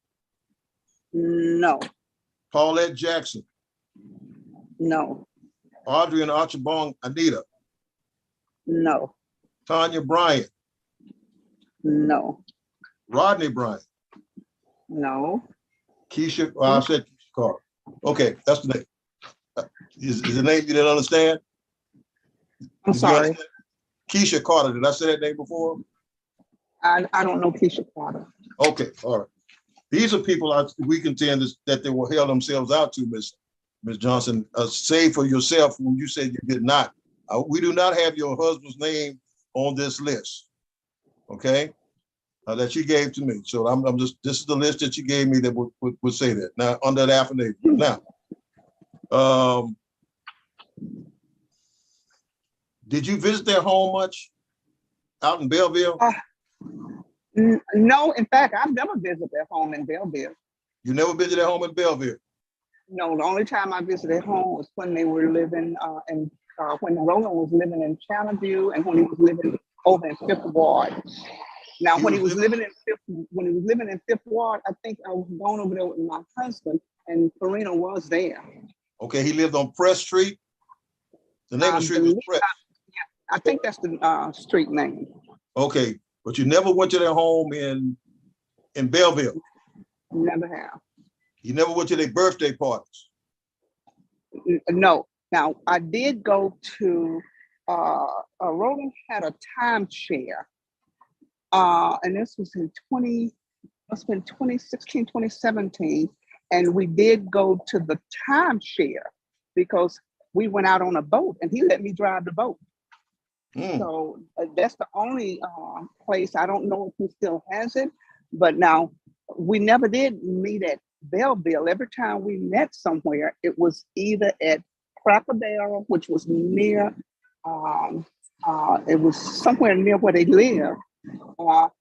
[SPEAKER 7] No.
[SPEAKER 6] Paulette Jackson?
[SPEAKER 7] No.
[SPEAKER 6] Audrey and Archibong Anita?
[SPEAKER 7] No.
[SPEAKER 6] Tanya Bryant?
[SPEAKER 7] No.
[SPEAKER 6] Rodney Bryant?
[SPEAKER 7] No.
[SPEAKER 6] Keisha, I said Keisha Carter. Okay, that's the name. Is the name you didn't understand?
[SPEAKER 7] I'm
[SPEAKER 6] Did you
[SPEAKER 7] sorry.
[SPEAKER 6] understand? Keisha Carter, did I say that name before?
[SPEAKER 7] I don't know Keisha Carter.
[SPEAKER 6] Okay, all right. These are people we contend that they will held themselves out to, Ms. Johnson. Save for yourself when you said you did not. We do not have your husband's name on this list, okay? That you gave to me. So I'm just, this is the list that you gave me that would say that. Now, under the affidavit. Now, did you visit their home much out in Belleville?
[SPEAKER 7] No, in fact, I've never visited their home in Belleville.
[SPEAKER 6] You never visited their home in Belleville?
[SPEAKER 7] No, the only time I visited home was when they were living when Roland was living in Channelview and when he was living over in Fifth Ward. Now, when he was living in Fifth Ward, I think I was going over there with my husband, and Farina was there.
[SPEAKER 6] Okay, he lived on Press Street. The name of the street was Press.
[SPEAKER 7] I think that's the street name.
[SPEAKER 6] Okay, but you never went to their home in Belleville.
[SPEAKER 7] Never have.
[SPEAKER 6] You never went to their birthday parties.
[SPEAKER 7] No. Now, I did go to Roland had a timeshare. And this was in 2016, 2017. And we did go to the timeshare because we went out on a boat and he let me drive the boat. So that's the only place. I don't know if he still has it, but now we never did meet at Belleville. Every time we met somewhere, it was either at Cracker Barrel, which was near, it was somewhere near where they live.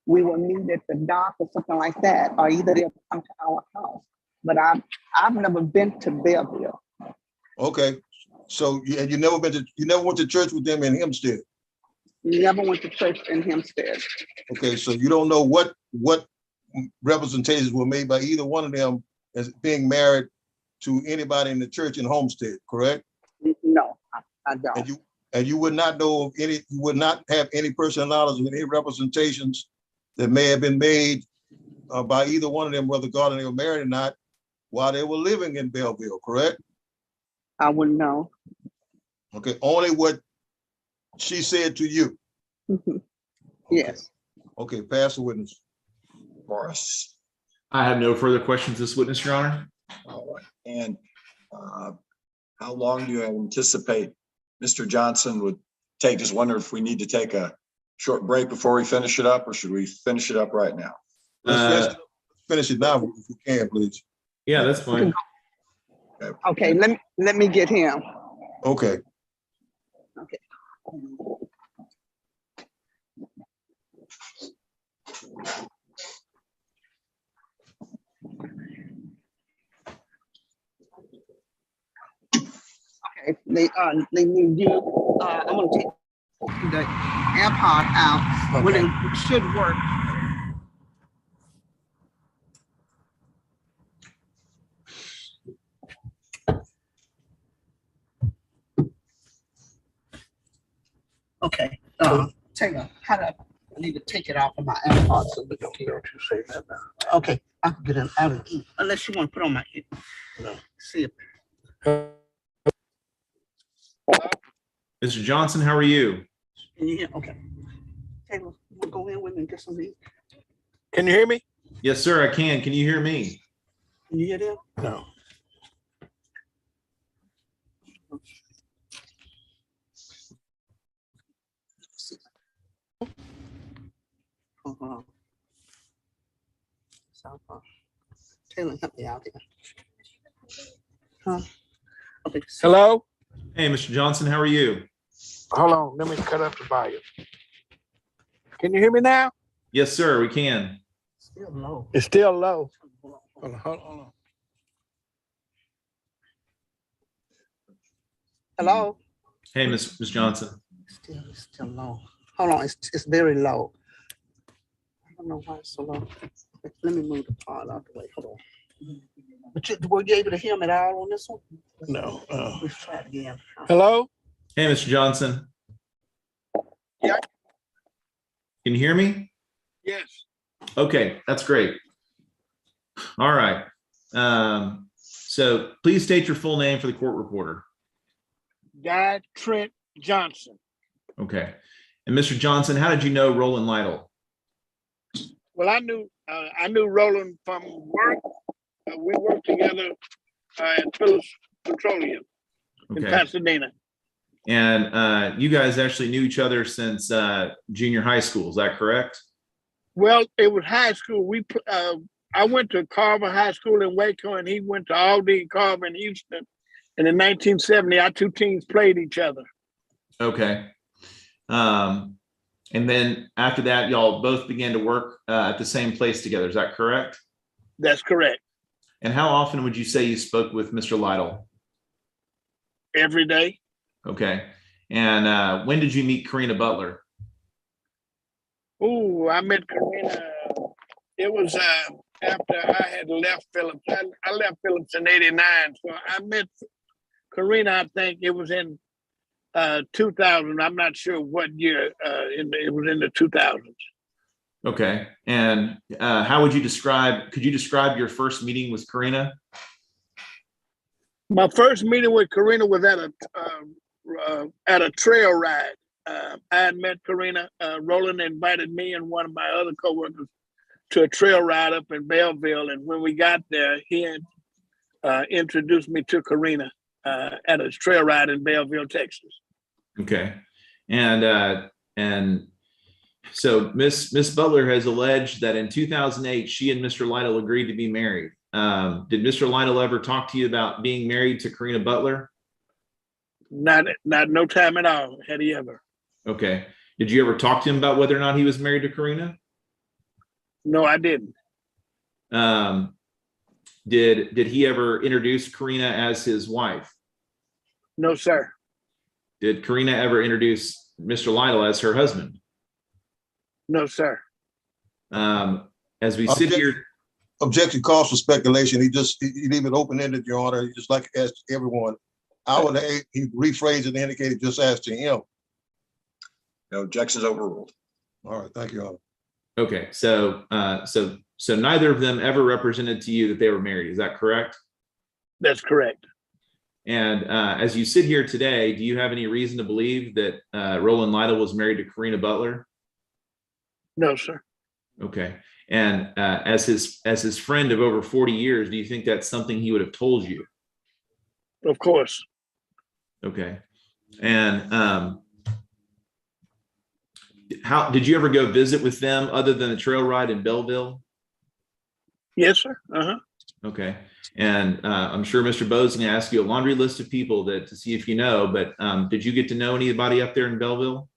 [SPEAKER 7] We will meet at the dock or something like that, or either they'll come to our house. But I've never been to Belleville.
[SPEAKER 6] Okay, so you never went to church with them in Hempstead.
[SPEAKER 7] Never went to church in Hempstead.
[SPEAKER 6] Okay, so you don't know what representations were made by either one of them as being married to anybody in the church in Homestead, correct?
[SPEAKER 7] No, I don't.
[SPEAKER 6] And you would not know of any, you would not have any personal knowledge of any representations that may have been made by either one of them, whether God and they were married or not, while they were living in Belleville, correct?
[SPEAKER 7] I wouldn't know.
[SPEAKER 6] Okay, only what she said to you.
[SPEAKER 7] Yes.
[SPEAKER 6] Okay, pass the witness.
[SPEAKER 1] Morris.
[SPEAKER 5] I have no further questions, this witness, Your Honor.
[SPEAKER 1] All right. And how long do you anticipate Mr. Johnson would take? Just wonder if we need to take a short break before we finish it up, or should we finish it up right now?
[SPEAKER 6] Let's finish it now if we can, please.
[SPEAKER 5] Yeah, that's fine.
[SPEAKER 7] Okay, let me get him.
[SPEAKER 6] Okay.
[SPEAKER 7] Okay. Okay, they need you. I'm gonna take the AirPod out.
[SPEAKER 6] Okay.
[SPEAKER 7] Well, it should work.
[SPEAKER 10] Okay, Taylor, how do I need to take it off of my AirPods? So we can hear what you say that now. Okay, I can get it out of ear, unless you want to put on my ear. No. See it.
[SPEAKER 5] Mr. Johnson, how are you?
[SPEAKER 10] Can you hear? Okay. Taylor, you want to go in with me and get some of these? Can you hear me?
[SPEAKER 5] Yes, sir, I can. Can you hear me?
[SPEAKER 10] Can you hear them? No. Taylor, help me out here. Huh? Okay. Hello?
[SPEAKER 5] Hey, Mr. Johnson, how are you?
[SPEAKER 10] Hold on, let me cut up the volume. Can you hear me now?
[SPEAKER 5] Yes, sir, we can.
[SPEAKER 10] Still low. It's still low. Hold on. Hello?
[SPEAKER 5] Hey, Ms. Johnson.
[SPEAKER 10] It's still low. Hold on, it's very low. I don't know why it's so low. Let me move the part out the way. Hold on. But were you able to hear me at all on this one? No. Let's try it again. Hello?
[SPEAKER 5] Hey, Mr. Johnson.
[SPEAKER 10] Yeah.
[SPEAKER 5] Can you hear me?
[SPEAKER 10] Yes.
[SPEAKER 5] Okay, that's great. All right. So please state your full name for the court reporter.
[SPEAKER 10] Guy Trent Johnson.
[SPEAKER 5] Okay. And Mr. Johnson, how did you know Roland Lytle?
[SPEAKER 10] Well, I knew Roland from work. We worked together at Phillips Petroleum in
[SPEAKER 5] Okay.
[SPEAKER 10] Pasadena.
[SPEAKER 5] And you guys actually knew each other since junior high school. Is that correct?
[SPEAKER 10] Well, it was high school. I went to Carver High School in Waco, and he went to Aldine Carver in Houston. And in 1970, our two teams played each other.
[SPEAKER 5] Okay. And then after that, y'all both began to work at the same place together. Is that correct?
[SPEAKER 10] That's correct.
[SPEAKER 5] And how often would you say you spoke with Mr. Lytle?
[SPEAKER 10] Every day.
[SPEAKER 5] Okay. And when did you meet Karina Butler?
[SPEAKER 10] Oh, I met Karina. It was after I had left Phillips. I left Phillips in '89. So I met Karina, I think it was in 2000. I'm not sure what year. It was in the 2000s.
[SPEAKER 5] Okay. And how would you could you describe your first meeting with Karina?
[SPEAKER 10] My first meeting with Karina was at a trail ride. I had met Karina. Roland invited me and one of my other coworkers to a trail ride up in Belleville. And when we got there, he had introduced me to Karina at a trail ride in Belleville, Texas.
[SPEAKER 5] Okay. And so Miss Butler has alleged that in 2008, she and Mr. Lytle agreed to be married. Did Mr. Lytle ever talk to you about being married to Karina Butler?
[SPEAKER 10] Not no time at all, had he ever.
[SPEAKER 5] Okay. Did you ever talk to him about whether or not he was married to Karina?
[SPEAKER 10] No, I didn't.
[SPEAKER 5] Did he ever introduce Karina as his wife?
[SPEAKER 10] No, sir.
[SPEAKER 5] Did Karina ever introduce Mr. Lytle as her husband?
[SPEAKER 10] No, sir.
[SPEAKER 5] As we sit here.
[SPEAKER 6] Objection calls for speculation. He leave it open-ended, Your Honor. He just like to ask everyone. He rephrased it and indicated just ask to him.
[SPEAKER 1] No objections overruled.
[SPEAKER 6] All right, thank you, Your Honor.
[SPEAKER 5] Okay, so neither of them ever represented to you that they were married. Is that correct?
[SPEAKER 10] That's correct.
[SPEAKER 5] And as you sit here today, do you have any reason to believe that Roland Lytle was married to Karina Butler?
[SPEAKER 10] No, sir.
[SPEAKER 5] Okay. And as his friend of over 40 years, do you think that's something he would have told you?
[SPEAKER 10] Of course.
[SPEAKER 5] Okay. And how did you ever go visit with them other than the trail ride in Belleville?
[SPEAKER 10] Yes, sir. Uh-huh.
[SPEAKER 5] Okay. And I'm sure Mr. Bo's going to ask you a laundry list of people to see if you know, but did you get to know anybody up there in Belleville?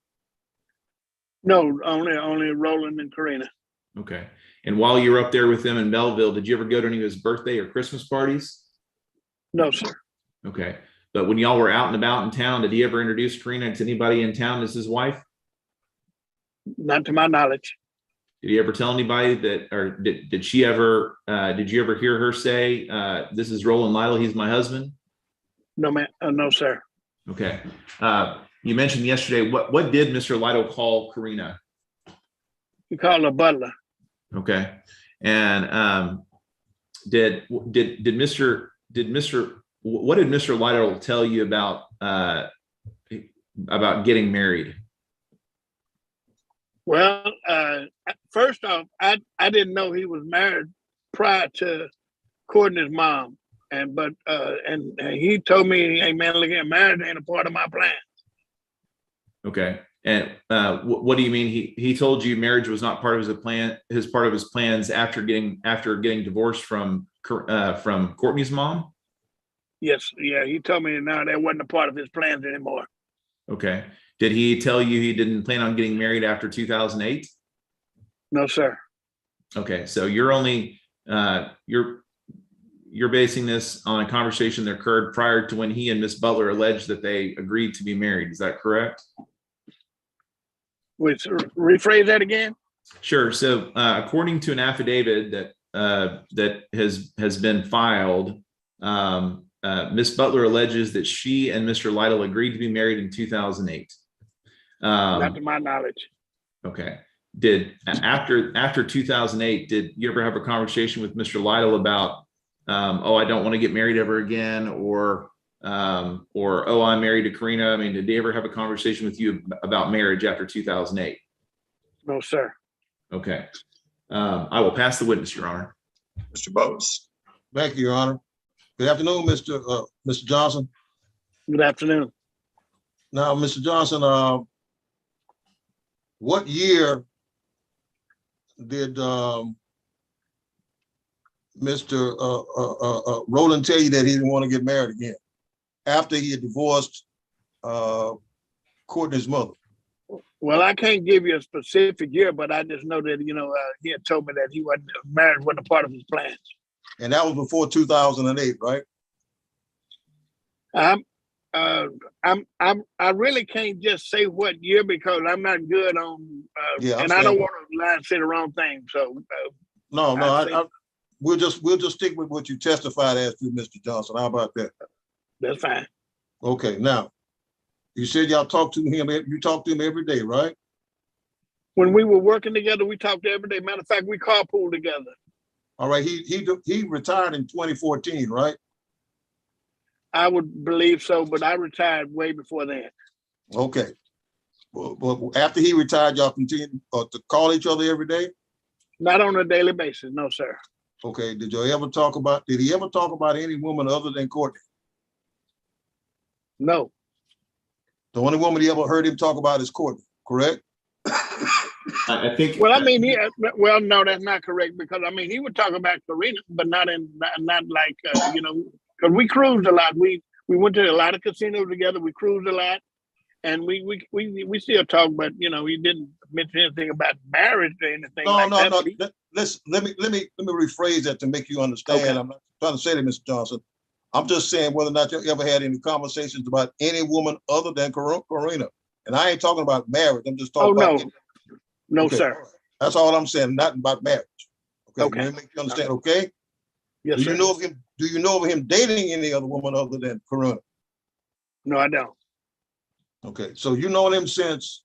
[SPEAKER 10] No, only Roland and Karina.
[SPEAKER 5] Okay. And while you were up there with them in Belleville, did you ever go to any of his birthday or Christmas parties?
[SPEAKER 10] No, sir.
[SPEAKER 5] Okay. But when y'all were out and about in town, did he ever introduce Karina to anybody in town as his wife?
[SPEAKER 10] Not to my knowledge.
[SPEAKER 5] Did he ever tell anybody that, or did she ever, did you ever hear her say, this is Roland Lytle, he's my husband?
[SPEAKER 10] No, man. No, sir.
[SPEAKER 5] Okay. you mentioned yesterday, what did Mr. Lytle call Karina?
[SPEAKER 10] He called her butler.
[SPEAKER 5] Okay. And did Mr. what did Mr. Lytle tell you about getting married?
[SPEAKER 10] Well, first off, I didn't know he was married prior to courting his mom. And he told me, hey man, look at marriage ain't a part of my plan.
[SPEAKER 5] Okay. And what do you mean? He told you marriage was not part of his plan, part of his plans after getting divorced from Courtney's mom?
[SPEAKER 10] Yes, yeah, he told me now that wasn't a part of his plans anymore.
[SPEAKER 5] Okay. Did he tell you he didn't plan on getting married after 2008?
[SPEAKER 10] No, sir.
[SPEAKER 5] Okay. So you're only you're basing this on a conversation that occurred prior to when he and Miss Butler alleged that they agreed to be married. Is that correct?
[SPEAKER 10] Wait, rephrase that again.
[SPEAKER 5] Sure. So according to an affidavit that has been filed, Miss Butler alleges that she and Mr. Lytle agreed to be married in 2008.
[SPEAKER 10] Not to my knowledge.
[SPEAKER 5] Okay. After 2008, did you ever have a conversation with Mr. Lytle about, I don't want to get married ever again, or oh, I'm married to Karina? I mean, did they ever have a conversation with you about marriage after 2008?
[SPEAKER 10] No, sir.
[SPEAKER 5] Okay. I will pass the witness, Your Honor.
[SPEAKER 1] Mr. Bose.
[SPEAKER 6] Thank you, Your Honor. Good afternoon, Mr. Johnson.
[SPEAKER 10] Good afternoon.
[SPEAKER 6] Now, Mr. Johnson, what year did Mr. Rowland tell you that he didn't want to get married again after he had divorced Courtney's mother?
[SPEAKER 10] Well, I can't give you a specific year, but I just know that, he had told me that he wasn't married, wasn't a part of his plans.
[SPEAKER 6] And that was before 2008, right?
[SPEAKER 10] I really can't just say what year because I'm not good on, and I don't want to lie and say the wrong thing. So
[SPEAKER 6] no, we'll just stick with what you testified as to, Mr. Johnson. How about that?
[SPEAKER 10] That's fine.
[SPEAKER 6] Okay, now you said y'all talked to him. You talked to him every day, right?
[SPEAKER 10] When we were working together, we talked every day. Matter of fact, we carpooled together.
[SPEAKER 6] All right. He retired in 2014, right?
[SPEAKER 10] I would believe so, but I retired way before then.
[SPEAKER 6] Okay. Well, after he retired, y'all continued to call each other every day?
[SPEAKER 10] Not on a daily basis, no, sir.
[SPEAKER 6] Okay. Did he ever talk about any woman other than Courtney?
[SPEAKER 10] No.
[SPEAKER 6] The only woman he ever heard him talk about is Courtney, correct?
[SPEAKER 5] I think.
[SPEAKER 10] Well, I mean, no, that's not correct because he would talk about Karina, but not like because we cruised a lot. We went to a lot of casinos together. We cruised a lot, and we still talk. But he didn't mention anything about marriage or anything.
[SPEAKER 6] No. Let me rephrase that to make you understand. Okay. I'm not trying to say that, Mr. Johnson. I'm just saying whether or not you ever had any conversations about any woman other than Karina. And I ain't talking about marriage. I'm just talking about.
[SPEAKER 10] No,
[SPEAKER 6] okay.
[SPEAKER 10] Sir.
[SPEAKER 6] That's all I'm saying. Nothing about marriage.
[SPEAKER 10] Okay.
[SPEAKER 6] Let me make you understand. Okay.
[SPEAKER 10] Yes, sir.
[SPEAKER 6] Do you know of him dating any other woman other than Karina?
[SPEAKER 10] No, I don't.
[SPEAKER 6] Okay. So you know him since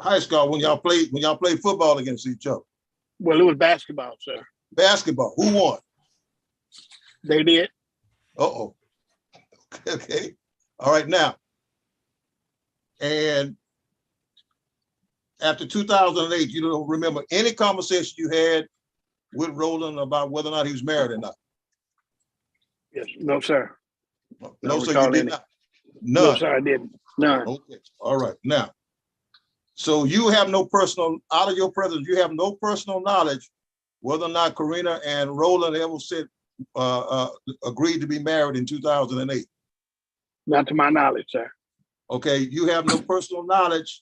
[SPEAKER 6] high school when y'all played football against each other.
[SPEAKER 10] Well, it was basketball, sir.
[SPEAKER 6] Basketball. Who won?
[SPEAKER 10] They did.
[SPEAKER 6] Uh-oh. Okay. All right, now. And after 2008, you don't remember any conversation you had with Rowland about whether or not he was married or not?
[SPEAKER 10] Yes. No, sir.
[SPEAKER 6] No, sir, you did not. None.
[SPEAKER 10] No, sir, I didn't. None.
[SPEAKER 6] Okay. All right. Now, so you have no personal, out of your presence, you have no personal knowledge whether or not Karina and Rowland ever said agreed to be married in 2008.
[SPEAKER 10] Not to my knowledge, sir.
[SPEAKER 6] Okay. You have no personal knowledge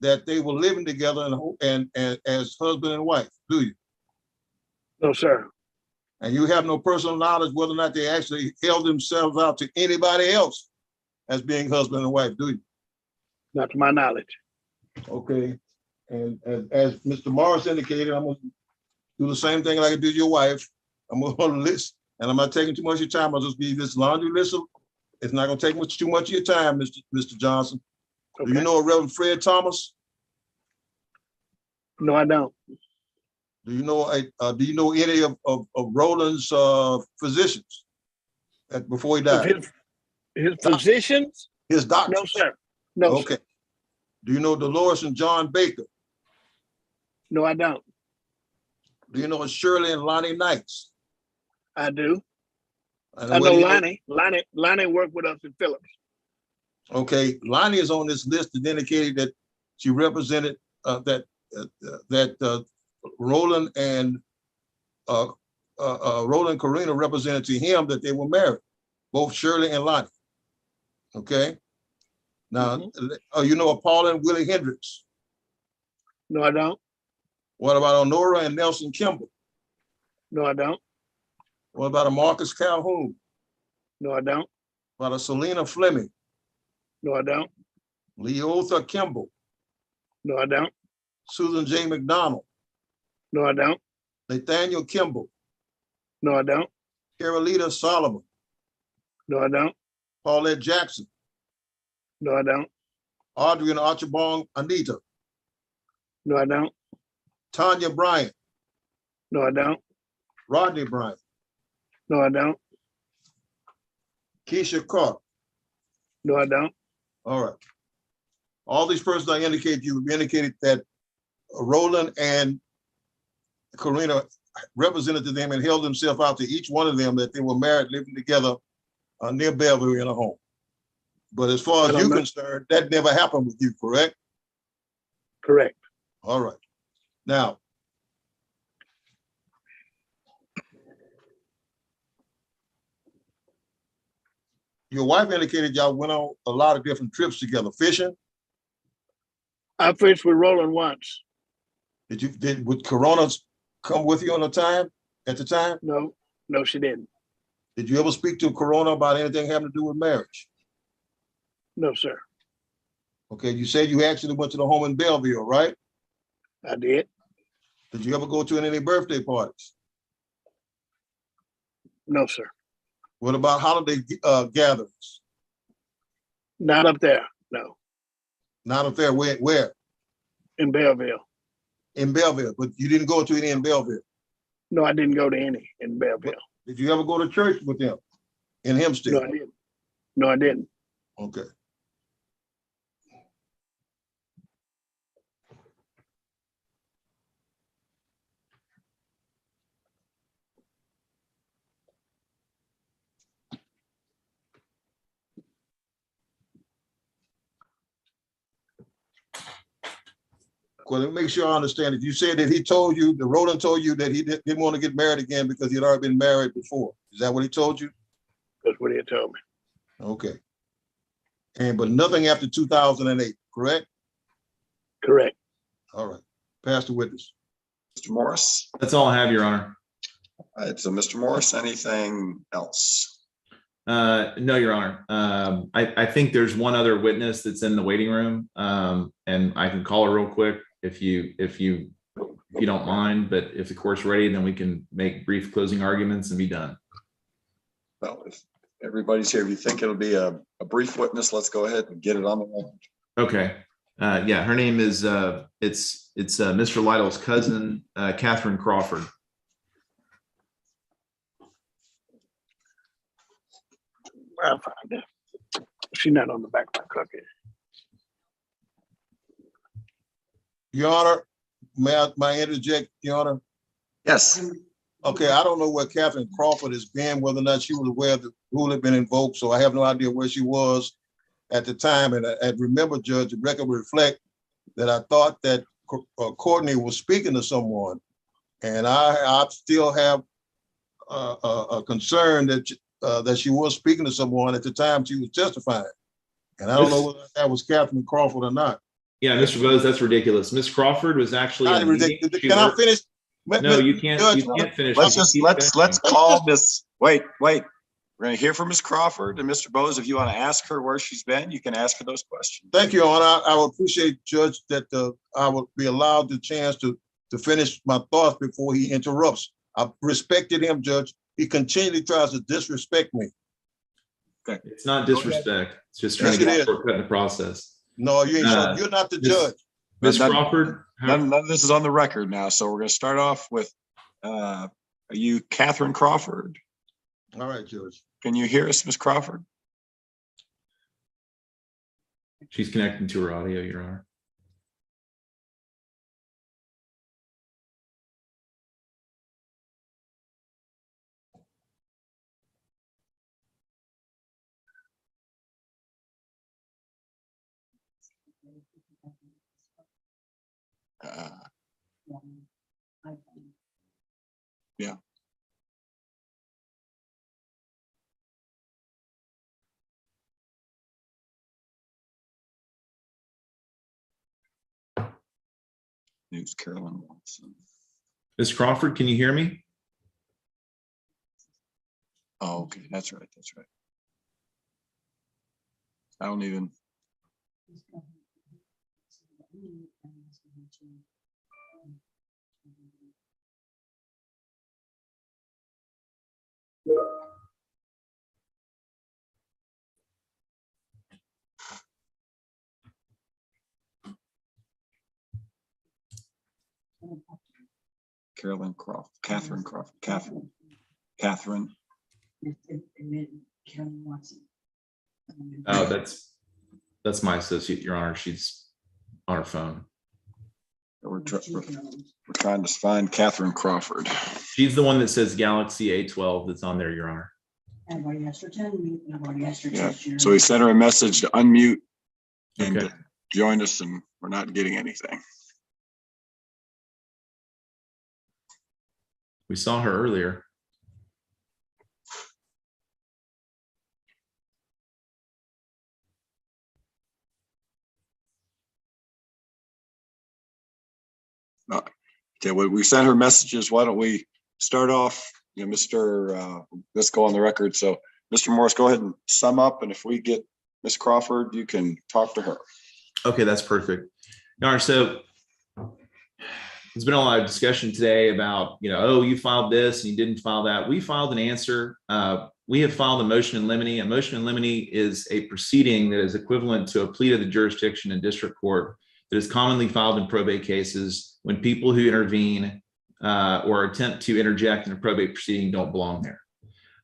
[SPEAKER 6] that they were living together and as husband and wife, do you?
[SPEAKER 10] No, sir.
[SPEAKER 6] And you have no personal knowledge whether or not they actually held themselves out to anybody else as being husband and wife, do you?
[SPEAKER 10] Not to my knowledge.
[SPEAKER 6] Okay. And as Mr. Morris indicated, I'm going to do the same thing like I did your wife. I'm going to list, and I'm not taking too much of your time. I'll just give you this laundry list of It's not gonna take too much of your time, Mr. Johnson. Do you
[SPEAKER 10] Okay.
[SPEAKER 6] know a Reverend Fred Thomas?
[SPEAKER 10] No, I don't.
[SPEAKER 6] Do you know any of Roland's physicians before he
[SPEAKER 10] Of
[SPEAKER 6] died?
[SPEAKER 10] his physicians?
[SPEAKER 6] His doctors?
[SPEAKER 10] No, sir. No,
[SPEAKER 6] Okay.
[SPEAKER 10] sir.
[SPEAKER 6] Do you know Dolores and John Baker?
[SPEAKER 10] No, I don't.
[SPEAKER 6] Do you know Shirley and Lonnie Knights?
[SPEAKER 10] I do.
[SPEAKER 6] And
[SPEAKER 10] I
[SPEAKER 6] what
[SPEAKER 10] know
[SPEAKER 6] do you
[SPEAKER 10] Lonnie worked with us in Phillips.
[SPEAKER 6] Okay, Lonnie is on this list that indicated that she represented that Roland and Roland Karina represented to him that they were married, both Shirley and Lonnie. Okay. Now, you know Paula and Willie Hendricks?
[SPEAKER 10] No, I don't.
[SPEAKER 6] What about Honora and Nelson Kimball?
[SPEAKER 10] No, I don't.
[SPEAKER 6] What about a Marcus Calhoun?
[SPEAKER 10] No, I don't.
[SPEAKER 6] What about a Selena Fleming?
[SPEAKER 10] No, I don't.
[SPEAKER 6] Leotha Kimball?
[SPEAKER 10] No, I don't.
[SPEAKER 6] Susan J. McDonald?
[SPEAKER 10] No, I don't.
[SPEAKER 6] Nathaniel Kimball?
[SPEAKER 10] No, I don't.
[SPEAKER 6] Carolita Solomon?
[SPEAKER 10] No, I don't.
[SPEAKER 6] Paulette Jackson?
[SPEAKER 10] No, I don't.
[SPEAKER 6] Audrey and Archibald Anita?
[SPEAKER 10] No, I don't.
[SPEAKER 6] Tanya Bryant?
[SPEAKER 10] No, I don't.
[SPEAKER 6] Rodney Bryant?
[SPEAKER 10] No, I don't.
[SPEAKER 6] Keisha Carter?
[SPEAKER 10] No, I don't.
[SPEAKER 6] All right. All these persons I indicated, you indicated that Roland and Karina represented to them and held themselves out to each one of them that they were married, living together near Bellevue in a home. But as far as you're concerned, that never happened with you, correct?
[SPEAKER 10] Correct.
[SPEAKER 6] All right. Now, your wife indicated y'all went on a lot of different trips together, fishing.
[SPEAKER 10] I fished with Roland once.
[SPEAKER 6] Would Corona come with you at the time?
[SPEAKER 10] No, she didn't.
[SPEAKER 6] Did you ever speak to Corona about anything having to do with marriage?
[SPEAKER 10] No, sir.
[SPEAKER 6] Okay, you said you actually went to the home in Belleville, right?
[SPEAKER 10] I did.
[SPEAKER 6] Did you ever go to any birthday parties?
[SPEAKER 10] No, sir.
[SPEAKER 6] What about holiday gatherings?
[SPEAKER 10] Not up there. No.
[SPEAKER 6] Not up there. Where?
[SPEAKER 10] In Belleville.
[SPEAKER 6] In Belleville, but you didn't go to any in Belleville.
[SPEAKER 10] No, I didn't go to any in Belleville.
[SPEAKER 6] Did you ever go to church with them in Hempstead?
[SPEAKER 10] No, I didn't. No, I didn't.
[SPEAKER 6] Okay. Well, let me make sure I understand it. You said that Roland told you that he didn't want to get married again because he had already been married before. Is that what he told you?
[SPEAKER 10] That's what he had told me.
[SPEAKER 6] Okay. But nothing after 2008, correct?
[SPEAKER 10] Correct.
[SPEAKER 6] All right. Pass the witness.
[SPEAKER 1] Mr. Morris?
[SPEAKER 5] That's all I have, Your Honor.
[SPEAKER 1] All right, so Mr. Morris, anything else?
[SPEAKER 5] No, Your Honor. I think there's one other witness that's in the waiting room, and I can call her real quick if you don't mind. But if the court's ready, then we can make brief closing arguments and be done.
[SPEAKER 1] Well, if everybody's here, if you think it'll be a brief witness, let's go ahead and get it on the record.
[SPEAKER 5] Okay. Yeah, her name is it's Mr. Lytle's cousin, Catherine Crawford.
[SPEAKER 10] I'll find her. She's not on the back of my cookie.
[SPEAKER 6] Your Honor, may I interject, Your Honor?
[SPEAKER 1] Yes.
[SPEAKER 6] Okay, I don't know where Catherine Crawford has been, whether or not she was aware the rule had been invoked, so I have no idea where she was at the time. And I remember, Judge, the record would reflect that I thought that Courtney was speaking to someone. And I still have a concern that she was speaking to someone at the time she was testifying. And I don't know whether that was Catherine Crawford or not.
[SPEAKER 5] Yeah, Mr. Bose, that's ridiculous. Miss Crawford was actually.
[SPEAKER 6] Can I finish?
[SPEAKER 5] No, you can't. You can't finish.
[SPEAKER 1] Let's call this. Wait. We're going to hear from Ms. Crawford and Mr. Bose. If you want to ask her where she's been, you can ask her those questions.
[SPEAKER 6] Thank you, Your Honor. I would appreciate, Judge, that I would be allowed the chance to finish my thoughts before he interrupts. I respected him, Judge. He continually tries to disrespect me.
[SPEAKER 5] It's not disrespect. It's just trying
[SPEAKER 6] Yes,
[SPEAKER 5] to
[SPEAKER 6] it
[SPEAKER 5] get
[SPEAKER 6] is.
[SPEAKER 5] shortcut in the process.
[SPEAKER 6] No, you ain't,
[SPEAKER 5] Uh,
[SPEAKER 6] you're not the
[SPEAKER 5] Miss-
[SPEAKER 6] judge.
[SPEAKER 5] Ms.
[SPEAKER 1] None-
[SPEAKER 5] Crawford,
[SPEAKER 1] None of this is on the record now, so we're gonna start off with, are you Catherine Crawford?
[SPEAKER 6] All right, Judge.
[SPEAKER 1] Can you hear us, Ms. Crawford?
[SPEAKER 5] she's connecting to her audio, Your Honor.
[SPEAKER 1] Uh, Yeah. News Carolyn Watson.
[SPEAKER 5] Ms. Crawford, can you hear me?
[SPEAKER 1] Oh, okay, that's right, that's right. I don't even, Carolyn Crawford, Catherine Crawford, Catherine.
[SPEAKER 3] Karen Watson.
[SPEAKER 5] Oh, that's my associate, Your Honor. She's on her phone.
[SPEAKER 1] We're trying to find Catherine Crawford.
[SPEAKER 5] She's the one that says Galaxy A12 that's on there, Your Honor.
[SPEAKER 3] I've already asked her to unmute, and I've already asked her
[SPEAKER 1] Yeah,
[SPEAKER 3] to.
[SPEAKER 1] so we sent her a message to unmute and
[SPEAKER 5] Okay.
[SPEAKER 1] to join us, and we're not getting anything.
[SPEAKER 5] We saw her earlier.
[SPEAKER 1] Okay, well, we sent her messages. Why don't we start off, let's go on the record. So Mr. Morris, go ahead and sum up. And if we get Ms. Crawford, you can talk to her.
[SPEAKER 5] Okay, that's perfect. Your Honor, so there's been a lot of discussion today about, oh, you filed this and you didn't file that. We filed an answer. We have filed a motion in limine. A motion in limine is a proceeding that is equivalent to a plea to the jurisdiction in district court that is commonly filed in probate cases when people who intervene or attempt to interject in a probate proceeding don't belong there.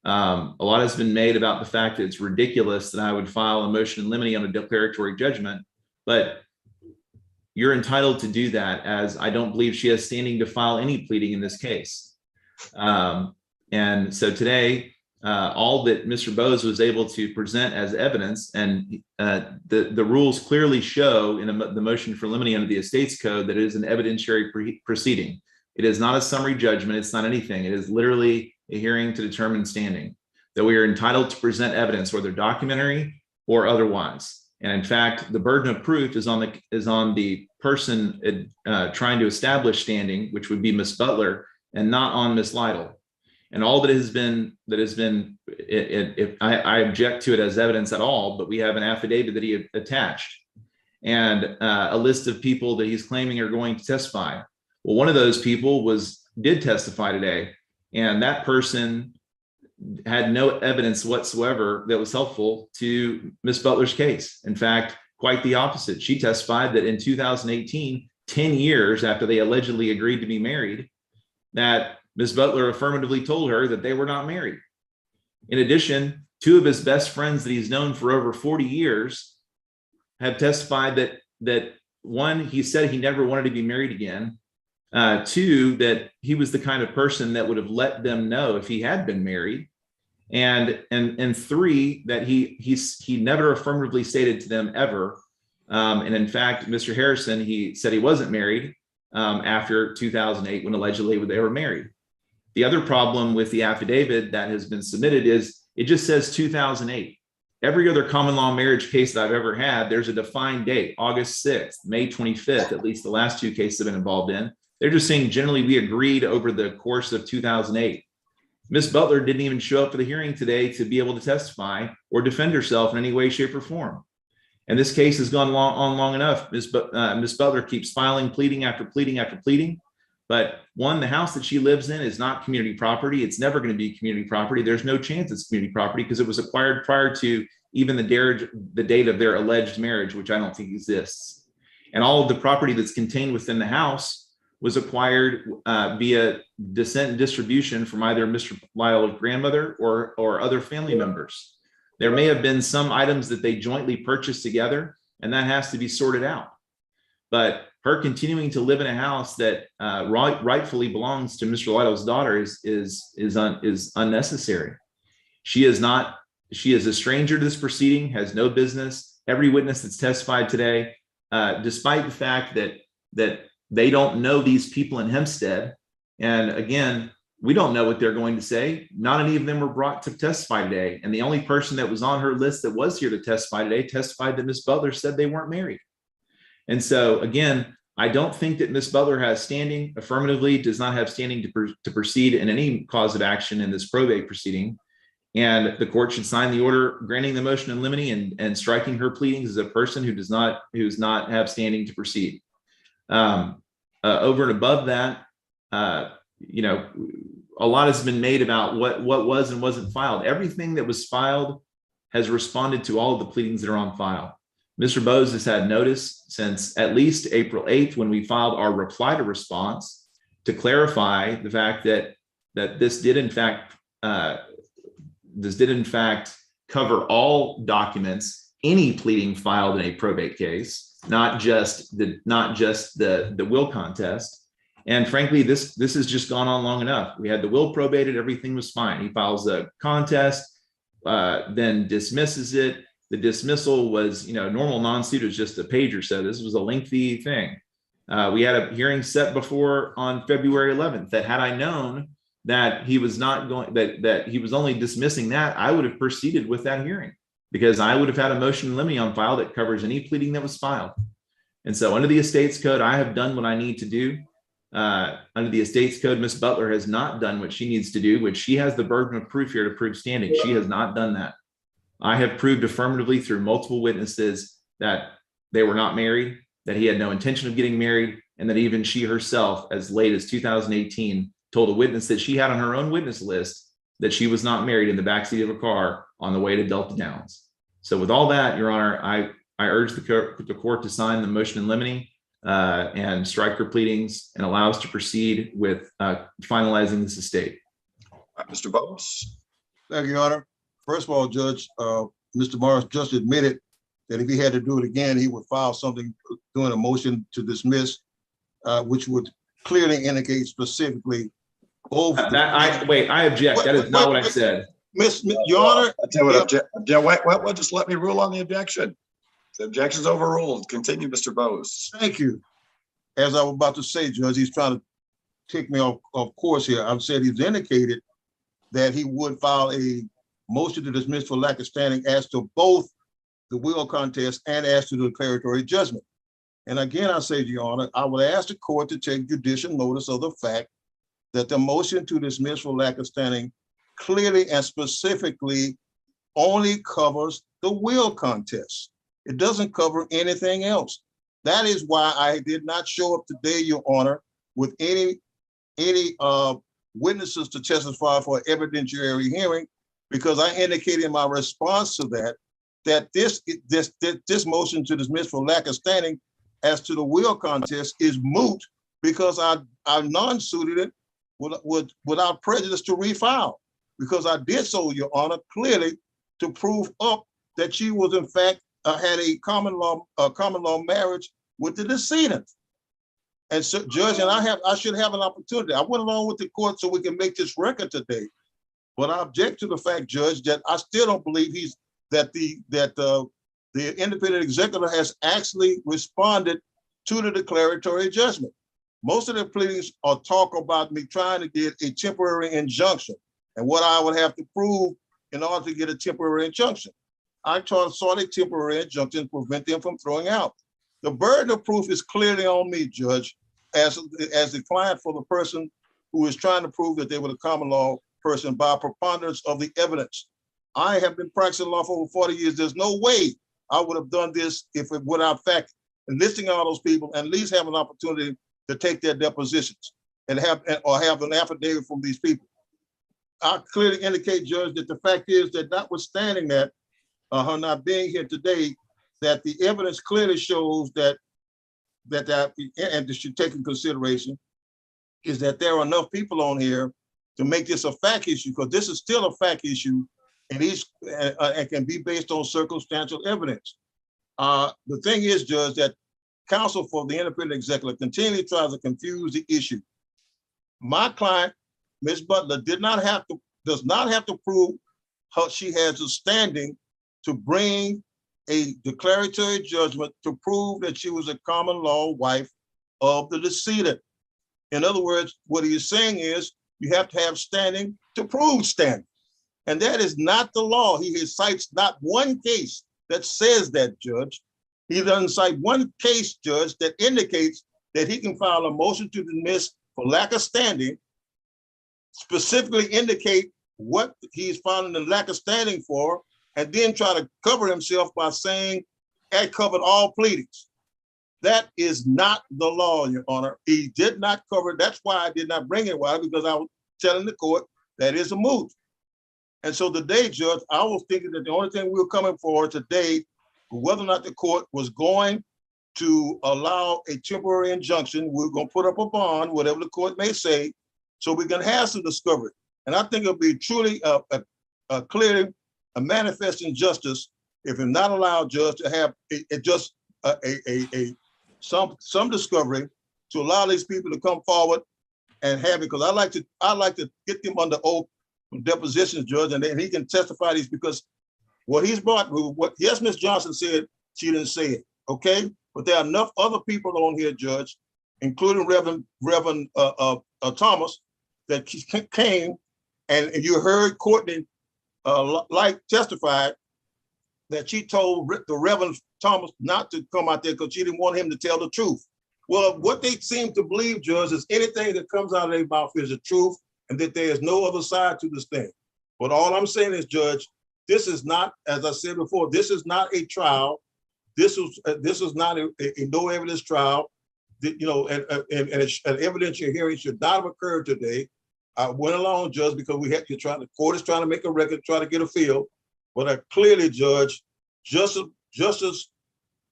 [SPEAKER 5] A lot has been made about the fact that it's ridiculous that I would file a motion in limine on a declaratory judgment, but you're entitled to do that, as I don't believe she has standing to file any pleading in this case. And so today, all that Mr. Bose was able to present as evidence, and the rules clearly show in the motion for limine under the Estates Code that it is an evidentiary proceeding. It is not a summary judgment. It's not anything. It is literally a hearing to determine standing, that we are entitled to present evidence, whether documentary or otherwise. And in fact, the burden of proof is on the person trying to establish standing, which would be Ms. Butler, and not on Ms. Lytle. And all that has been, I object to it as evidence at all, but we have an affidavit that he attached and a list of people that he's claiming are going to testify. Well, one of those people did testify today, and that person had no evidence whatsoever that was helpful to Ms. Butler's case. In fact, quite the opposite. She testified that in 2018, 10 years after they allegedly agreed to be married, that Ms. Butler affirmatively told her that they were not married. In addition, two of his best friends that he's known for over 40 years have testified that one, he said he never wanted to be married again. Two, that he was the kind of person that would have let them know if he had been married. And three, that he never affirmatively stated to them ever. And in fact, Mr. Harrison, he said he wasn't married after 2008 when allegedly they were married. The other problem with the affidavit that has been submitted is it just says 2008. Every other common law marriage case that I've ever had, there's a defined date, August 6th, May 25th, at least the last two cases I've been involved in. They're just saying generally we agreed over the course of 2008. Ms. Butler didn't even show up for the hearing today to be able to testify or defend herself in any way, shape, or form. And this case has gone on long enough. Ms. Butler keeps filing pleading after pleading after pleading. But one, the house that she lives in is not community property. It's never going to be community property. There's no chance it's community property because it was acquired prior to even the date of their alleged marriage, which I don't think exists. And all of the property that's contained within the house was acquired via descent and distribution from either Mr. Lyle's grandmother or other family members. There may have been some items that they jointly purchased together, and that has to be sorted out. But her continuing to live in a house that rightfully belongs to Mr. Lyle's daughter is unnecessary. She is a stranger to this proceeding, has no business. Every witness that's testified today, despite the fact that they don't know these people in Hempstead, and again, we don't know what they're going to say. Not any of them were brought to testify today. And the only person that was on her list that was here to testify today testified that Ms. Butler said they weren't married. And so again, I don't think that Ms. Butler has standing, affirmatively does not have standing to proceed in any cause of action in this probate proceeding. And the court should sign the order granting the motion in limine and striking her pleadings as a person who does not have standing to proceed. Over and above that, a lot has been made about what was and wasn't filed. Everything that was filed has responded to all of the pleadings that are on file. Mr. Bose has had notice since at least April 8th when we filed our reply to response to clarify the fact that this did in fact cover all documents, any pleading filed in a probate case, not just the will contest. And frankly, this has just gone on long enough. We had the will probated, everything was fine. He files a contest, then dismisses it. The dismissal was, normal non-suit was just a page or so. This was a lengthy thing. We had a hearing set before on February 11th that had I known that he was not going, that he was only dismissing that, I would have proceeded with that hearing because I would have had a motion in limine on file that covers any pleading that was filed. And so under the estates code, I have done what I need to do. Under the estates code, Ms. Butler has not done what she needs to do, which she has the burden of proof here to prove standing. She has not done that. I have proved affirmatively through multiple witnesses that they were not married, that he had no intention of getting married, and that even she herself, as late as 2018, told a witness that she had on her own witness list that she was not married in the backseat of a car on the way to Delta Downs. So with all that, Your Honor, I urge the court to sign the motion in limine and strike her pleadings and allow us to proceed with finalizing this estate.
[SPEAKER 1] Mr. Bose.
[SPEAKER 6] Thank you, Your Honor. First of all, Judge, Mr. Morris just admitted that if he had to do it again, he would file something doing a motion to dismiss, which would clearly indicate specifically both.
[SPEAKER 5] I object. That is not what I said.
[SPEAKER 6] Your Honor.
[SPEAKER 1] I tell you what, wait, just let me rule on the objection. The objection's overruled. Continue, Mr. Bose.
[SPEAKER 6] Thank you. As I was about to say, Judge, he's trying to take me off course here. I've said he's indicated that he would file a motion to dismiss for lack of standing as to both the will contest and as to the declaratory judgment. And again, I say to Your Honor, I would ask the court to take judicial notice of the fact that the motion to dismiss for lack of standing clearly and specifically only covers the will contest. It doesn't cover anything else. That is why I did not show up today, Your Honor, with any witnesses to testify for an evidentiary hearing, because I indicated in my response to that this motion to dismiss for lack of standing as to the will contest is moot because I non-suited it without prejudice to refile, because I did so, Your Honor, clearly to prove up that she was in fact had a common law marriage with the decedent. And so, Judge, and I should have an opportunity. I went along with the court so we can make this record today. But I object to the fact, Judge, that I still don't believe that the independent executive has actually responded to the declaratory judgment. Most of the pleadings are talk about me trying to get a temporary injunction and what I would have to prove in order to get a temporary injunction. I sought a temporary injunction to prevent them from throwing out. The burden of proof is clearly on me, Judge, as the client for the person who is trying to prove that they were the common law person by preponderance of the evidence. I have been practicing law for over 40 years. There's no way I would have done this if it without fact enlisting all those people and at least have an opportunity to take their depositions. and have an affidavit from these people. I clearly indicate, Judge, that the fact is that notwithstanding that, her not being here today, that the evidence clearly shows that and this should take in consideration, is that there are enough people on here to make this a fact issue, because this is still a fact issue, and and can be based on circumstantial evidence. The thing is, Judge, that counsel for the independent executive continually tries to confuse the issue. My client, Ms. Butler, does not have to prove she has a standing to bring a declaratory judgment to prove that she was a common law wife of the decedent. In other words, what he is saying is you have to have standing to prove standing. And that is not the law. He cites not one case that says that, Judge. He doesn't cite one case, Judge, that indicates that he can file a motion to dismiss for lack of standing, specifically indicate what he's filing the lack of standing for, and then try to cover himself by saying, I covered all pleadings. That is not the law, Your Honor. He did not cover it. That's why I did not bring it. Why? Because I was telling the court that is a moot. And so today, Judge, I was thinking that the only thing we were coming for today, whether or not the court was going to allow a temporary injunction, we're going to put up a bond, whatever the court may say, so we can have some discovery. And I think it'll be truly clearly a manifest injustice if it's not allowed, Judge, to have some discovery to allow these people to come forward and have it. Because I like to get them under oath from depositions, Judge, and then he can testify these, because what he's brought, yes, Ms. Johnson said she didn't say it, okay? But there are enough other people on here, Judge, including Reverend Thomas, that came, and you heard Courtney testified that she told the Reverend Thomas not to come out there because she didn't want him to tell the truth. Well, what they seem to believe, Judge, is anything that comes out of their mouth is the truth, and that there is no other side to this thing. But all I'm saying is, Judge, this is not, as I said before, this is not a trial. This is not a no evidence trial. You know, and an evidentiary hearing should not have occurred today. I went along, Judge, because we had to try. The court is trying to make a record, try to get a feel. But clearly, Judge, justice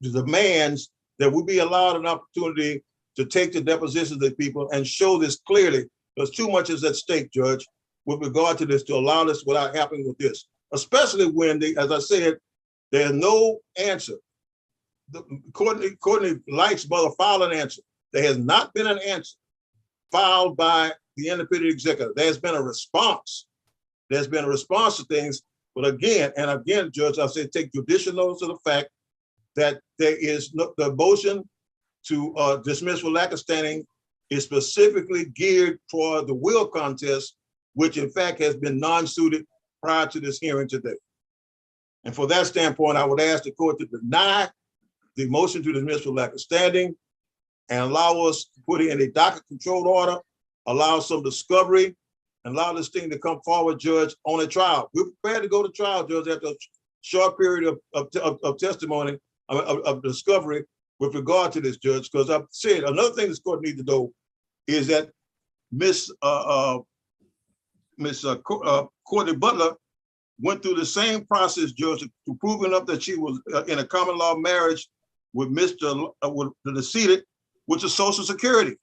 [SPEAKER 6] demands that we be allowed an opportunity to take the depositions of the people and show this clearly. Because too much is at stake, Judge, with regard to this, to allow this without happening with this. Especially when, as I said, there's no answer. Courtney likes brother file an answer. There has not been an answer filed by the independent executive. There's been a response. There's been a response to things. But again, Judge, I say take judicial notice of the fact that there is the motion to dismiss for lack of standing is specifically geared toward the will contest, which in fact has been non-suited prior to this hearing today. And for that standpoint, I would ask the court to deny the motion to dismiss for lack of standing and allow us to put in a docket control order, allow some discovery, and allow this thing to come forward, Judge, on a trial. We're prepared to go to trial, Judge, after a short period of testimony, of discovery with regard to this, Judge, because I've said another thing this court needs to know is that Miss Courtney Butler went through the same process, Judge, to proving up that she was in a common law marriage with with the decedent, which is Social Security.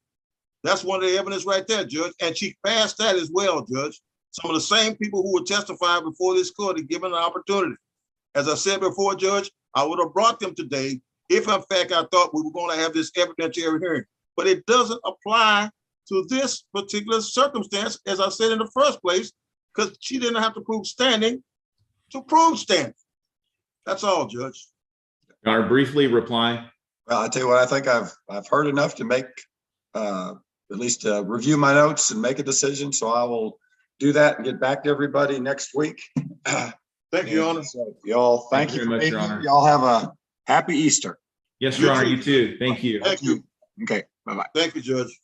[SPEAKER 6] That's one of the evidence right there, Judge. And she passed that as well, Judge. Some of the same people who were testifying before this court are given an opportunity. As I said before, Judge, I would have brought them today if in fact I thought we were going to have this evidentiary hearing. But it doesn't apply to this particular circumstance, as I said in the first place, because she didn't have to prove standing to prove standing. That's all, Judge.
[SPEAKER 5] Your Honor, briefly reply.
[SPEAKER 1] Well, I tell you what, I think I've heard enough to make at least review my notes and make a decision. So I will do that and get back to everybody next week.
[SPEAKER 6] Thank you, Your Honor.
[SPEAKER 1] So, y'all, thank you
[SPEAKER 5] very
[SPEAKER 1] for
[SPEAKER 5] much,
[SPEAKER 1] being
[SPEAKER 5] Your
[SPEAKER 1] here.
[SPEAKER 5] Honor.
[SPEAKER 1] Y'all have a happy Easter.
[SPEAKER 5] Yes, Your Honor, you too. Thank you.
[SPEAKER 6] Thank you.
[SPEAKER 1] Okay, bye-bye.
[SPEAKER 6] Thank you, Judge.